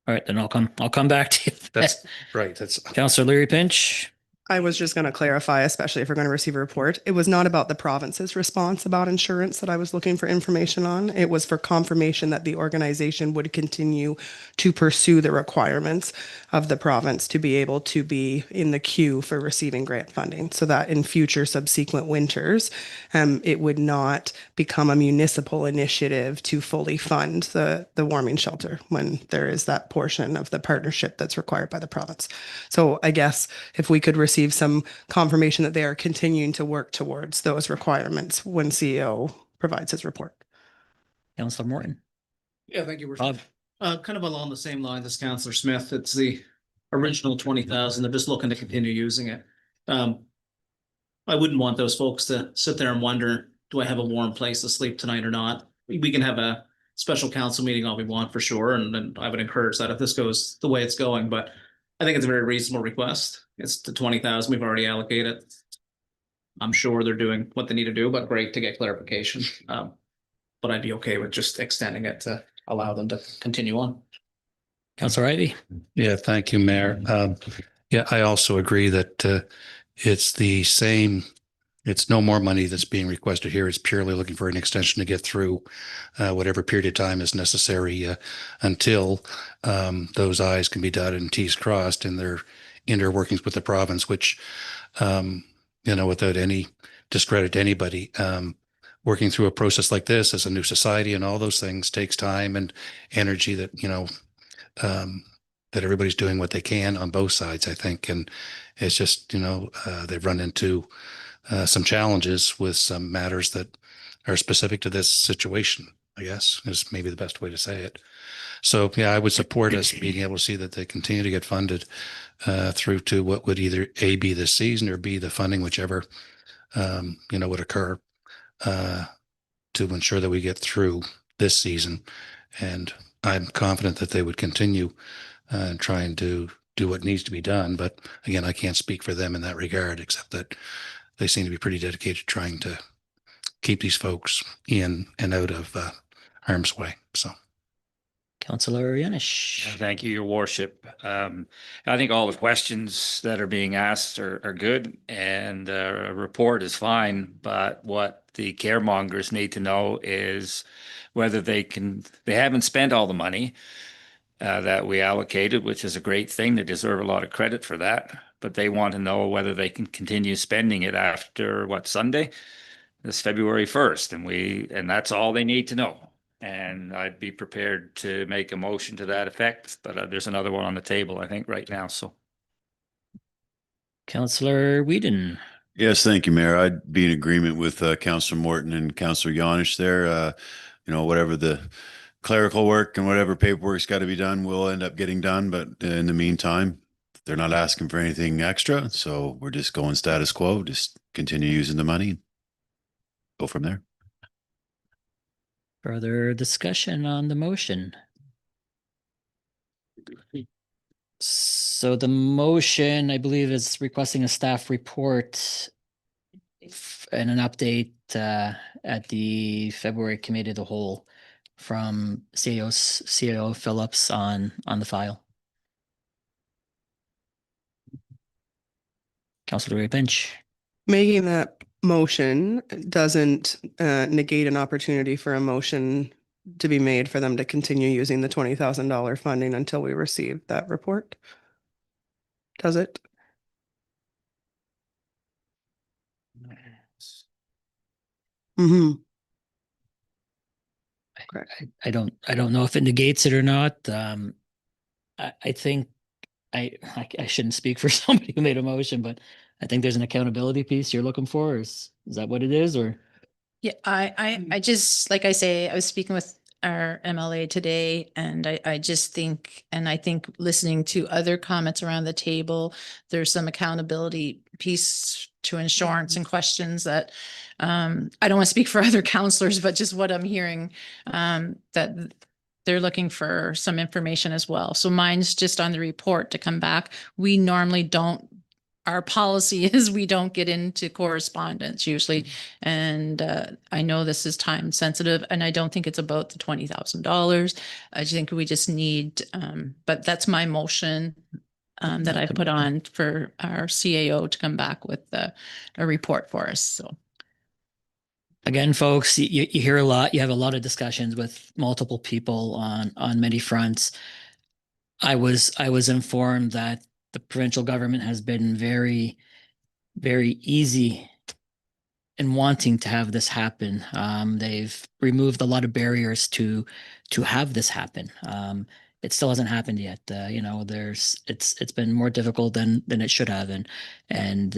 All right, then I'll come back to you. That's right. That's Councillor Leary Pinch. I was just going to clarify, especially if we're going to receive a report. It was not about the province's response about insurance that I was looking for information on. It was for confirmation that the organization would continue to pursue the requirements of the province to be able to be in the queue for receiving grant funding, so that in future subsequent winters, it would not become a municipal initiative to fully fund the warming shelter when there is that portion of the partnership that's required by the province. So I guess if we could receive some confirmation that they are continuing to work towards those requirements when CEO provides his report. Councillor Morton. Yeah, thank you. Bob. Kind of along the same lines as Councillor Smith, it's the original 20,000. They're just looking to continue using it. I wouldn't want those folks to sit there and wonder, do I have a warm place to sleep tonight or not? We can have a special council meeting all we want for sure. And I would encourage that if this goes the way it's going, but I think it's a very reasonable request. It's the 20,000 we've already allocated. I'm sure they're doing what they need to do, but great to get clarification. But I'd be okay with just extending it to allow them to continue on. Councillor Ivey. Yeah, thank you, Mayor. Yeah, I also agree that it's the same. It's no more money that's being requested here. It's purely looking for an extension to get through whatever period of time is necessary until those I's can be dotted and T's crossed in their workings with the province, which, without any discredit to anybody, working through a process like this as a new society and all those things takes time and energy that, that everybody's doing what they can on both sides, I think. And it's just, they've run into some challenges with some matters that are specific to this situation, I guess, is maybe the best way to say it. So, yeah, I would support us being able to see that they continue to get funded through to what would either A, be this season, or B, the funding, whichever, would occur to ensure that we get through this season. And I'm confident that they would continue trying to do what needs to be done. But again, I can't speak for them in that regard, except that they seem to be pretty dedicated trying to keep these folks in and out of harm's way. So. Councillor Yanish. Thank you, Your Worship. I think all the questions that are being asked are good, and a report is fine. But what the caremongers need to know is whether they haven't spent all the money that we allocated, which is a great thing. They deserve a lot of credit for that. But they want to know whether they can continue spending it after Sunday, this February 1st, and that's all they need to know. And I'd be prepared to make a motion to that effect, but there's another one on the table, I think, right now. So, Councillor Whedon. Yes, thank you, Mayor. I'd be in agreement with Councillor Morton and Councillor Yanish there. Whatever the clerical work and whatever paperwork's got to be done will end up getting done. But in the meantime, they're not asking for anything extra. So we're just going status quo, just continue using the money, go from there. Further discussion on the motion? So the motion, I believe, is requesting a staff report and an update at the February Committee of the Whole from CAO Phillips on the file. Councillor Ray Bench. Making that motion doesn't negate an opportunity for a motion to be made for them to continue using the $20,000 funding until we receive that report. Does it? Mm-hmm. I don't know if it negates it or not. I think I shouldn't speak for somebody who made a motion, but I think there's an accountability piece you're looking for. Is that what it is, or? Yeah, I just, like I say, I was speaking with our MLA today, and I just think, and I think listening to other comments around the table, there's some accountability piece to insurance and questions that I don't want to speak for other counselors, but just what I'm hearing, that they're looking for some information as well. So mine's just on the report to come back. We normally don't, our policy is we don't get into correspondence usually. And I know this is time sensitive, and I don't think it's about the $20,000. I think we just need, but that's my motion that I put on for our CAO to come back with a report for us. So. Again, folks, you hear a lot. You have a lot of discussions with multiple people on many fronts. I was informed that the provincial government has been very, very easy in wanting to have this happen. They've removed a lot of barriers to have this happen. It still hasn't happened yet. It's been more difficult than it should have, and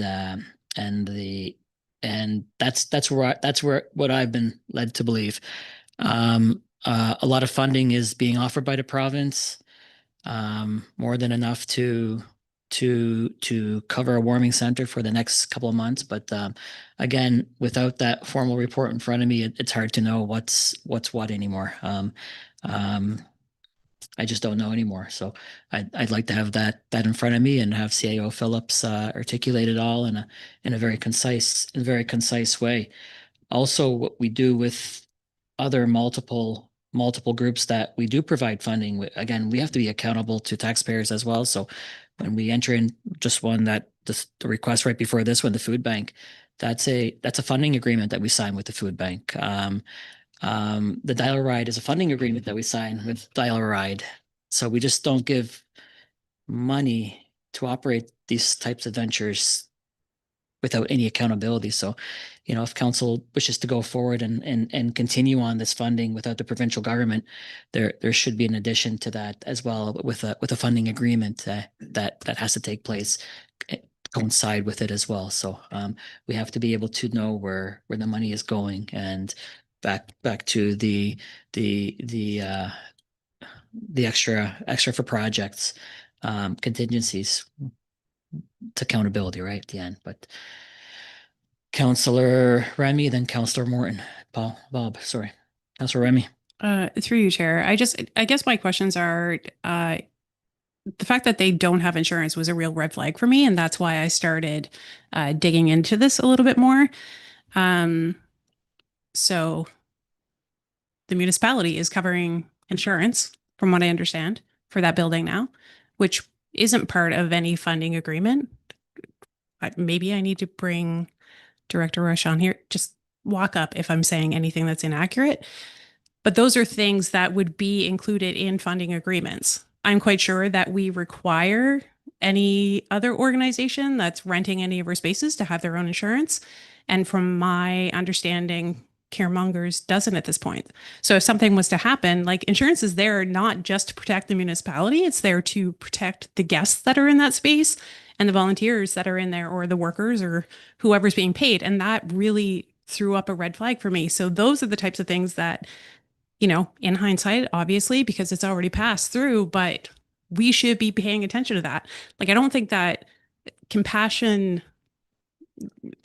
that's where what I've been led to believe. A lot of funding is being offered by the province, more than enough to cover a warming center for the next couple of months. But again, without that formal report in front of me, it's hard to know what's what anymore. I just don't know anymore. So I'd like to have that in front of me and have CAO Phillips articulate it all in a very concise way. Also, what we do with other multiple groups that we do provide funding with, again, we have to be accountable to taxpayers as well. So when we enter in just one the request right before this one, the food bank, that's a funding agreement that we sign with the food bank. The Dial Ride is a funding agreement that we sign with Dial Ride. So we just don't give money to operate these types of ventures without any accountability. So, if council wishes to go forward and continue on this funding without the provincial government, there should be an addition to that as well with a funding agreement that has to take place, coincide with it as well. So we have to be able to know where the money is going, and back to the extra for projects, contingencies, it's accountability right at the end. But Councillor Remy, then Councillor Morton. Bob, sorry. Councillor Remy. Through you, Chair. I guess my questions are, the fact that they don't have insurance was a real red flag for me, and that's why I started digging into this a little bit more. So the municipality is covering insurance, from what I understand, for that building now, which isn't part of any funding agreement. Maybe I need to bring Director Rush on here. Just walk up if I'm saying anything that's inaccurate. But those are things that would be included in funding agreements. I'm quite sure that we require any other organization that's renting any of our spaces to have their own insurance. And from my understanding, Caremongers doesn't at this point. So if something was to happen, like, insurance is there not just to protect the municipality, it's there to protect the guests that are in that space and the volunteers that are in there, or the workers, or whoever's being paid. And that really threw up a red flag for me. So those are the types of things that, in hindsight, obviously, because it's already passed through, but we should be paying attention to that. Like, I don't think that compassion,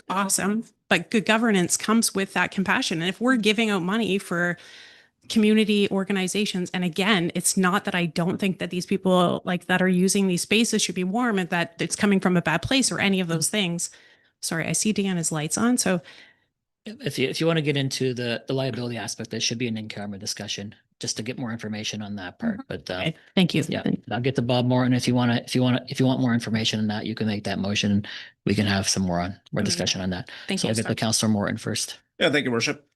awesome, but good governance comes with that compassion. And if we're giving out money for community organizations, and again, it's not that I don't think that these people that are using these spaces should be warm and that it's coming from a bad place or any of those things. Sorry, I see Deanna's lights on. So if you want to get into the liability aspect, that should be an in-camera discussion just to get more information on that part. But okay, thank you. Yeah, I'll get to Bob Morton. If you want more information on that, you can make that motion, and we can have some more discussion on that. Thank So you. I'll get to Councillor Morton first. Yeah, thank you, Worship.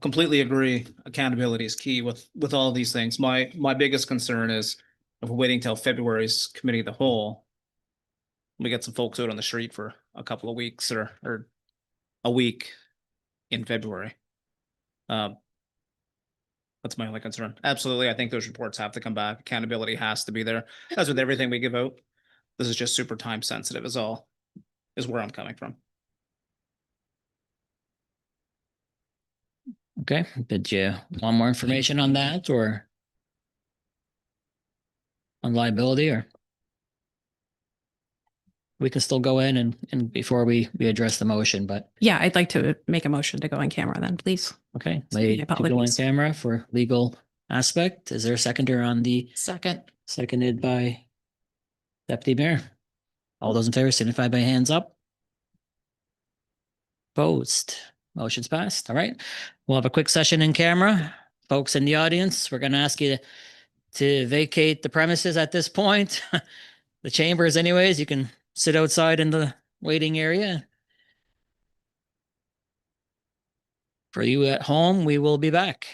Completely agree. Accountability is key with all these things. My biggest concern is, if we're waiting till February's committee of the whole, we get some folks out on the street for a couple of weeks or a week in February. That's my only concern. Absolutely, I think those reports have to come back. Accountability has to be there. As with everything we give out, this is just super time sensitive is where I'm coming from. Okay, did you want more information on that, or on liability, or we can still go in and before we address the motion? But yeah, I'd like to make a motion to go on camera then, please. Okay, made to go on camera for legal aspect. Is there a seconder on the Second. Seconded by Deputy Mayor? All those in favor signify by hands up. Opposed? Motion's passed. All right. We'll have a quick session in camera. Folks in the audience, we're going to ask you to vacate the premises at this point. The chambers anyways, you can sit outside in the waiting area. For you at home, we will be back.